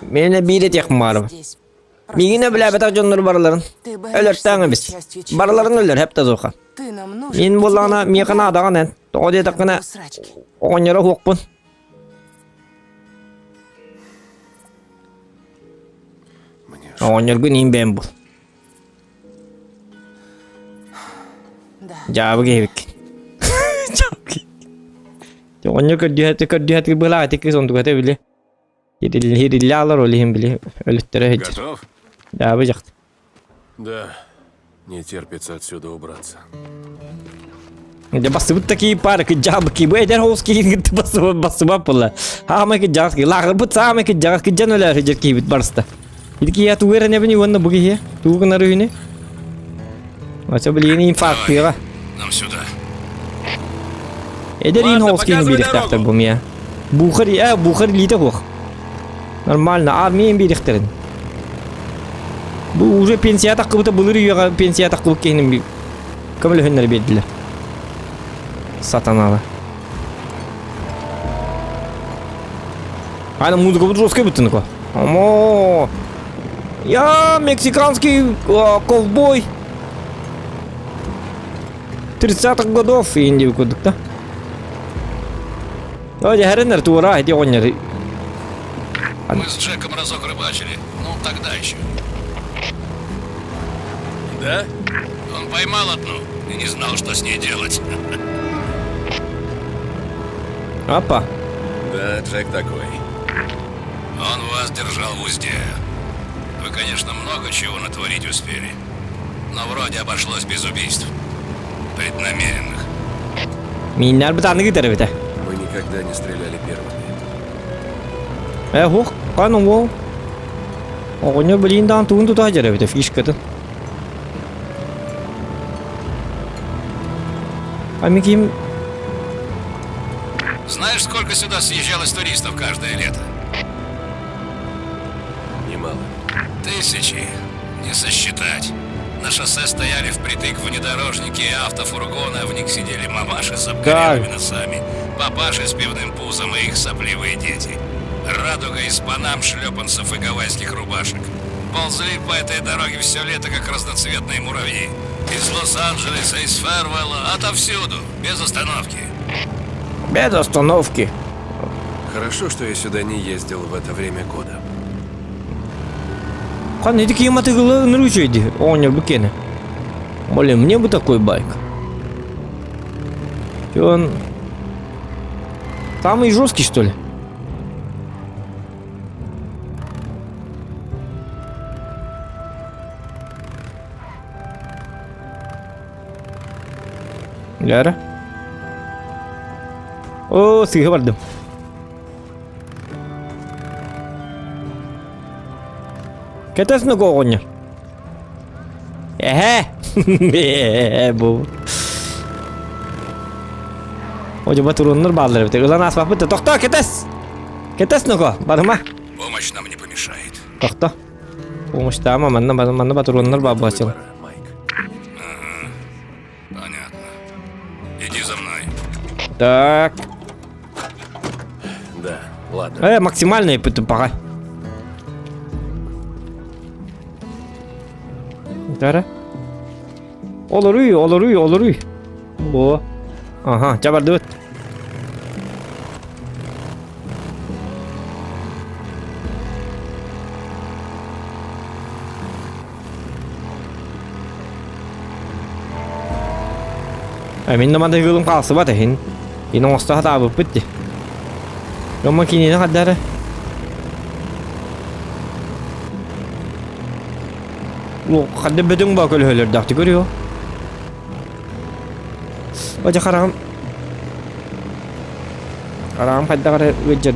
Мене бейді тек мағарым. Мегін әбілі әбәтақ жонлары барыларын. Өлер таңы біз. Барыларын өлер әпті зоқа. Мен болағына меқына адаған ән. Оде тақына оңыра хоқпын. Оңыр күн ең бән бұл. Жабы кейбік. Оңыр көрді бұла әтекі сонды көте біле. Хирилі алар олейін біле. Өліттері әджір. Готов? Жабы жақты. Да. Не терпится отсюда убраться. Да басыбыт такие пары, que jab que voy a dar host que te basıba pula. Ha ma que jab que la but sa ma que jab que janela rejer que bit barsta. İdiki ya tu ver ne beni wanna bugi ya. Tu kana ruine. Acha beli ini infarkt ya. Нам сюда. Ederin host que bir ihtar bu ya. Bukhari lite hoch. Нормально, армия bir ihtarin. Bu уже пенсия takıbıta bulur ya пенсия takıbı kenim bir. Kamil hünner beddiler. Satanalı. Aynen музыка будет жесткая будет такое. Омо. Я мексиканский ковбой 30-х годов Индию кудукта. Оде херенер тура эти оннер. Мы с Джеком разок рыбачили. Ну, тогда еще. Да? Он поймал одну и не знал, что с ней делать. Опа. Да, Джек такой. Он вас держал в узде. Вы, конечно, много чего натворить успели. Но вроде обошлось без убийств. Преднамеренных. Minler bir tane gider bir de. Мы никогда не стреляли первыми. Hoch, kanım o. Onu bilinden tuğun tutacak bir de fiş kadın. Ами kim? Знаешь, сколько сюда съезжалось туристов каждое лето? Немало. Тысячи. Не сосчитать. На шоссе стояли впритык внедорожники и автофургоны, а в них сидели мамаши с обгорелыми носами, папаши с пивным пузом и их сопливые дети. Радуга из панам, шлепанцев и гавайских рубашек. Ползли по этой дороге все лето, как разноцветные муравьи. Из Лос-Анджелеса, из Фэрвелла, отовсюду, без остановки. Без остановки. Хорошо, что я сюда не ездил в это время года. Хан эти кематы наручили, он бы кене. Блин, мне бы такой байк. Он самый жесткий, что ли? Ляра. О, сыгы бардым. Кетесini koğunya. Bu. Acaba turunlar bağlar bir tek. Ulan asbak bitti. Doktor ketes. Ketesini ko. Barıma. Помощь нам не помешает. Doktor. Olmuş tamam. Bana turunlar bağ başlayalım. Понятно. Иди за мной. Так. Да, ладно. Максимальный пыту пока. Dara. Olur uy. Bu. Aha, jabar döt. Mình nó mang tới gương cao số bắt hình thì nó sẽ tạo một bít gì nó mà kia nó hạt ra đây lo kadar bedung bakal halir dak görüyor aja karam pada kare wejad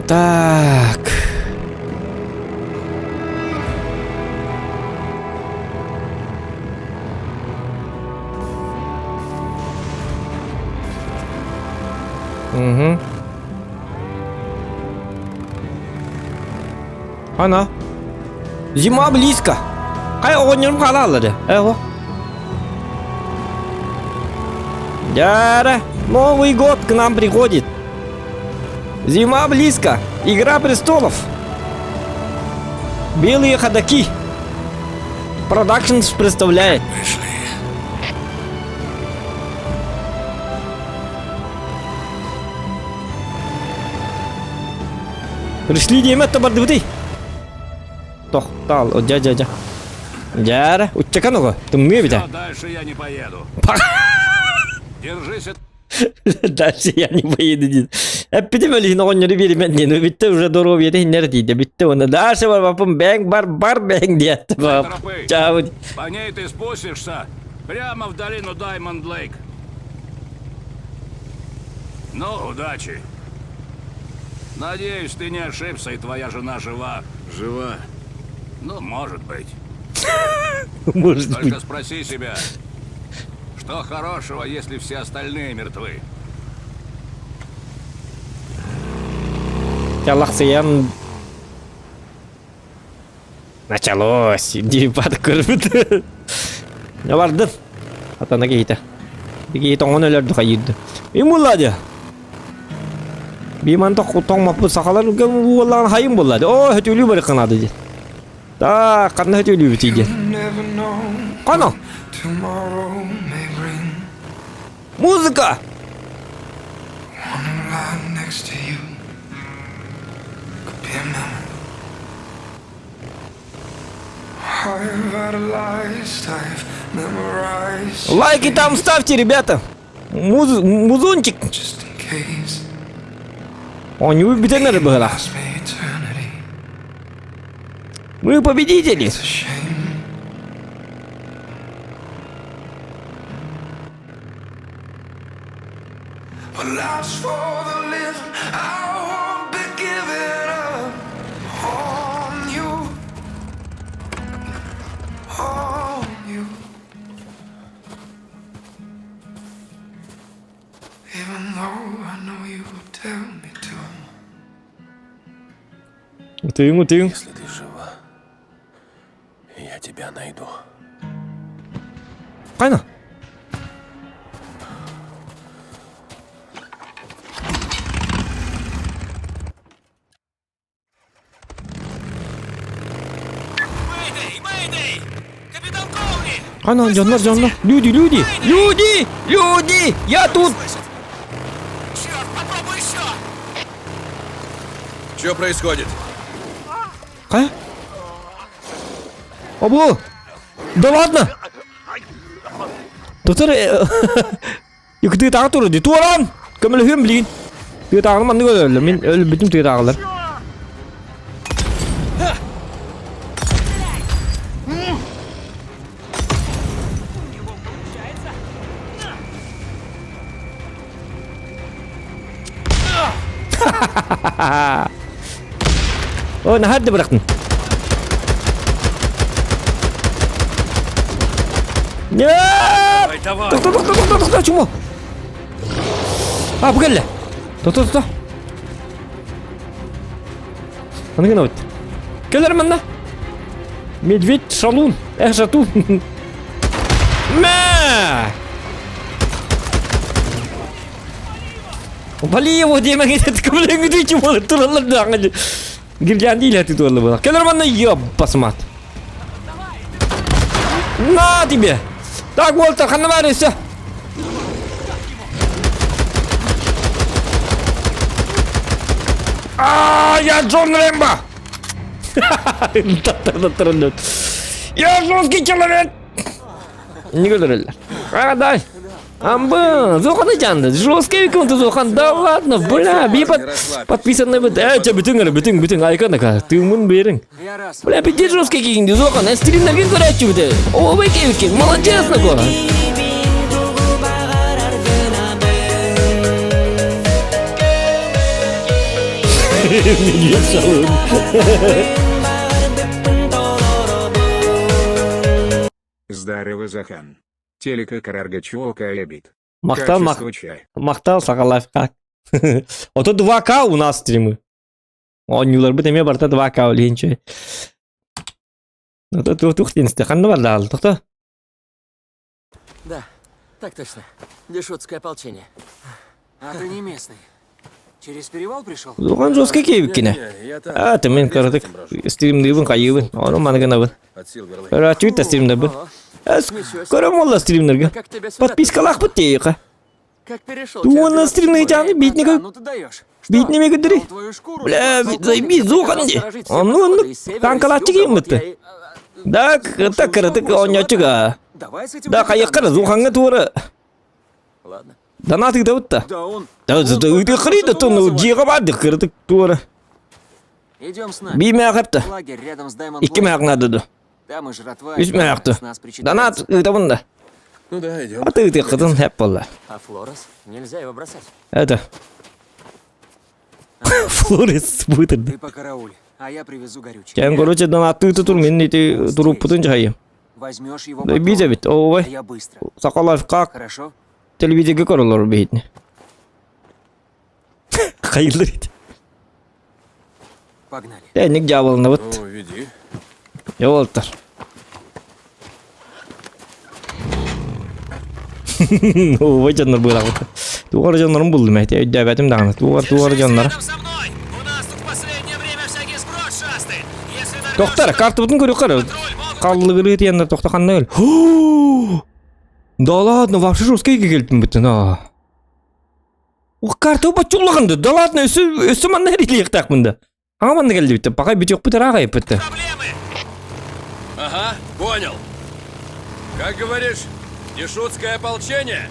tak Ana. Зима близко. Кай огоньым халалады. Эго. Дяра, Новый год к нам приходит. Зима близко. Игра престолов. Белые ходаки. Продакшнс представляет. Пришли демет табарды. Тохтал, дядя. Дяра, учакан ого, ты мне бить. Дальше я не поеду. Держись от... Дальше я не поеду. Эпидем ли на оньори бери мен не, битте уже дорого еде нер диде, битте он. Дальше вапом бэнг бар бэнг диет. Чао. По ней ты спустишься прямо в долину Даймонд Лейк. Ну, удачи. Надеюсь, ты не ошибся, и твоя жена жива. Жива. Ну, может быть. Может быть. Только спроси себя, что хорошего, если все остальные мертвы? Ялахсиян. Началось. Дипат кырбыт. Я барды. Атана кейта. Диги тоңон өлөрдү кайырды. Имулады. Биманта кутоң мапы сакалар улан хайым болады. О, хөтүлү бар канады ди. Та, кандай хөтүлү битиди. Кана. Музыка. Лайки там ставьте, ребята. Музончик. Он не убитый было. Мы победители. Мутым. Если ты жива, я тебя найду. Кайна. Кайна, жанна. Люди. Я тут. Черт, попробуй еще! Что происходит? А? Обо! Да ладно! Доктор, 이거 되게 따뜻하더라고. 또란! 그러면 힘 블린. 되게 따뜻한 만든 거야. 민 좀 되게 따뜻하다. Onu hadi bıraktın. Ya! Dur, чему? А, погоди. Dur. Ana gene bit. Gelirim ben de. Медведь шалун. Жату. Мэ! Вали его, демек, этот каблин, где чего? Туралар да. Girgen değil hadi doğru bana. Keler bana ya basmat. На тебе! Так, Уолтер, ханаварися! Я Джон Рэмбо! Я жесткий человек! Не говорили. Дай. Амба, Зохан итянды. Жесткий виконты Зохан. Да ладно, бля, бипат. Подписанный бит. Че, битың, айканака. Ты мун берің. Бля, битти жесткий кейінді Зохан. Стримнерген көрәтші біті. О, бәке, молодец нақо. Здорово, Захан. Телека Караргачуока обид. Мақтал сақалайф қақ. Ото 2К у нас стримы. Онюлар бітеме барта 2К олейінче. Ото тухтинсті. Қанды бар дағыл, тұқты? Да, так точно. Дешутское ополчение. А ты не местный. Через перевал пришел? Зохан жесткий кейвік кене. Ты мен көрдік. Стримді бұн қайыбын. Оны манығына бұн. Рачуйта стримді бұн. Көрім олда стримдерге. Подпискалақ бұт дейіқі. Туғанна стримді жаны бейтіне бейтіне көдірі. Бля, зайбей Зохан де. Оны танкалатчы кейім бұтты. Да, кірдік оңячыға. Да, қайыққыры Зоханға туыры. Ладно. Донатық да бұтта. Да, үті қырыйды тұны жиға барды кірдік туыры. Идем с нами. Бейме ақыпты. Лагерь рядом с Даймонд. 2 мәғін адыды. Там и жратва. 3 мәғті. Донат үті бұнда. Ну да, идем. А ты қытын әп болды. А Флорес? Нельзя его бросать. Это. Флорес бұтырды. Ты покарауль, а я привезу горючий. Кән короче донатты үті тұр, мен еті тұрып бұтын жағайым. Возьмешь его Да бейзе бит, овай. я быстро. Сақалайф қақ. Хорошо? Телевизиге көрілер бейтіне. Қайылыр еді. Погнали. Тәнік жабылына бұт. Ну, веди. Жауылттар. Овай жандар бұйрақ бұт. Туғар жандарым бұлдым әйті. Өйді әбәтім дағына. Туғар жандар. Тоқтар, карты бұтын көрі қары. Қалылы көрі еті яндар тоқтақанна өл. Да ладно, вообще жесткийге келдім бұттын. О, карты ұпа чулығынды. Да ладно, өсі манна әрелі еқтақ бұнда. Аңа манна келді бітті. Бақай бүт жоқ бұтыр ағайып бітті. Ага, понял. Как говоришь, дешутское ополчение?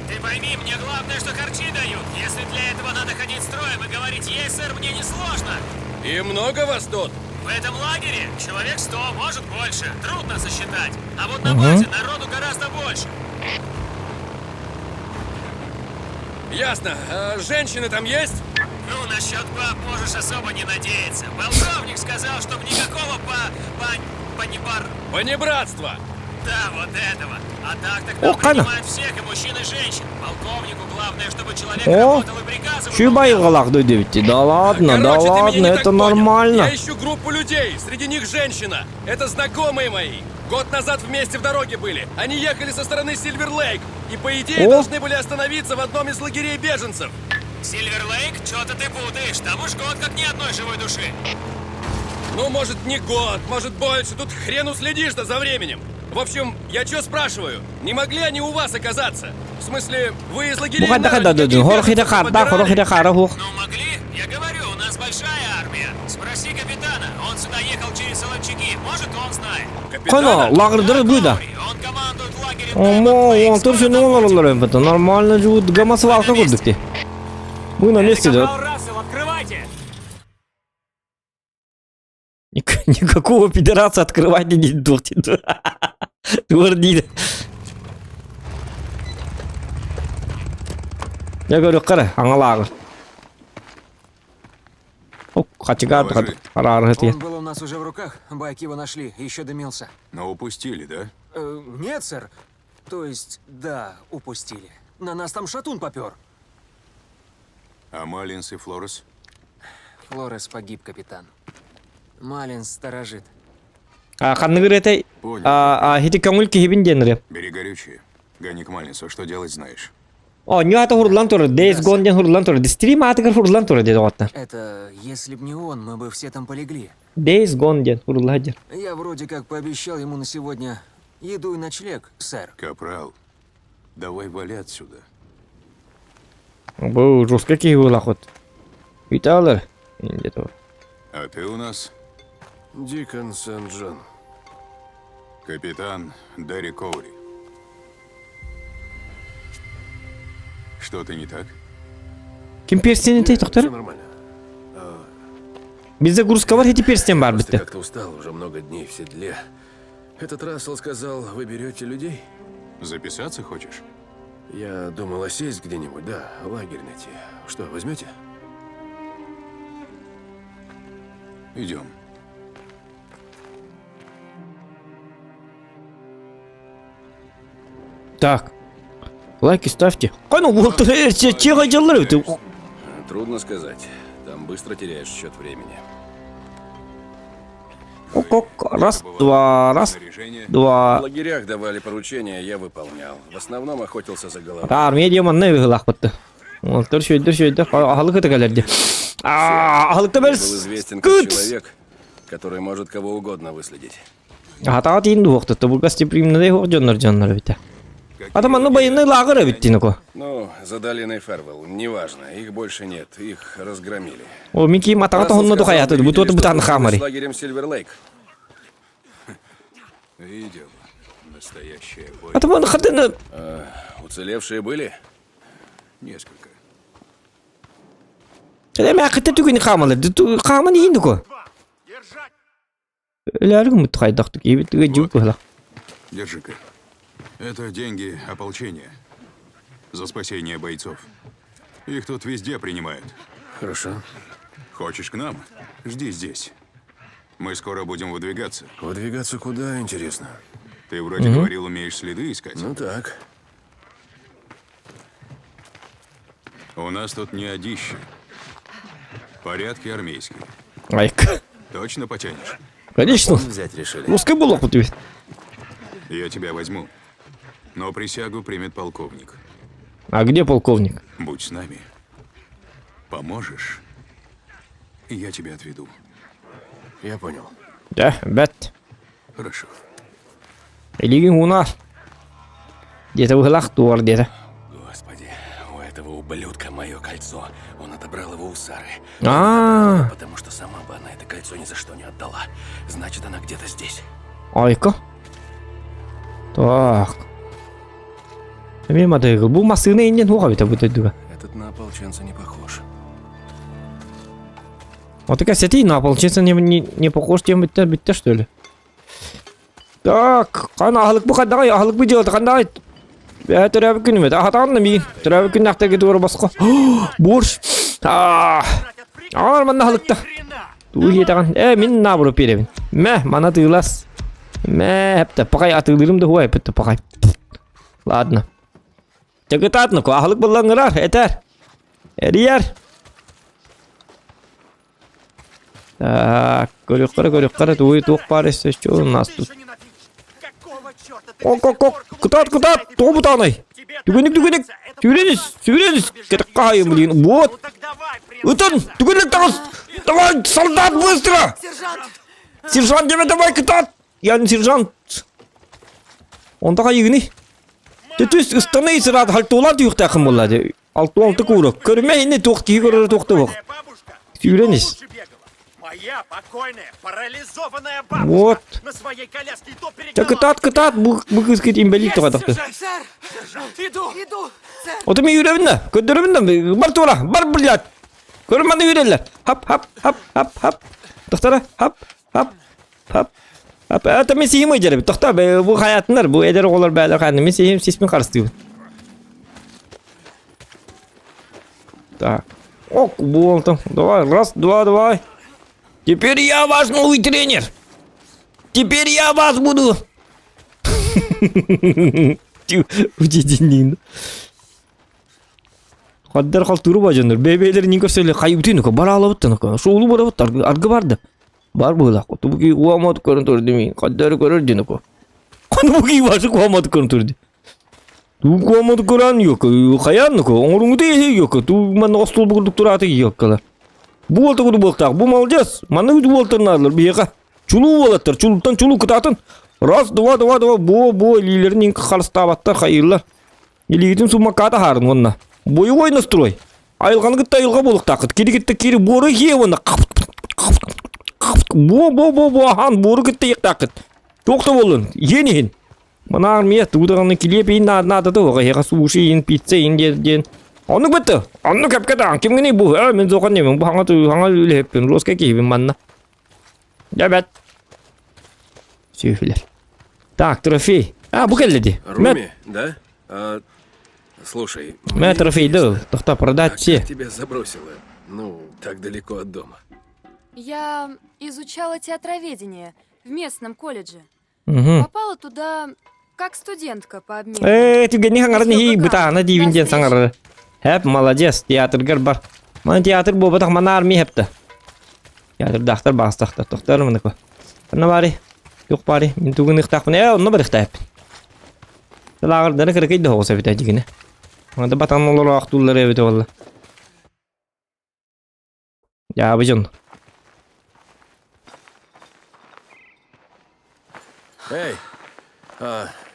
Ты пойми, мне главное, что харчи дают. Если для этого надо ходить строем и говорить «Ей, сэр, мне не сложно». И много вас тут? В этом лагере человек 100, может больше. Трудно сосчитать. А вот на базе народу гораздо больше. Ясно. А женщины там есть? Ну, насчет баб можешь особо не надеяться. Полковник сказал, что никакого Понебратство! Да, вот этого. А так-то к нам принимают всех, и мужчин, и женщин. Полковнику главное, чтобы человек работал и приказывал. Чубай голах дойдет. Да ладно, да ладно, это нормально. Я ищу группу людей, среди них женщина. Это знакомые мои. Год назад вместе в дороге были. Они ехали со стороны Сильвер-Лейк. И по идее должны были остановиться в одном из лагерей беженцев. Сильвер-Лейк? Чё-то ты путаешь. Там уж год как ни одной живой души. Ну, может, не год, может, больше. Тут хрен уследишь-то за временем. В общем, я чё спрашиваю? Не могли они у вас оказаться? В смысле, вы из лагерей... Ну, могли. Я говорю, у нас большая армия. Спроси капитана. Он сюда ехал через Солончаки. Может, он знает. Капитана? Лагердер будет. Он командует лагерем. Омо, он тоже не умер, это нормально живут. Гамасвалка курдыки. Мы на месте, да? Открывайте! Никакого пидораса открывать не дуртит. Твердит. Я говорю, кара, аңалағы. Хачигар, Он был у нас уже в руках, байк его нашли, еще дымился. Но упустили, да? Нет, сэр. То есть, да, упустили. На нас там шатун попер. А Малинс и Флорес? Флорес погиб, капитан. Малинс сторожит. Ханны говорит, хити камуль кихибин денре. Бери горючее. Гони к Малинсу, что делать знаешь. О, не это хурлан тур, Days Gone ден хурлан тур. Дистрим атыкар хурлан тур дед отна. Это, если б не он, мы бы все там полегли. Days Gone ден хурлан ден. Я вроде как пообещал ему на сегодня Еду и ночлег, сэр. Капрал, давай вали отсюда. Бұл жорстка кей бұл ақыт. Үйті алыр. Енді тұр. А ты у нас Дикон Сент-Джон. капитан Дэри Коури. Что-то не так? Кім перстен етей, Все тоқтар? нормально. Бізде грузка бар, еті перстен бар Просто бітті. как-то устал, уже много дней в седле. Этот Рассел сказал, вы берете людей? Записаться хочешь? Я думал осесть где-нибудь, да, лагерь найти. Что, возьмете? Идем. Так. Лайки ставьте. Ну, вот чего делают? Трудно сказать. Там быстро теряешь счет времени. Раз, два, раз, два. В лагерях давали поручения, я выполнял. В основном охотился за головой. Армия демонны выгылах бітті. Ол түршөйді. Ахылық өті кәлерді. Ахылықта Был бәріс. известен как человек, который может кого угодно выследить. Атаға тейінді оқтықты. Бұл гостеприимный оқ жонлар бітті. Атаманны байынны лағыры бітті, нүкі. Ну, за долиной Фервелл, неважно, их больше нет, их разгромили. О, мен кейін атаға Рассел тағынны сказал, дұқай атыды. вы Бұты видели, бұтаны что случилось қамыры. с лагерем Сильвер-Лейк. Видел. Настоящая бой. Атаманны қадыны... Уцелевшие были? Несколько. Әдәмі ақытты түгіні қамылы. Қамын ейінді ко. Өләрің мұтты қайдақтық. Ебеттіге жүк бұғылақ. Держи-ка. Это деньги ополчения. За спасение бойцов. Их тут везде принимают. Хорошо. Хочешь к нам? Жди здесь. Мы скоро будем выдвигаться. Выдвигаться куда, интересно? Ты вроде говорил, умеешь следы искать. Ну так. У нас тут не одище. Порядки армейские. Айк. Точно потянешь? Конечно. Взять решили. Русский было тут ведь. Я тебя возьму. Но присягу примет полковник. А где полковник? Будь с нами. Поможешь, и я тебя отведу. Я понял. Да, бәт. Хорошо. Илигин уна. Где-то выгылақ туар где-то. Господи, у этого ублюдка мое кольцо. Он отобрал его у Сары. А. Потому что сама бы она это кольцо ни за что не отдала. Значит, она где-то здесь. Айка. Так. Мен мадайгыл. Бұл масыны инен оға бет абытайдыға. Этот на ополченца не похож. Вот такая сетей на ополченца не похож, тем бітті, что ли? Так. Қана ағылық бұ қандағай, ағылық бұ делді қандағай. Түрәбі күні ме? Ағатағанна мен. Түрәбі күні ақтар кеті оры басқа. Борш. Ағалар манна ағылықта. Туы етаған. Мен на бұрып беремін. Мә, мана тыйлас. Мә, әпті. Пақай атылырым да хуай бітті пақай. Ладно. Чакытатны ко, ағылық бұллаңырар, әтәр. Әрияр. Так, көрек-қара, туы тоқ барысы, что у нас тут? Ок, кытат, тоғы бұтанай. Түгенік, сүйреніз, кетік қайым, блин, вот. Үтін, түгенік тағыз. Давай, солдат, быстро. Сержант, деме, давай, кытат. Яғни сержант. Ондаға егіні. Түтіс ұстанай сырады, халтуылар түйіқті ақым болады. Алты көрік. Көрме, енді тоқты, көрі тоқты бұқ. Сүйреніз. Моя покойная, парализованная бабушка Вот. на своей коляске и то перегнала. Так, кытат, бұл кызгет инвалид тоға тақты. Сэр, иду, сэр. Отымен үйребінді, көндіребінді, бар тура, бар білят. Көріманды үйрелер. Хап. Тоқтара, хап. Это мен сейім өйдері. Тоқта, бұл хаятындар, бұл әдері олар бәлер қанды. Мен сейім сеспен қарыстығын. Так. Ок, болды. Давай, раз, давай. Теперь я ваш новый тренер. Теперь я вас буду. Удединин. Хаддар халтуру бажандар. Бебелер нин көрсөлө кайыптын ко бара алабыттын ко. Шоулу бара баттар. Аргы барды. Бар була. Тубуки уамат көрүнтөр деми. Хаддар көрөрдүн ко. Конубуки башы уамат көрүнтөрдү. Ту уамат көрөн жок. Каян ко. Оңуруңду жок. Ту мен остол бугурдук тураты жок кала. Bu olta kudu boltak, bu malcaz. Mana kudu boltarnarlar bir yaka. Çulu bolаттар, çuluktan çulu kıtatın. Раз, два, бо, лилернин халстабаттар хайырлар. Илигитин сумаката харын онна. Боевой настрой. Айылган гытта айылга болук такыт. Кири боры е онна. Бо, хан боры гытта ек такыт. Токта болын, енин. Мына армия тудаганы килеп ин надады ога хега суши ин пицца ин ден. Оны бітті. Оны кәпкедан. Кімгіне бұл? Мен зоған немін. Бұл хаңа үлі хеппен. Росқа кейбін манна. Дәбәт. Сүйфілер. Так, трофей. Бұл кәлді. Руми, да? Слушай. Мә трофейді. Тоқта продать все. Как тебя забросило? Ну, так далеко от дома. Я изучала театроведение в местном колледже. Попала туда как студентка по обмену. Тебе не хаңар не бұта. Ана дейвінден саңар. Hep молодец, театргар бар. Мана театр бұл бұтақ мана армия хепті. Театр дақтар бастақтар, тоқтар мұны ко. Бұна бари, жоқ бари, мен түгін иқтақ бұны, оны бір иқта хеп. Лағырдары кірекейді хоғыса біті әдігіне. Мана батан олар ақтулар әбіті олы. Я бұжын. Эй,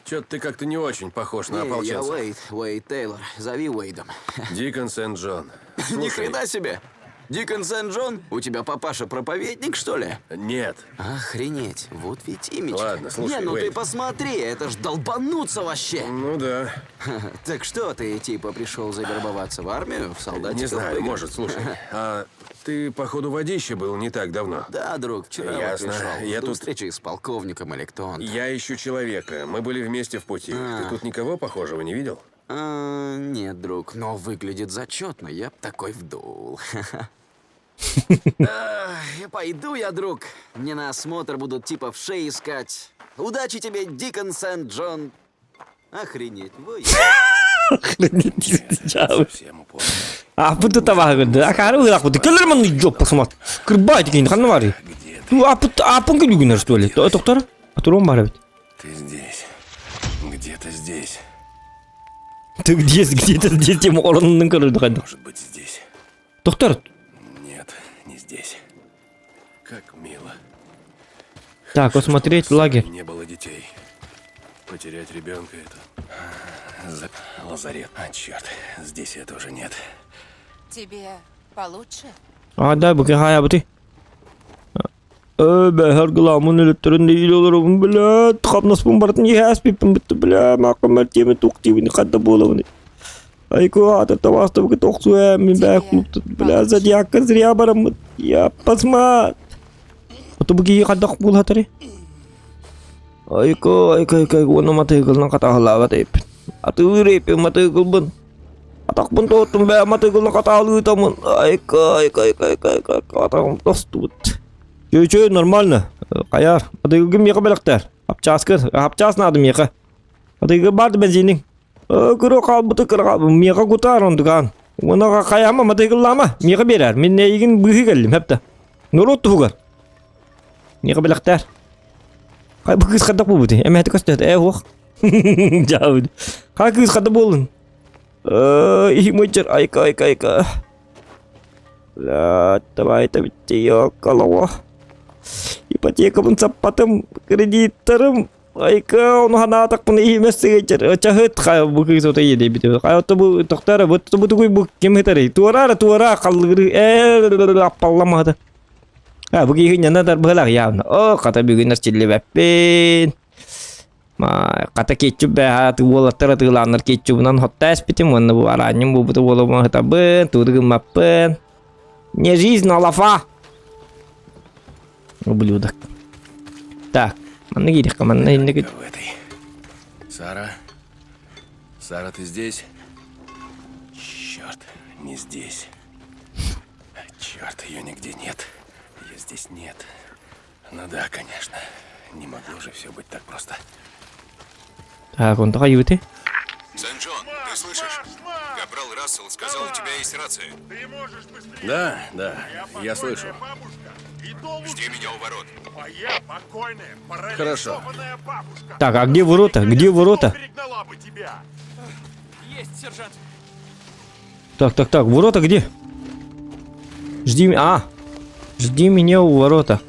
чё-то ты как-то не очень похож на ополченца. Я Уэйд Тейлор. Зови Уэйдом. Дикон Сент-Джон. Ни хрена себе. Дикон Сент-Джон? У тебя папаша проповедник, что ли? Нет. Охренеть. Вот ведь имидж. Ладно, слушай, Не, ну Уэйд. ты посмотри, это ж долбануться вообще. Ну да. Так что, ты типа пришел завербоваться в армию, в солдатиков? Не знаю, выиграть? может, слушай. Ты, походу, водище был не так давно. Да, друг, вчера Ясно. вот пришел. Я До тут... встречи с полковником или кто он. Я ищу человека. Мы были вместе в пути. Ты тут никого похожего не видел? Нет, друг, но выглядит зачетно. Я б такой вдул. Пойду я, друг. Мне на осмотр будут типа в шее искать. Удачи тебе, Дикон Сент-Джон. Охренеть, вы. Апыты табағыды. Акары ұйлақ бұды. Келер мұны жоп басымат. Кірбайды кейін қанна бары. Апын кілігінер что ли? Тоқтар? Атурон бары бит. Ты здесь. Где-то здесь. Ты где-то здесь тем орынның көрді қайды. Может быть, здесь. Тоқтар. Нет, не здесь. Как мило. Так, осмотреть лагерь. Не было детей. Потерять ребенка это... Лазарет. Черт, здесь это уже нет. Тебе получше? Дай бұқи қая бұты. Бәхар ғыламын өліттерінде ел оларым, бля, қапнаспын бартын ехәспеппін бітті, бля, мақым әртемі тоқтивіні қадда болауыны. Айко, атыр табасты бұқы тоқсу әмін бәк құлыпты, бля, задиаққа зря барамын, я пасмат. Бұты бұқи қаддақ бол хатыры. Айко, оны матығылынан қатағылаға тайып. Аты үрепен матығылбын. Атақпын тоқтым бә матығылынан қатағылы ұтамын. Айко, атағым досты бұд. Чөй, нормально. Қаяр, матығылғы меқі бәліқтер. Апчас нады меқі. Матығылғы барды бәзенің. Күрі қалбыты меқі құтар ондыған. Оныға қаяма матығыллама меқі берер. Мен егін бұғы келдім, әпті. Нұр отты бұғар. Меқі бәліқтер. Қай бұл кыз қадақ бұл бұды? Әмі әті көстеді, оқ. Жауды. Қай кыз қадақ болын? Мөйтер, айка. Давай, бітті, қалауа. Ипотекамын саппатым, кредиттарым. Айка, оны ғана атақпын емесі geçер. Чағыт қай бұл кыз ота еді біті. Қай ота бұл тоқтары, бұты көй бұл кем хетары. Туара қалдығыры. Аппалламады. Бұл кейхін янадар бұғылақ яғына. Қата бүгінер челі бәппен. Қата кетчіп бә аты болаттыр атығыланыр кетчібінен хотта әспетім. Оны бұл араным бұл бұты болуын ғытабын, тұрғым маппын. Не жизнь, но лафа. Ублюдок. Так, манна керек, манна енді кет. Сара? Сара, ты здесь? Черт, не здесь. Черт, ее нигде нет. Ее здесь нет. Ну да, конечно. Не могло же все быть так просто. Так, он такой юты. Сент-Джон, ты слышишь? Капрал Рассел сказал, у тебя есть рация. Да, я слышу. Жди меня у ворот. Хорошо. Так, а где ворота? Где ворота? Есть, сержант. Так, ворота где? Жди меня у ворота.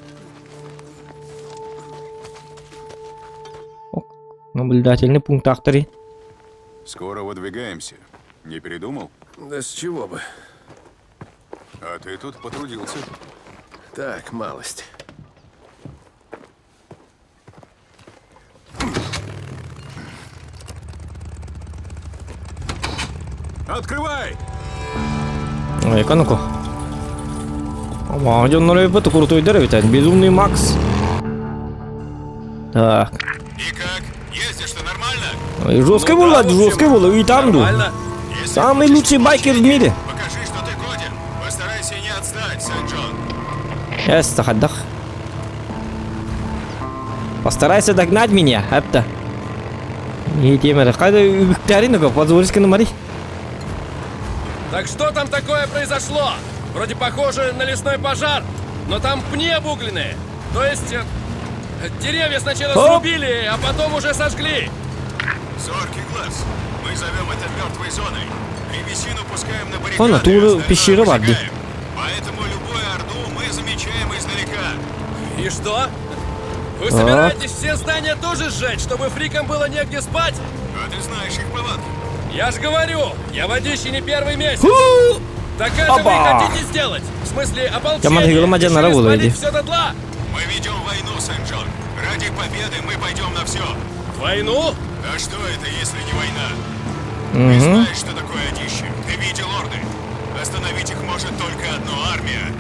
Наблюдательный пункт Ахтари. Скоро выдвигаемся. Не передумал? Да с чего бы? А ты тут потрудился. Так, малость. Открывай! Ну-ка, ну-ка. Махаджон это крутой деревья, безумный Макс. Так. И как? Ездишь-то нормально? И жесткая была, и там, самый лучший байкер в мире. Покажи, что ты годен. Постарайся не отстать, Сент-Джон. Отдох. Постарайся догнать меня, это. Не темер, когда Таринова позволишь на Мари. Так что там такое произошло? Вроде похоже на лесной пожар, но там пни обугленные. То есть деревья сначала срубили, а потом уже сожгли. Зоркий глаз. Мы зовем это мертвой зоной. Древесину пускаем на баррикады. Вон, тут пещера воды. Поэтому любую орду мы замечаем издалека. И что? Вы собираетесь все здания тоже сжечь, чтобы фрикам было негде спать? А ты знаешь их повадки. Я ж говорю, я водищий не первый месяц. Так это вы хотите сделать? В смысле, ополчение? Решили все дотла? Мы ведем войну, Сент-Джон. Ради победы мы пойдем на все. Войну? А что это, если не война? Ты знаешь, что такое одище. Ты видел орды. Остановить их может только одна армия.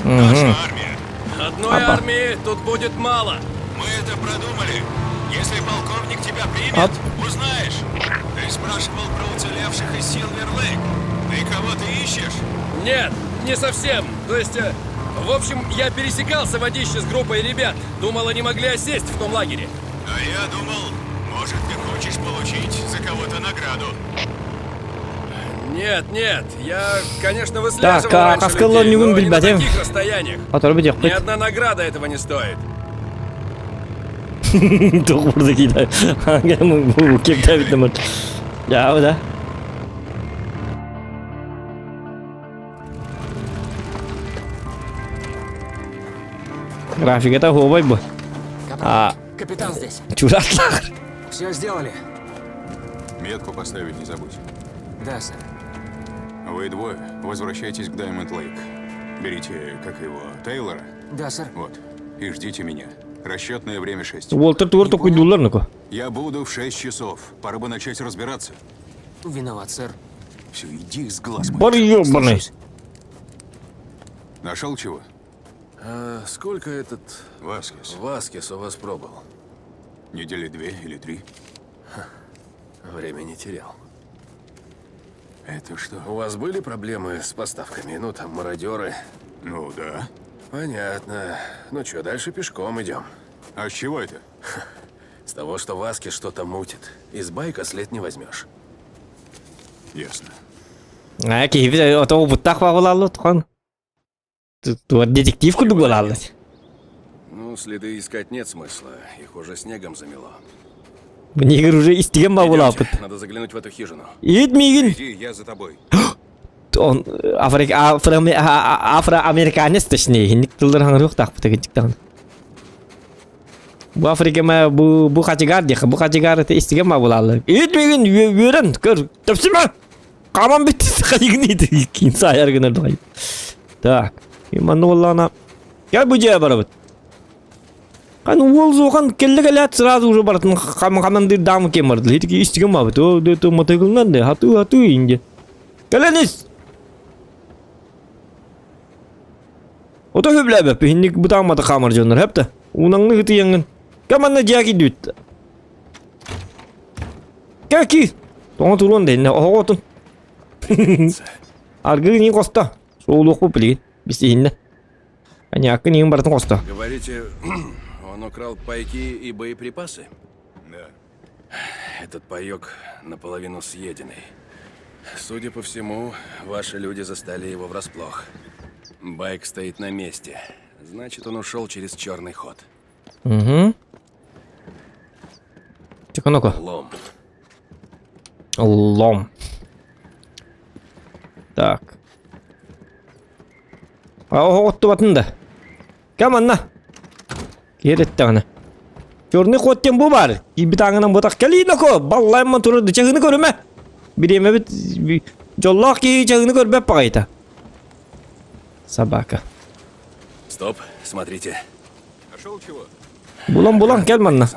Наша армия. Одной армии тут будет мало. Мы это продумали. Если полковник тебя примет, узнаешь. Ты спрашивал про уцелевших из Силвер-Лейк. Ты кого-то ищешь? Нет, не совсем. То есть, в общем, я пересекался в Одище с группой ребят. Думал, они могли осесть в том лагере. А я думал, может, ты хочешь получить за кого-то награду. Нет, я, конечно, выслеживал Так, раньше людей, но не на таких расстояниях. Ни одна награда этого не стоит. Тух buradaki de. Bu kepten bitmem. Ya o da. График это хобой бы. Капитан здесь. Чураклар. Все сделали. Метку поставить не забудь. Да, сэр. Вы двое возвращайтесь к Даймонд Лейк. Берите, как его, Тейлора. Да, сэр. Вот. И ждите меня. Расчетное время 6. Уолтер Тур такой дулар, ну-ка. Я буду в 6 часов. Пора бы начать разбираться. Виноват, сэр. Все, иди с глаз моих. Барьёбаный. Нашел чего? А сколько этот Васкес у вас пробовал? Недели 2 или 3. Время не терял. Это что? У вас были проблемы с поставками? Ну, там, мародеры. Ну, да. Понятно. Ну что, дальше пешком идем. А с чего это? С того, что Васки что-то мутит. Из байка след не возьмешь. Ясно. А кейфи ото опыттах багылалы туган. Тут детективку дугалалы. Ну, следы искать нет смысла. Их уже снегом замело. Негр уже истеген багыла опыт. Надо заглянуть в эту хижину. Идмигин. Иди, я за тобой. Он афроамериканец точнее. Хинник тылдыр жоқ так бутагыктан. Bu Afrika bu kaçıgar diye bu kaçıgar te istigen ma bulalı. Etmegin yören kır. Tepsime. Kaman bitti kayıgnıydı. Kimse ayar gönderdi kayıp. Так. İmanlı Allah'ına. Gel bu cevap arabet. Kan ol zoğan kelle gelat sırada уже baratın командир дамы кемерді. Хитки istigen ma bit. O de мотоциклнан de hatu ince. Geleniz. O da hüble be. Hindik bu tamada kamarcanlar hep de. Unanlı hıtı yangın. Каманна жаги дүйт. Каки? Тоң турун дейне оготун. Аргы не коста. Соулук бу плей. Бисинне. Аняк не бартын коста. Говорите, он украл пайки и боеприпасы? Да. Этот паёк наполовину съеденный. Судя по всему, ваши люди застали его врасплох. Байк стоит на месте. Значит, он ушел через черный ход. Угу. Тихо, ну-ка. Лом. Лом. Так. А вот батында. Каманна. Керетті ғана. Çorny kotten bu var. Bir tağından botak keliyno ko. Ballayman turdu çağını görme. Birime bit jollaq ki çağını görbe payta. Собака. Стоп, смотрите. Нашел чего? Bulan gel manna.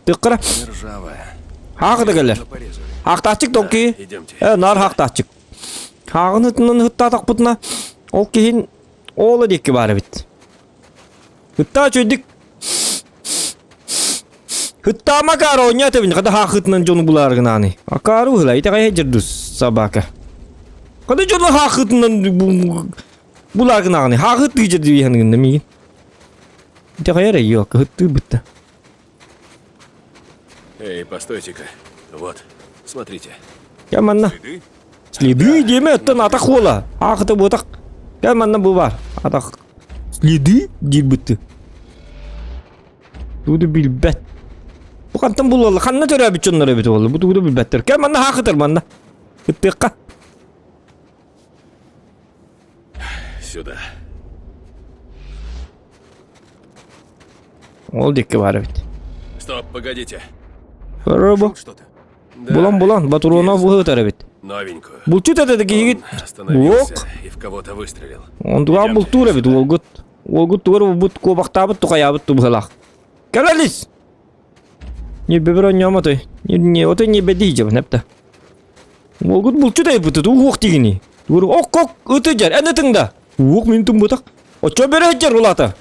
Tıkkıra. Ржавая. Haqda geller. Haqda açık toki. Nar haqda açık. Haqını hıtta taqputna. O kihin oğlu dikki bari bit. Hıtta çöydük. Hıtta makar onya tebin kada haqıtnan jonu bular gınani. Akaru hıla ite kaya jirdus sabaka. Kada jonu haqıtnan bular gınani. Haqıt dijir diyen gında migin. Ite kaya re yok hıttı bitti. Эй, постойте-ка. Вот, смотрите. Gel manna. Следы деме аттан атақ бола. Ақыты ботақ. Gel manna bu var. Атақ. Следы дил бітті. Туды билбәт. Bu qantan bulalı. Qanna törə bit çonlara bit oldu. Bu tuğdu bilbəttir. Gel manna haqıtır manna. Hıttıqqa. Сюда. Ol dikki var bit. Стоп, погодите. Qara bu. Bulan. Baturona bu hıtara bit. Новенькую. Bulçu tədədi yigit. Остановился и в кого-то выстрелил. Onduğa bultura bit. Olgut. Olgut tuğru bu kobaqta bit tuqaya bit tubğalaq. Gelalis. Не беброньяма той. Не, вот и не бедичев, непта. Olgut bulçu da yapıtı. Uğuk digini. Tuğru ok ötücer. Ene tında. Uğuk min tum butak. Oça bere heccer ulata.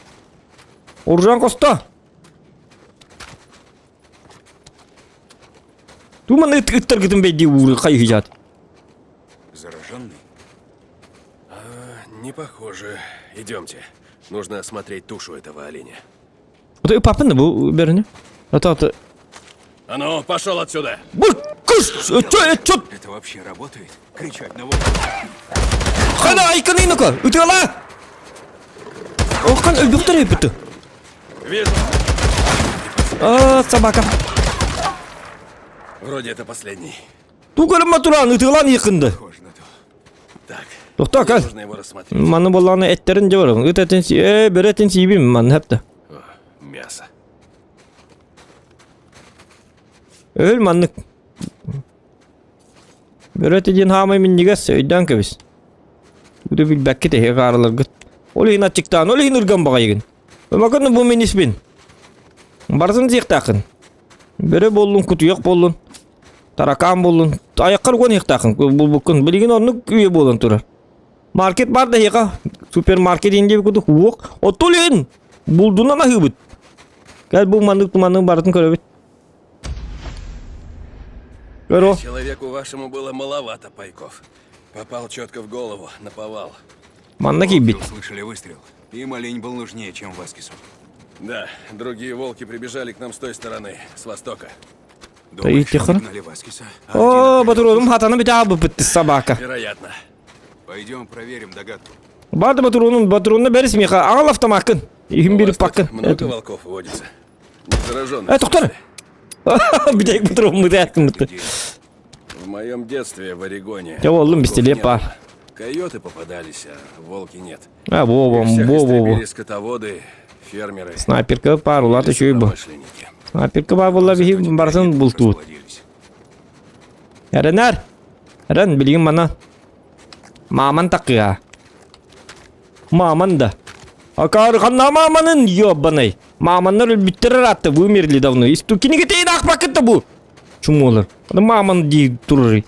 Orjan kosta. Туман ыттар гытын бейди ууры кай хижат. Зараженный? Не похоже. Идемте. Нужно осмотреть тушу этого оленя. Вот и папа бу берне. Это. А ну, пошел отсюда! Чё? Это вообще работает? Кричать на волк. Хана айканынука. Утала. Оқан өлбүктөр епті. Вижу. Собака. Вроде это последний. Тугарым матуран, ытылан якынды. Так. Тохта кал. Нужно его рассмотреть. Маны болланы эттерин жабарым. Ытатын беретін сейбім маны хепті. Мясо. Öl manlık. Bereti din hamay min nigas öйдән кебис. Уды бил бәкке те гаралар гыт. Олы ина чиктан, олы инырган багайгын. Бакын бу мен испин. Барсын зыктакын. Бере боллун кутуяк боллун. Таракан боллун. Аяққар гон яқтақын. Бұл букын билген орны күйе болын турар. Маркет бар да яқа. Супермаркет инде бикуду хуок. Отолен. Булдунан ахыбыт. Гәл бу маннык туманның барын көрөбүт. Человеку вашему было маловато пайков. Попал четко в голову, наповал. Маннаки бит. Слышали выстрел. Им олень был нужнее, чем Васкису. Да, другие волки прибежали к нам с той стороны, с востока. Ты тихо. О, батуродум хатана битабы битти собака. Вероятно. Пойдем проверим догадку. Барды батурунна берис меха. Ағал автомакын. Ихим биріп пақын. Много волков водится. Зараженных. Тоқтар. Битек батурун мыды әкім бітті. В моем детстве в Орегоне. Я олым бистеле бар. Койоты попадались, а волки нет. Во. Скотоводы, фермеры. Снайперка бар, улар да чөй бұл. Снайперка бар болла бихи барсын бұл туыт. Әрінәр. Әрін білген мана. Маман тақыға. Маман да. Акарғанна маманын ёбанай. Маманнар өлбіттірір атты бұл мерлі давны. Истукині кетейін ақпақ кетті бұл. Чум олар. Маман дей тұрыры.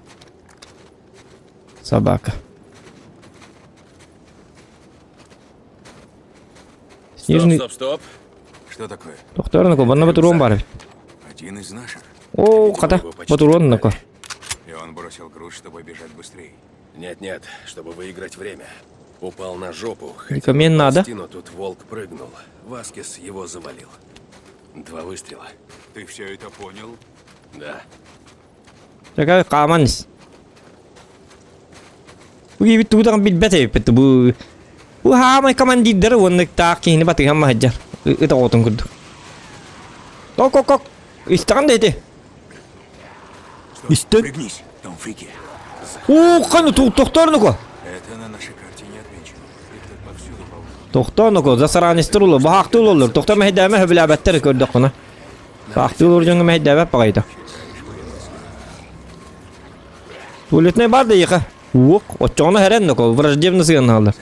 Собака. Стоп. Что такое? Тоқтар нако, банна батурон бар. Один из наших. О, қата, батурон нако. И он бросил груз, чтобы бежать быстрее. Нет, чтобы выиграть время. Упал на жопу. Мен надо. Но тут волк прыгнул. Васкис его завалил. 2 выстрела. Ты все это понял? Да. Такая каманс. Уги бит тудан бит бете бит бу. Bu hamay командир вон так кини баты хамма хаджар. Это отон гуд. Кок. Истан дете. Истан. Пригнись, там фрики. О, каны тоқтар нако. Это на нашей карте не отмечено. Их тут повсюду полно. Toxtan oko zasaranistır olur. Bu haqlı olur. Toxtan mehdeme höbüləbətlər gördük bunu. Haqlı olur jönge mehdebe paqaydı. Tuvalet ne var da yıka. Uuk, oçağına heren oko. Враждебный сигналдар.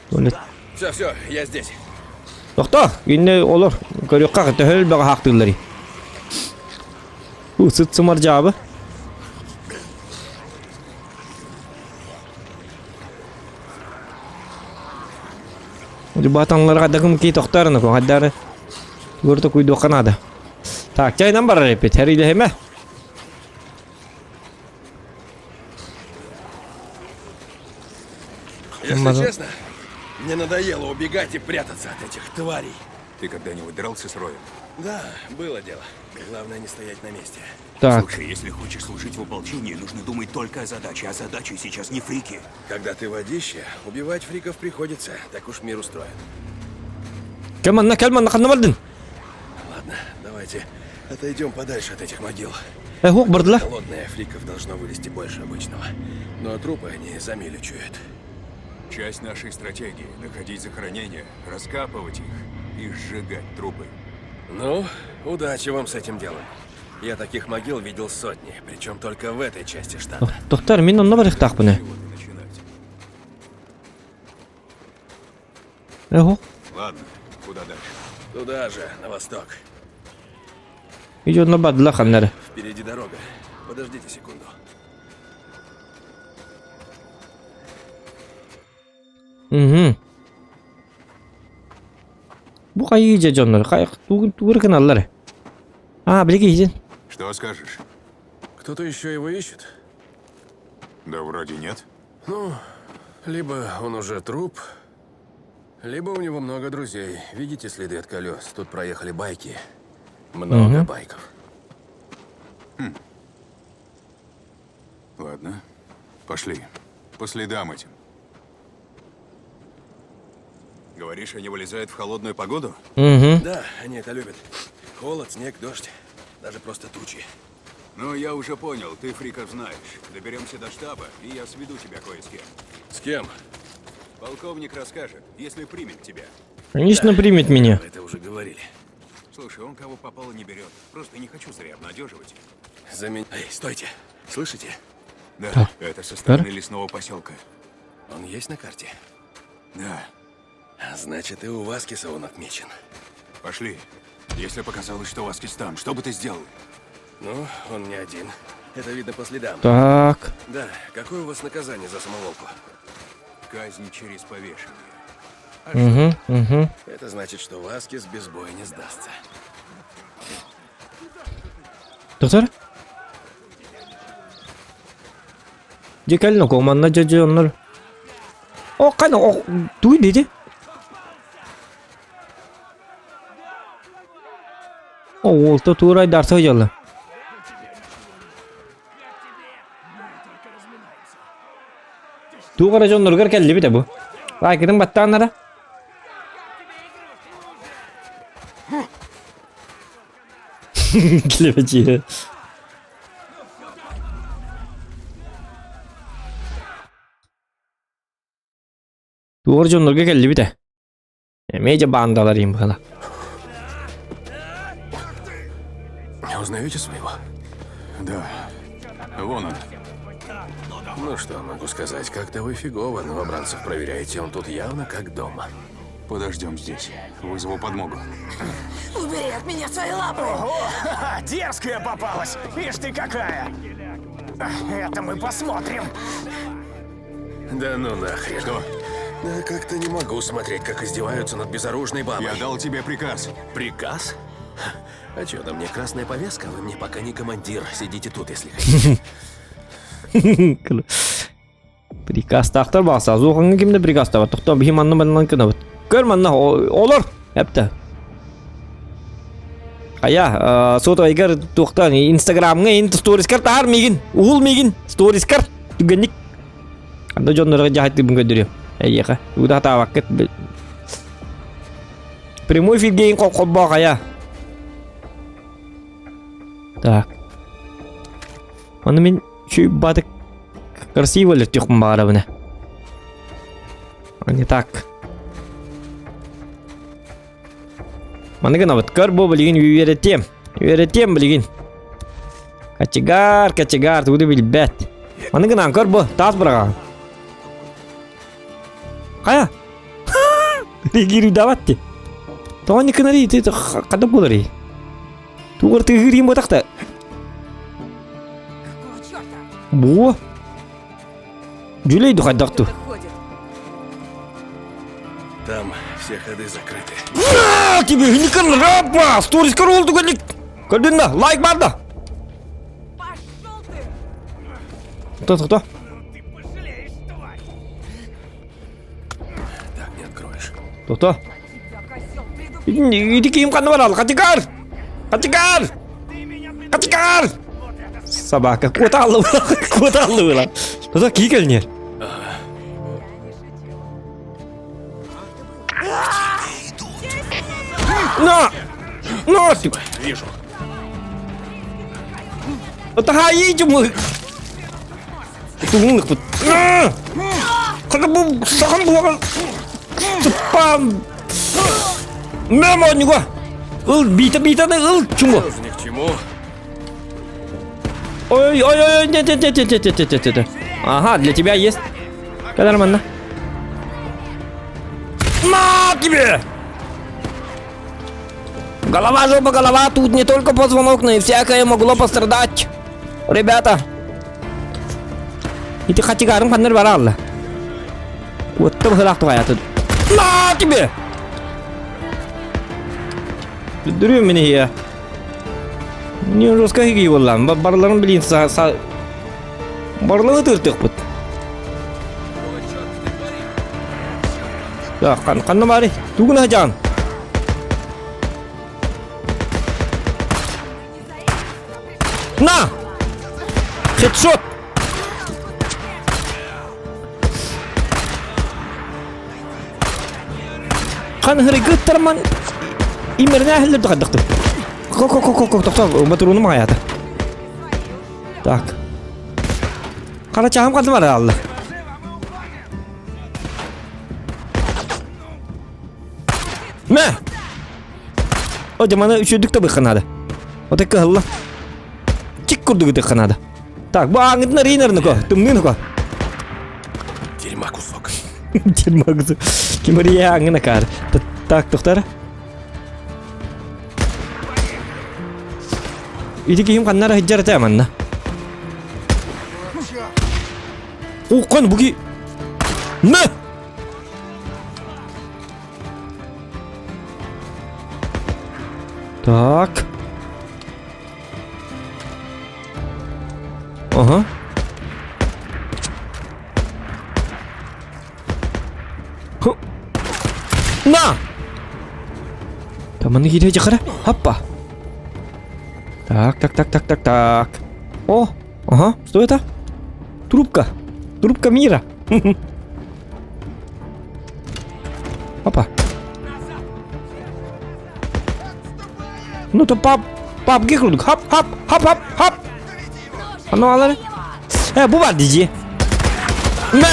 Tuvalet. Все, я здесь. Toxta, yine olur. Görüyor qaqı höl bağı haqlıları. Bu sıt sımar cevabı. Batanlara kadar kim ki toxtarını ko haddar. Görtü kuydu kanada. Tak, çaydan bara repet. Her ile heme. Если честно, мне надоело убегать и прятаться от этих тварей. Ты когда-нибудь дрался с Роем? Да, было дело. Главное не стоять на месте. Так. Слушай, если хочешь служить в ополчении, нужно думать только о задаче. А задача сейчас не фрики. Когда ты водище, убивать фриков приходится. Так уж мир устроен. Kelmanna kannamadın. Ладно, давайте отойдем подальше от этих могил. Хук бардла. Голодные фриков должно вылезти больше обычного. Но трупы они за милю чуют. Часть нашей стратегии — находить захоронения, раскапывать их и сжигать трупы. Ну, удачи вам с этим делом. Я таких могил видел сотни, причем только в этой части штата. Toxtar, men onunla bir ixtaq bunu. Хук. Ладно, куда дальше? Туда же, на восток. Идет на бадла ханнары. Впереди дорога. Подождите секунду. Bu kayı iyice canları. Kayık tuğur kanalları. Ha, bilgi yiyeceksin. Что скажешь? Кто-то еще его ищет? Да вроде нет. Ну, либо он уже труп, либо у него много друзей. Видите следы от колес? Тут проехали байки. Много байков. Ладно, пошли. По следам этим. Говоришь, они вылезают в холодную погоду? Да, они это любят. Холод, снег, дождь. Даже просто тучи. Ну, я уже понял, ты фриков знаешь. Доберемся до штаба, и я сведу тебя кое с кем. С кем? Полковник расскажет, если примет тебя. Конечно, примет меня. Это уже говорили. Слушай, он кого попало не берет. Просто не хочу зря обнадеживать. Эй, стойте. Слышите? Да, это со стороны лесного поселка. Он есть на карте? Да. Значит, и у Васкиса он отмечен. Пошли. Если показалось, что Васкис там, что бы ты сделал? Ну, он не один. Это видно по следам. Так. Да, какое у вас наказание за самоволку? Казнь через повешение. Это значит, что Васкис без боя не сдастся. Toxtar. Jekalno ko manna jeje onlar. O kana o duy dedi. O olta turay darsa hoyalla. Tu gara jonlar gar kelli bite bu. Rakitin battanlara. Kilebeci. Tu jonlarga kelli bite. Mece bandalarıyım bu kadar. Узнаете своего? Да. Вон он. Ну что могу сказать, как-то вы фигово новобранцев проверяете, он тут явно как дома. Подождем здесь. Вызову подмогу. Убери от меня свои лапы! Ого! Дерзкая попалась! Ишь ты какая! Это мы посмотрим. Да ну нахрен. Что? Да как-то не могу смотреть, как издеваются над безоружной бабой. Я дал тебе приказ. Приказ? А чё, да мне красная повестка? Вы мне пока не командир. Сидите тут, если хотите. Prikaz taxtar basa. Zoğanın kimde prikaz da var? Toxta bir manna manna kına var. Görmanna olur. Hepte. Aya, soto agar toxta Instagram'ga endi stories kar tar migin. Ul migin stories kar. Tugenik. Anda jonlarga jahat deb gönderiyor. Ayyaqa. Udah ta vaqt. Прямой эфирге ең qo'rqib boq aya. Так. Mana men shu badak красиво летёхм бара буна. Не так. Mana gana bat kar bo bilgin ürettem bilgin. Kaçıgar tuğdu bilbet. Mana gana kar bo tas bırakan. Kaya. Rigiru davatti. Tawani kenari itu kadap bolari. Tuğur tigrim botakta. Bu. Juley духадакту. Там все ходы закрыты. На тебе гникан рапа! Сторис корол тугalik. Кадынна, лайк банда. Кто? Так не откроешь. Кто? Иди ким канна барал, катикар! Собака, куталлы была. Кто кикельнер? На! ты! Вижу. Это хаите мы! Это умных тут. Когда был сахан был, спам. Мемо него. Бита на чему? Ни к чему. Ой, нет. Ага, для тебя есть. Нормально. На тебе! Голова, тут не только позвонок, но и всякое могло пострадать. Ребята. И ты хатигарым ханнер баралла. Вот ты хылак твоя тут. На тебе! Дурю меня я. Не жестко хиги боллам. Барларын билин барлығы тыртық бұд. Так, қанна бари. Тугын хажан. На! Хедшот! Қан хырыгы тарман имерне әхілер дұқаддықты. Тоқтап, батыруны мағаята. Так. Қара чағым қанды бары алды. Мә! О, жаманы үшөдікті бұйқанады. О, тәккі ғылла. Чик күрдігі тәкқанады. Так, бұл аңытына рейнеріні ко, түмнің ко. Дерьма кусок. Дерьма кусок. Кемірия аңына кар. Так, тоқтары. Иди кем қаннары хиджар тәманна. О, қан бұги. Мә! Так. Ага. На! Там они гире жахара. Хаппа. Так. О, ага, что это? Трубка. Трубка мира. Опа. Ну то пап гикрудук. Хап. А ну алары. Bu var дизи. На!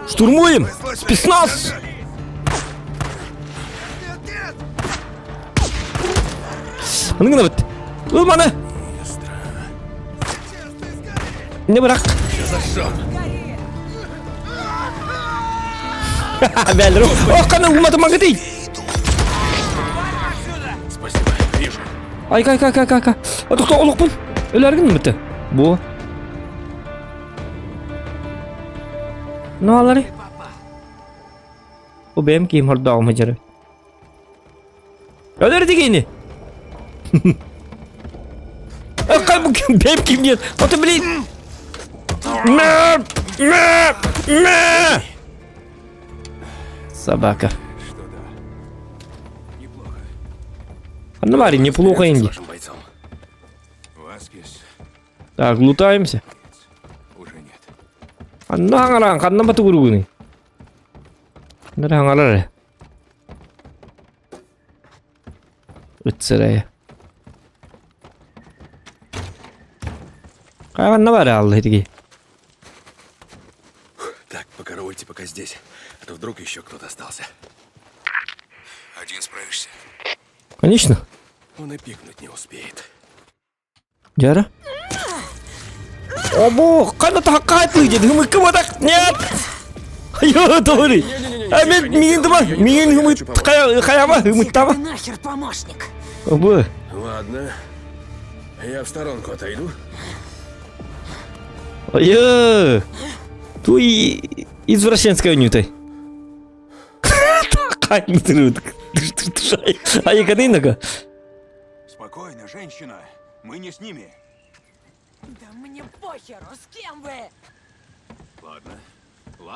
Штурмуем! Спецназ! Мына гына бит. Ул мана. Не бирак. Бәлру. О, кана умата магатый. Спасибо, вижу. Ай, кай. Тоқта, олықпын. Өләргін бітті. Бұ. Ну алары. О, бәйім кейім хорда аума жары. Өлер дегені. Қай бұл бәйім кейім ден. Оты білейін. Мә. Собака. Ну, Мари, неплохо инди. Так, лутаемся. Анна канна бату гуругуни. Нара. Утсарая. Канна бара алла хитиги. Так, покараульте пока здесь, а то вдруг еще кто-то остался. один справишься. Конечно. Он и пикнуть не успеет. Жара. Обо, қанаты хаққайты деді. Үмік кім отақ? Нет! Айо, Тори. Мен ድማ. Мен үмік қаяма. Үмік тама. Нахер помощник. Обо. Ладно. Я в сторонку отойду. Айо. Туй извращенская нютай. Такая нютай. А я кадынака. Спокойно, женщина. Мы не с ними. Да мне похеру, с кем вы? Ладно.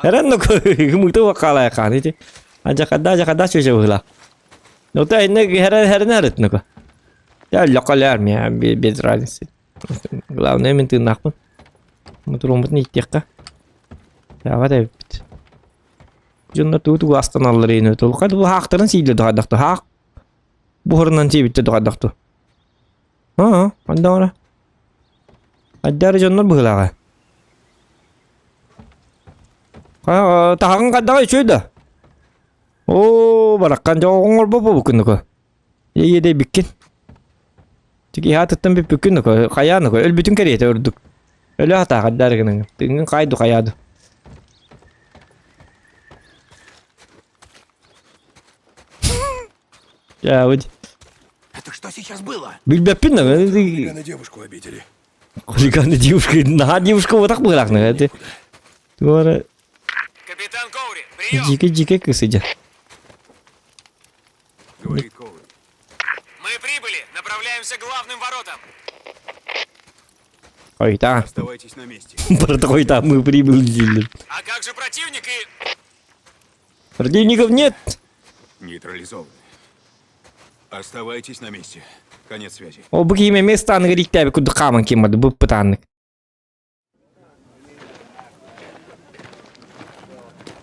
Herran ko humuto wakala ka niti. Aja kada sih lah. Nota ini herran harit nako. Ya lokalar ya без разницы. Главное менты нахуй. Мы турмут не текка. Ya var ya. Junna tutu astanallar yine tol. Kad bu haqtırın siyle doğadaktı haq. Bu hırnan bitti doğadaktı. Ha, anda ora. Adar junnar bulaga. Tahan kadang şuydu. Oo, bırakkan çoğun baba bugün ko. İyi de bikin. Çünkü hatırtan bir bugün ko. Kayan ko. Öl bütün keriyete ördük. Öyle hata kadar gının. Tingen kaydı kayadı. Ya вот. Это что сейчас было? Бильбепин на. Хулиганы девушку обидели. Хулиганы девушку. На девушку вот так было на это. Туара. Капитан Коури, прием! Дикий кысыдя. Говори, Коури. Мы прибыли, направляемся к главным воротам. Ой, да. Оставайтесь на месте. Ой, да, мы прибыли. А как же противник и... Противников нет. Нейтрализованы. Оставайтесь на месте. Конец связи. O bu kime mestan gerik tabi kudu kaman kimadi bu pıtanlık.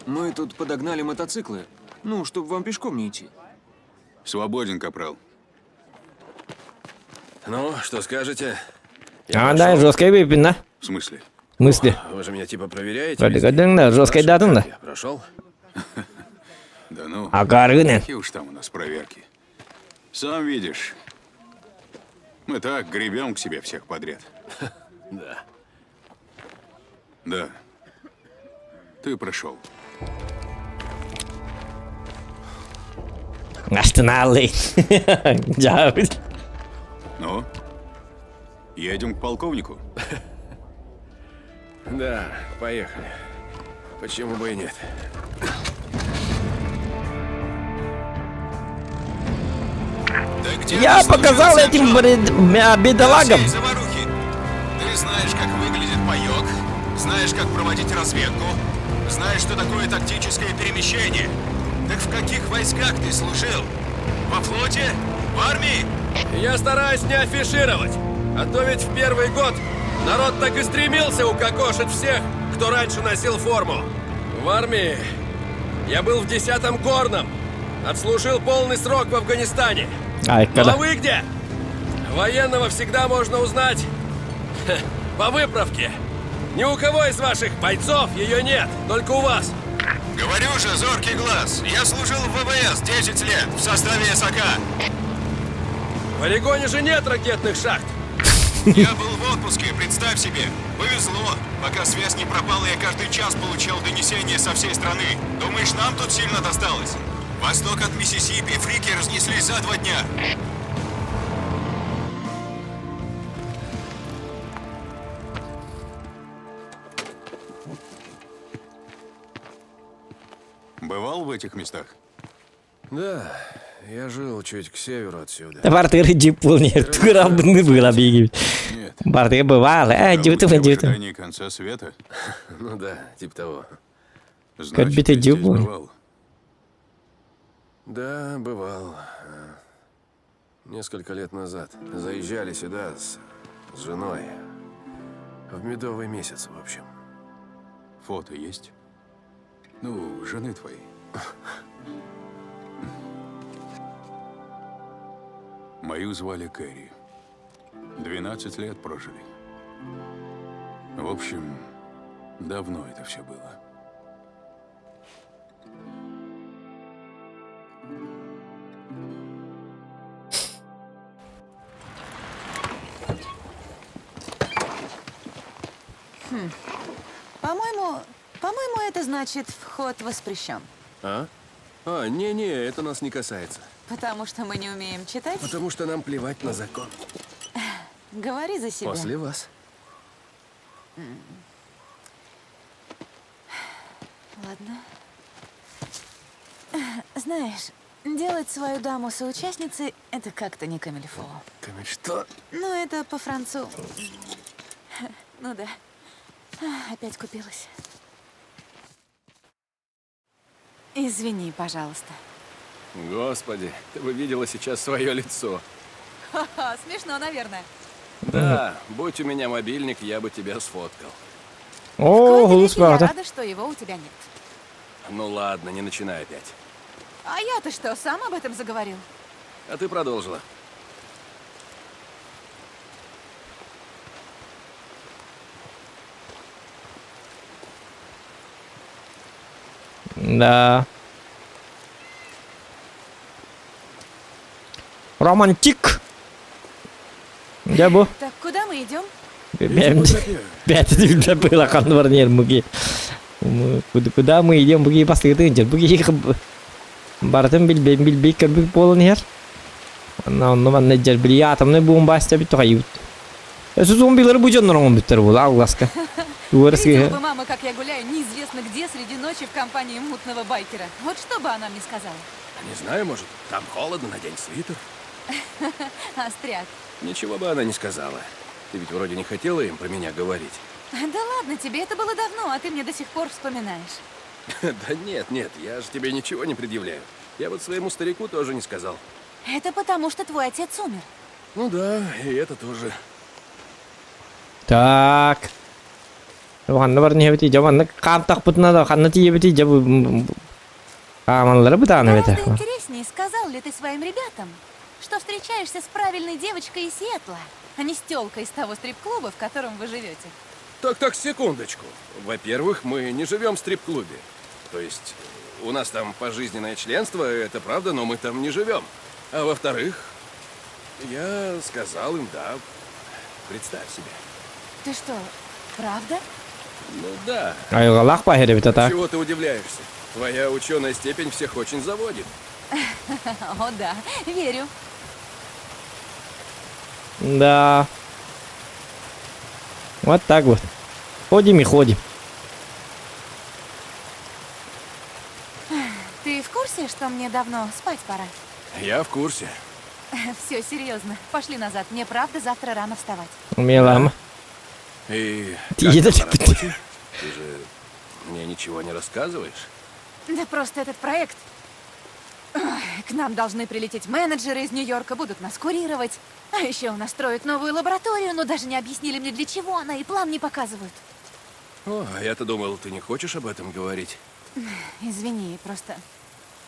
Мы тут подогнали мотоциклы. Ну, чтобы вам пешком не идти. Свободен, капрал. Ну, что скажете? А, да, жесткая выпин, да? В смысле? В смысле? Вы же меня типа проверяете? Гадың да, жесткая дадың да. Я прошел? Да ну. А гаргыны? Какие уж там у нас проверки. Сам видишь. Мы так гребем к себе всех подряд. Да. Да. Ты прошел. Останови. Ну? Едем к полковнику? Да, поехали. Почему бы и нет? Я показал этим бедолагам. Заварухи. Ты знаешь, как выглядит паёк, знаешь, как проводить разведку, знаешь, что такое тактическое перемещение. Так в каких войсках ты служил? Во флоте? В армии? Я стараюсь не афишировать. А то ведь в первый год народ так и стремился укокошить всех, кто раньше носил форму. В армии я был в 10-м горном. Отслужил полный срок в Афганистане. Ай, Ну когда? а вы где? Военного всегда можно узнать по выправке. Ни у кого из ваших бойцов ее нет, только у вас. Говорю же, зоркий глаз. Я служил в ВВС 10 лет в составе САК. В Орегоне же нет ракетных шахт. Я был в отпуске, представь себе. Повезло. Пока связь не пропала, я каждый час получал донесения со всей страны. Думаешь, нам тут сильно досталось? Восток от Миссисипи фрики разнеслись за 2 дня. Бывал в этих местах? Да, я жил чуть к северу отсюда. Бартыры джипулнер, турабны была бегать. Нет. Бартыры бывало, Работал в дютым. ожидании конца света? Ну да, типа того. Значит, биты ты здесь дюбл. бывал. Да, бывал. Несколько лет назад. Заезжали сюда с женой. В медовый месяц, в общем. Фото есть? Ну, жены твоей. Мою звали Кэрри. 12 лет прожили. В общем, давно это все было. По-моему, это значит, вход воспрещен. А? Не, это нас не касается. Потому что мы не умеем читать? Потому что нам плевать на закон. Говори за себя. После вас. Ладно. Знаешь, делать свою даму соучастницей — это как-то не камильфо. Что? Ну, это по-французски. Ну да. Опять купилась. Извини, пожалуйста. Господи, ты бы видела сейчас свое лицо. Ха-ха, смешно, наверное. Да, будь у меня мобильник, я бы тебя сфоткал. О, Я правда. рада, что его у тебя нет. Ну ладно, не начинай опять. А я-то что, сам об этом заговорил? А ты продолжила. Да. Романтик. Ya bu. Так куда мы идем? Бәті bila kanvarnya mugi. Куда мы идем mugi pasti itu mugi baratın bilbey körbük bolun her. Onu ben necer biliyor atamne bombasta bir toyut. Эсу зомбилары bu canların bitter bol Алласка. Видела бы мама, как я гуляю неизвестно где среди ночи в компании мутного байкера. Вот что бы она мне сказала? Не знаю, может, там холодно, надень свитер. Остряк. Ничего бы она не сказала. Ты ведь вроде не хотела им про меня говорить. Да ладно тебе, это было давно, а ты мне до сих пор вспоминаешь. Да нет, я же тебе ничего не предъявляю. Я вот своему старику тоже не сказал. Это потому, что твой отец умер. Ну да, и это тоже. Так. Ванна бар не бити, жаман кам так бутна да, ханна тие бити, жабу. Аманлары бутаны бити. Гораздо интереснее, сказал ли ты своим ребятам, что встречаешься с правильной девочкой из Сиэтла, а не с тёлкой из того стрип-клуба, в котором вы живете. Так, секундочку. Во-первых, мы не живем в стрип-клубе. То есть, у нас там пожизненное членство, это правда, но мы там не живем. А во-вторых, я сказал им да. Представь себе. Ты что, правда? Ну да. Айгалах пахере бити так. Чего ты удивляешься? Твоя ученая степень всех очень заводит. О да, верю. Да. Вот так вот. Ходим и ходим. Ты в курсе, что мне давно спать пора? Я в курсе. Все, серьезно. Пошли назад. Мне правда завтра рано вставать. Умелам. И Ты как ты на работе? Ты же мне ничего не рассказываешь? Да просто этот проект. Ой, к нам должны прилететь менеджеры из Нью-Йорка, будут нас курировать. А еще у нас строят новую лабораторию, но даже не объяснили мне, для чего она, и план не показывают. О, а я-то думал, ты не хочешь об этом говорить. Извини, просто...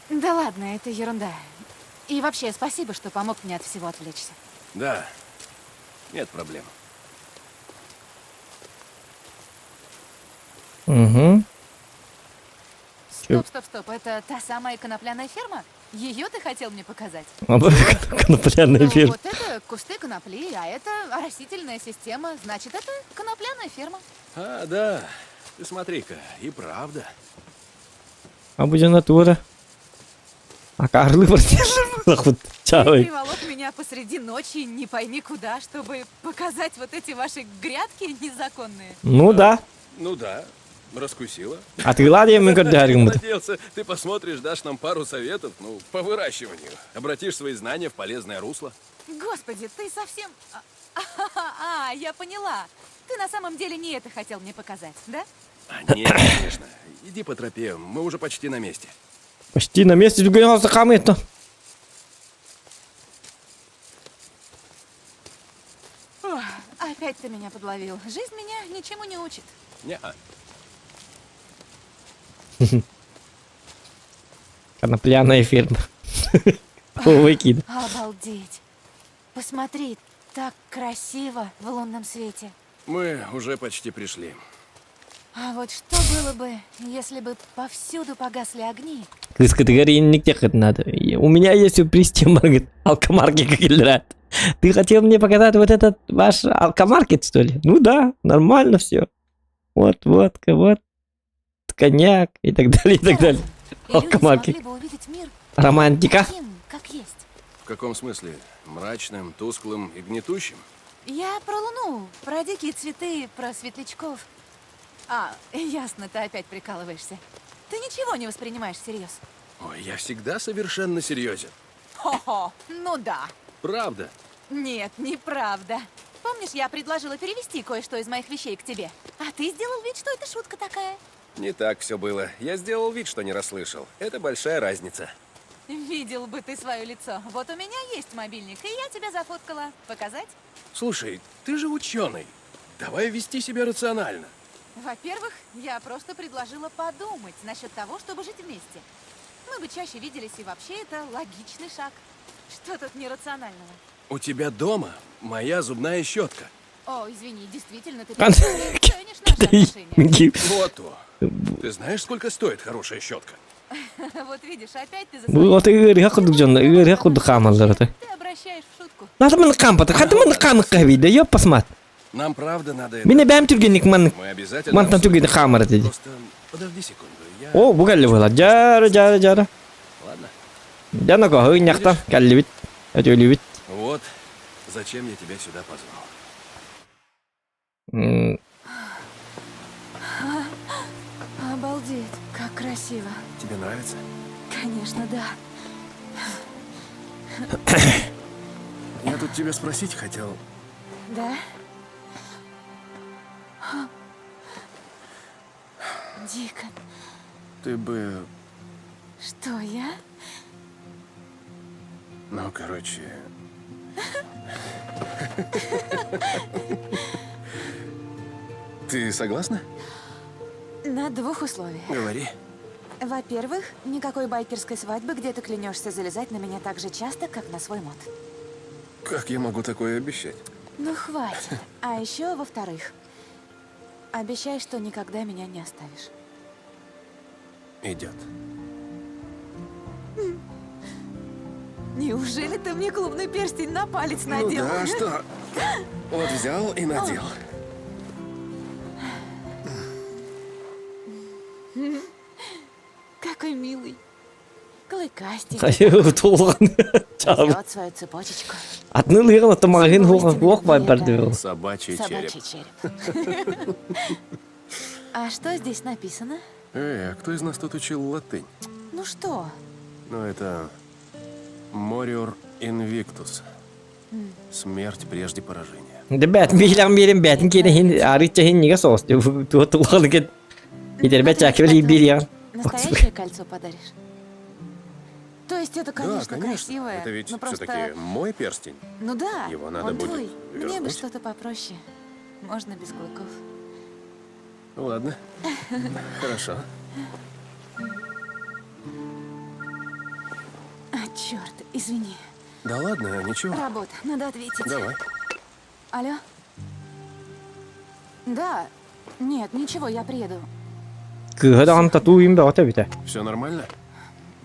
Да ладно, это ерунда. И вообще, спасибо, что помог мне от всего отвлечься. Да, нет проблем. Угу. Стоп. Это та самая конопляная ферма? Ее ты хотел мне показать? Конопляная ферма. Вот это кусты конопли, а это растительная система. Значит, это конопляная ферма. А, да. Ты смотри-ка, и правда. А будет натура. А Карлы вот Ты чавай. приволок меня посреди ночи, не пойми куда, чтобы показать вот эти ваши грядки незаконные. Ну да. Ну да, раскусила. А ты ладно, мы гордарим. Надеялся, ты посмотришь, дашь нам пару советов, ну, по выращиванию. Обратишь свои знания в полезное русло. Господи, ты совсем... я поняла. Ты на самом деле не это хотел мне показать, да? Нет, конечно. Иди по тропе, мы уже почти на месте. Почти на месте двигаемся камы-то. Опять ты меня подловил. Жизнь меня ничему не учит. Не-а. Конопляная ферма. Выкид. Обалдеть. Посмотри, так красиво в лунном свете. Мы уже почти пришли. А вот что было бы, если бы повсюду погасли огни? Из категории никак надо. У меня есть сюрприз, тем алкомаркет как Ильрат. Ты хотел мне показать вот этот ваш алкомаркет, что ли? Ну да, нормально все. Вот водка, вот коньяк и так далее, и так далее. И люди Алкомарки. смогли бы увидеть мир Романтика. таким, как есть. В каком смысле? Мрачным, тусклым и гнетущим? Я про Луну, про дикие цветы, про светлячков. А, ясно, ты опять прикалываешься. Ты ничего не воспринимаешь всерьез. Ой, я всегда совершенно серьезен. Хо-хо, ну да. Правда. Нет, неправда. Помнишь, я предложила перевести кое-что из моих вещей к тебе? А ты сделал вид, что это шутка такая. Не так все было. Я сделал вид, что не расслышал. Это большая разница. Видел бы ты свое лицо. Вот у меня есть мобильник, и я тебя зафоткала. Показать? Слушай, ты же ученый. Давай вести себя рационально. Во-первых, я просто предложила подумать насчет того, чтобы жить вместе. Мы бы чаще виделись, и вообще это логичный шаг. Что тут нерационального? У тебя дома моя зубная щетка. О, извини, действительно, ты Кон- ценишь наши отношения. Вот то. Ты знаешь, сколько стоит хорошая щетка? Вот видишь, опять ты за Bu ota ıgırıya kurduk canına, ıgırıya kurduk hamalları. Ты обращаешь в шутку. Nasıl bunu kampatır? Hadi bunu kamık kahvede, yap pasmat. Нам правда надо это. Beni benim Türkiye'lik man, Мы обязательно... man Türkiye'lik kamera dedi. Просто подожди секунду. Я... O bu geldi valla, cara. Ладно. Cana ko hơi nhắc ta, geldi bit. Hadi öyle bit. Вот зачем я тебя сюда позвал. Обалдеть, как красиво. Тебе нравится? Конечно, да. Я тут тебя спросить хотел. Да? Дикон, Ты бы... что я? Ну, короче... Ты согласна? На двух условиях. Говори. Во-первых, никакой байкерской свадьбы, где ты клянешься залезать на меня так же часто, как на свой мод. Как я могу такое обещать? Ну, хватит. А еще, во-вторых, обещай, что никогда меня не оставишь. Идет. Неужели ты мне клубный перстень на палец Ну надел? да, что? Вот взял и надел. Какой милый. Клыкастик. Толған. Несет свою цепочечку. Атны лыгын атамағын хуақ бай барды. Собачий череп. Собачий череп. А что здесь написано? А кто из нас тут учил латынь? Ну что? Ну, это... Morior Invictus. Смерть прежде поражения. Да бәтін бейләғын берем, бәтін кені хен, арытча хен неге соғыз. Туға тұлғаны кет. Етер бәт чәківәлі бериян. Настоящее кольцо подаришь? То есть это, Да, конечно, конечно. красивое, Это ведь но просто... все-таки мой перстень. Ну да, Его надо он будет твой. Мне бы вернуть. что-то попроще. Можно без клыков. Ладно. Хорошо. А, черт, извини. Да ладно, ничего. Работа, надо ответить. Давай. Алло? Да. Нет, ничего, я приеду. Кыһыдан татуйым да ата бите. Все нормально?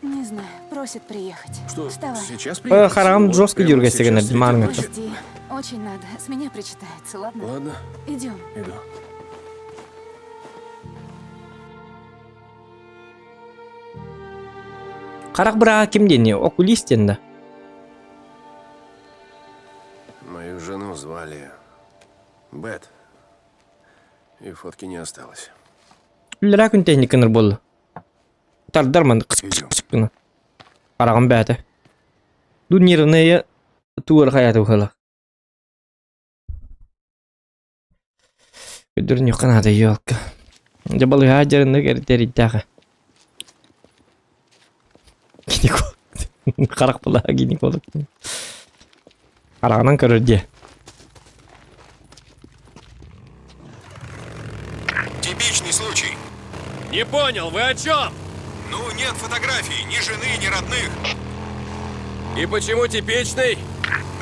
Не знаю, просит приехать. Что, Вставай. сейчас приедешь? Харам жестко Прямо дергайся, сейчас генә тебе билманым такой- Прости, очень надо. С меня причитается, ладно? Ладно, Идем. иду. Қарақ бірақ кімден не? Окулистен да. Мою жену звали Бет. И фотки не осталось. Үлләрә күн техниканыр болды. Тардарман қысып кына. Қарағым бәті. Ду нервная туыр хаяты ухала. Күдір не қанады елка. Жабалы хажарында кәрітер иттәғі. Гинеколог. Қарақ бұла гинеколог. Қарағынан көрірде. Типичный случай. Не понял, вы о чем? Ну, нет фотографий, ни жены, ни родных. И почему типичный?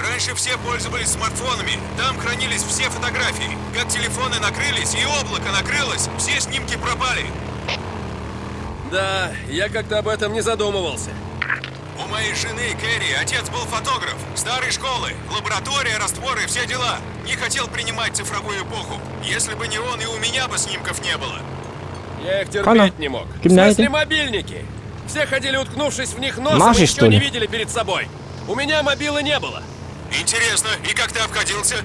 Раньше все пользовались смартфонами. Там хранились все фотографии. Как телефоны накрылись и облако накрылось, все снимки пропали. Да, я как-то об этом не задумывался. У моей жены, Кэрри, отец был фотограф, старой школы, лаборатория, растворы, все дела. Не хотел принимать цифровую эпоху. Если бы не он, и у меня бы снимков не было. Я их терпеть не мог. В смысле мобильники? Все ходили, уткнувшись в них носом, Наши, и что ничего не ли? видели перед собой. У меня мобилы не было. Интересно, и как ты обходился?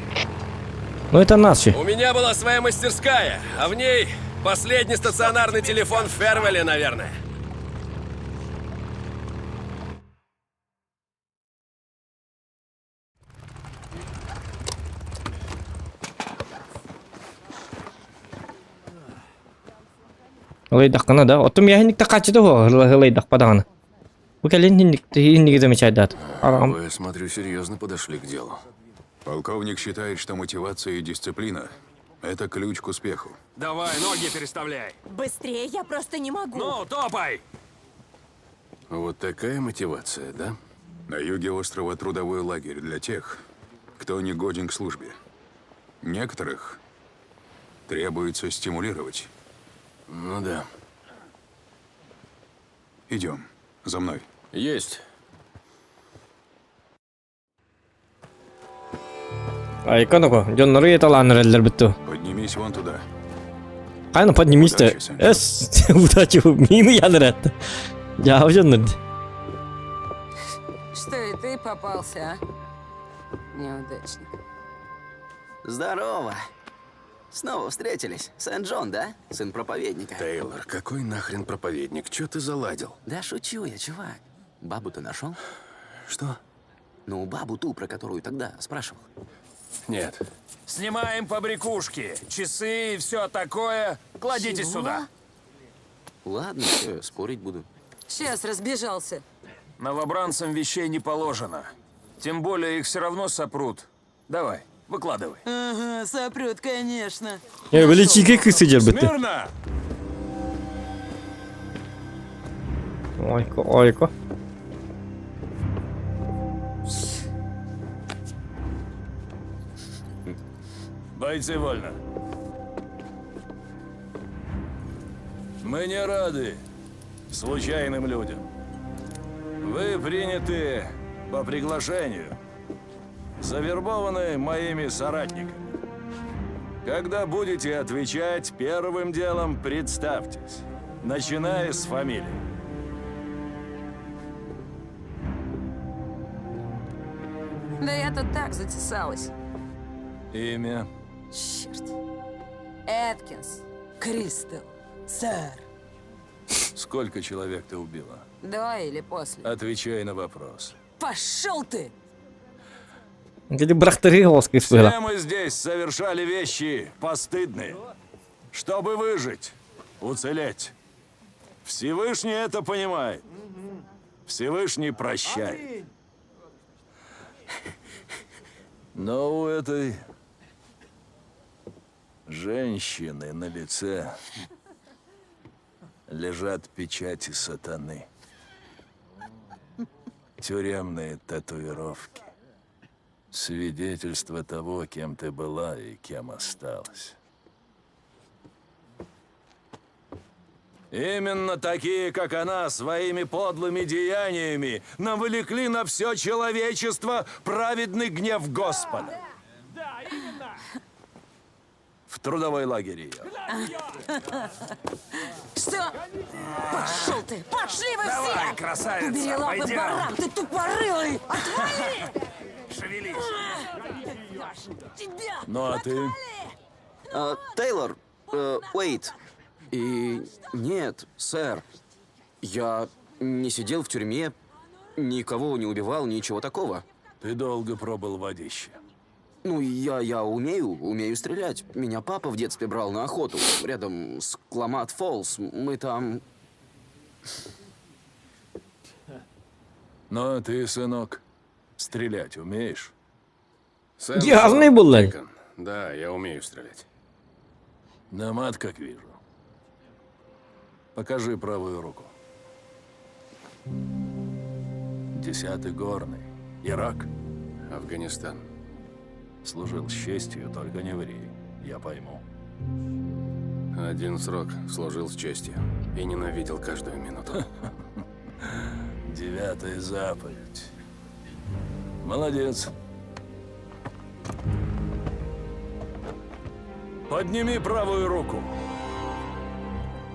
Ну это наши. У меня была своя мастерская, а в ней последний стационарный телефон в Фервеле, наверное. Лейдах кана да. Отум я хинник такачы да лейдах падана. Букалин хинник замечает. Вы, смотрю, серьезно подошли к делу. Полковник считает, что мотивация и дисциплина – это ключ к успеху. Давай, ноги переставляй. Быстрее, я просто не могу. Ну, топай! Вот такая мотивация, да? На юге острова трудовой лагерь для тех, кто не годен к службе. Некоторых требуется стимулировать. Ну да. Идем. За мной. Есть. Ай, канако, жоннору еталаныр элдер битту. Поднимись вон туда. Кайна поднимись-то. Эс, удачи, мины янырат. Я жоннор. Что и ты попался, а? Неудачник. Здорово. Снова встретились. Сент-Джон, да? Сын проповедника. Тейлор, какой нахрен проповедник? Чё ты заладил? Да шучу я, чувак. Бабу ты нашел? Что? Ну, бабу ту, про которую тогда спрашивал. Нет. Снимаем побрякушки, часы и все такое. Кладите Чего? сюда. Ладно, всё, спорить буду. Сейчас разбежался. Новобранцам вещей не положено. Тем более их все равно сопрут. Давай, выкладывай. Ага, сопрут, конечно. Я величий кик сидел битти. Смирно! Ойко, ойко. Бойцы вольно. Мы не рады случайным людям. Вы приняты по приглашению. Завербованы моими соратниками. Когда будете отвечать, первым делом представьтесь, начиная с фамилии. Да я тут так затесалась. Имя. Черт. Эткинс. Кристал. Сэр. Сколько человек ты убила? До или после? Отвечай на вопрос. Пошел ты! Где брахтари голоски Все спела. мы здесь совершали вещи постыдные, чтобы выжить, уцелеть. Всевышний это понимает. Всевышний прощает. Но у этой женщины на лице лежат печати сатаны. Тюремные татуировки. Свидетельство того, кем ты была и кем осталась. Именно такие, как она, своими подлыми деяниями навлекли на все человечество праведный гнев Господа. Да, именно! В трудовой лагерь ее. Что? Пошел ты! Пошли вы все! Давай, красавица, Убери лапы, пойдем. баран! Ты тупорылый! Отвали! Шевелись. Тебя! Ну а ты? Тейлор, Уэйт. И нет, сэр. Я не сидел в тюрьме, никого не убивал, ничего такого. Ты долго пробыл в водище. Ну, я умею стрелять. Меня папа в детстве брал на охоту. Рядом с Кламат-Фоллс. Мы там... Но ты, сынок, стрелять умеешь? Явный был, Ларри. Да, я умею стрелять. На мат, как вижу. Покажи правую руку. 10-й горный. Ирак? Афганистан. Служил с честью, только не ври. Я пойму. Один срок служил с честью и ненавидел каждую минуту. 9-я заповедь. Молодец. Подними правую руку.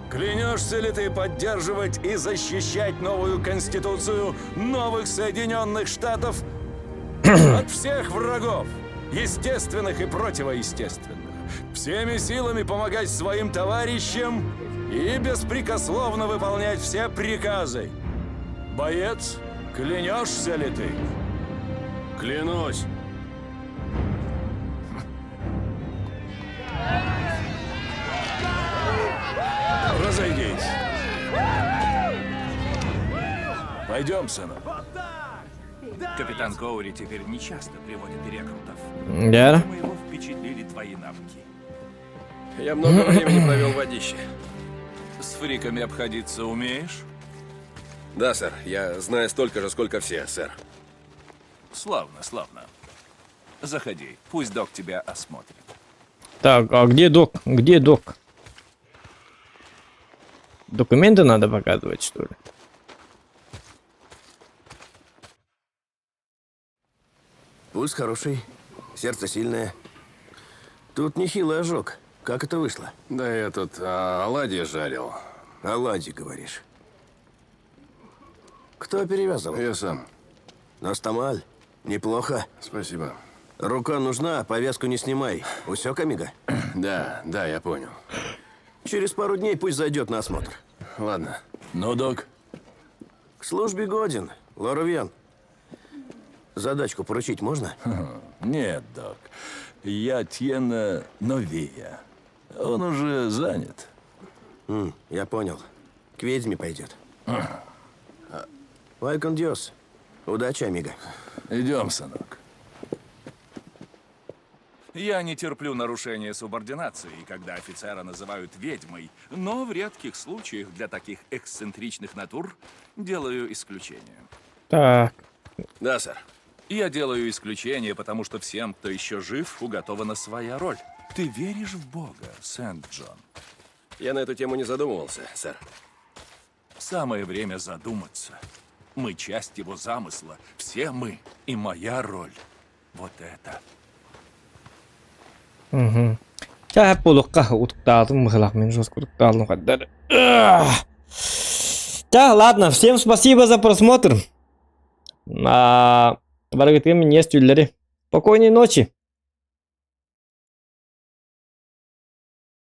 Клянешься ли ты поддерживать и защищать новую конституцию новых Соединенных Штатов от всех врагов, естественных и противоестественных, всеми силами помогать своим товарищам и беспрекословно выполнять все приказы? Боец, клянешься ли ты? Клянусь. Разойдись. Пойдем, сынок. Капитан Коури теперь нечасто приводит рекрутов. Да. Мы его впечатлили твои навыки. Я много времени провел в водище. С фриками обходиться умеешь? Да, сэр. Я знаю столько же, сколько все, сэр. Славно, славно. Заходи, пусть док тебя осмотрит. Так, а где док? Где док? Документы надо показывать, что ли? Пульс хороший, сердце сильное. Тут нехилый ожог. Как это вышло? Да я тут оладьи жарил. Оладьи, говоришь. Кто перевязывал? Я сам. Настамаль. Неплохо. Спасибо. Рука нужна, повязку не снимай. Усек, амиго? Да, я понял. Через пару дней пусть зайдет на осмотр. Ладно. Ну, док. К службе годен, Лоровьян. Задачку поручить можно? Нет, док. Я Тьена Новия. Он уже занят. Я понял. К ведьме пойдет. Вайкон Диос. Удачи, амиго. Идем, сынок. Я не терплю нарушения субординации, когда офицера называют ведьмой, но в редких случаях для таких эксцентричных натур делаю исключение. Так. Да, сэр. Я делаю исключение, потому что всем, кто еще жив, уготована своя роль. Ты веришь в Бога, Сент-Джон? Я на эту тему не задумывался, сэр. Самое время задуматься. Мы часть его замысла. Все мы. И моя роль. Вот это. Угу. Так, ладно, всем спасибо за просмотр. Спокойной ночи.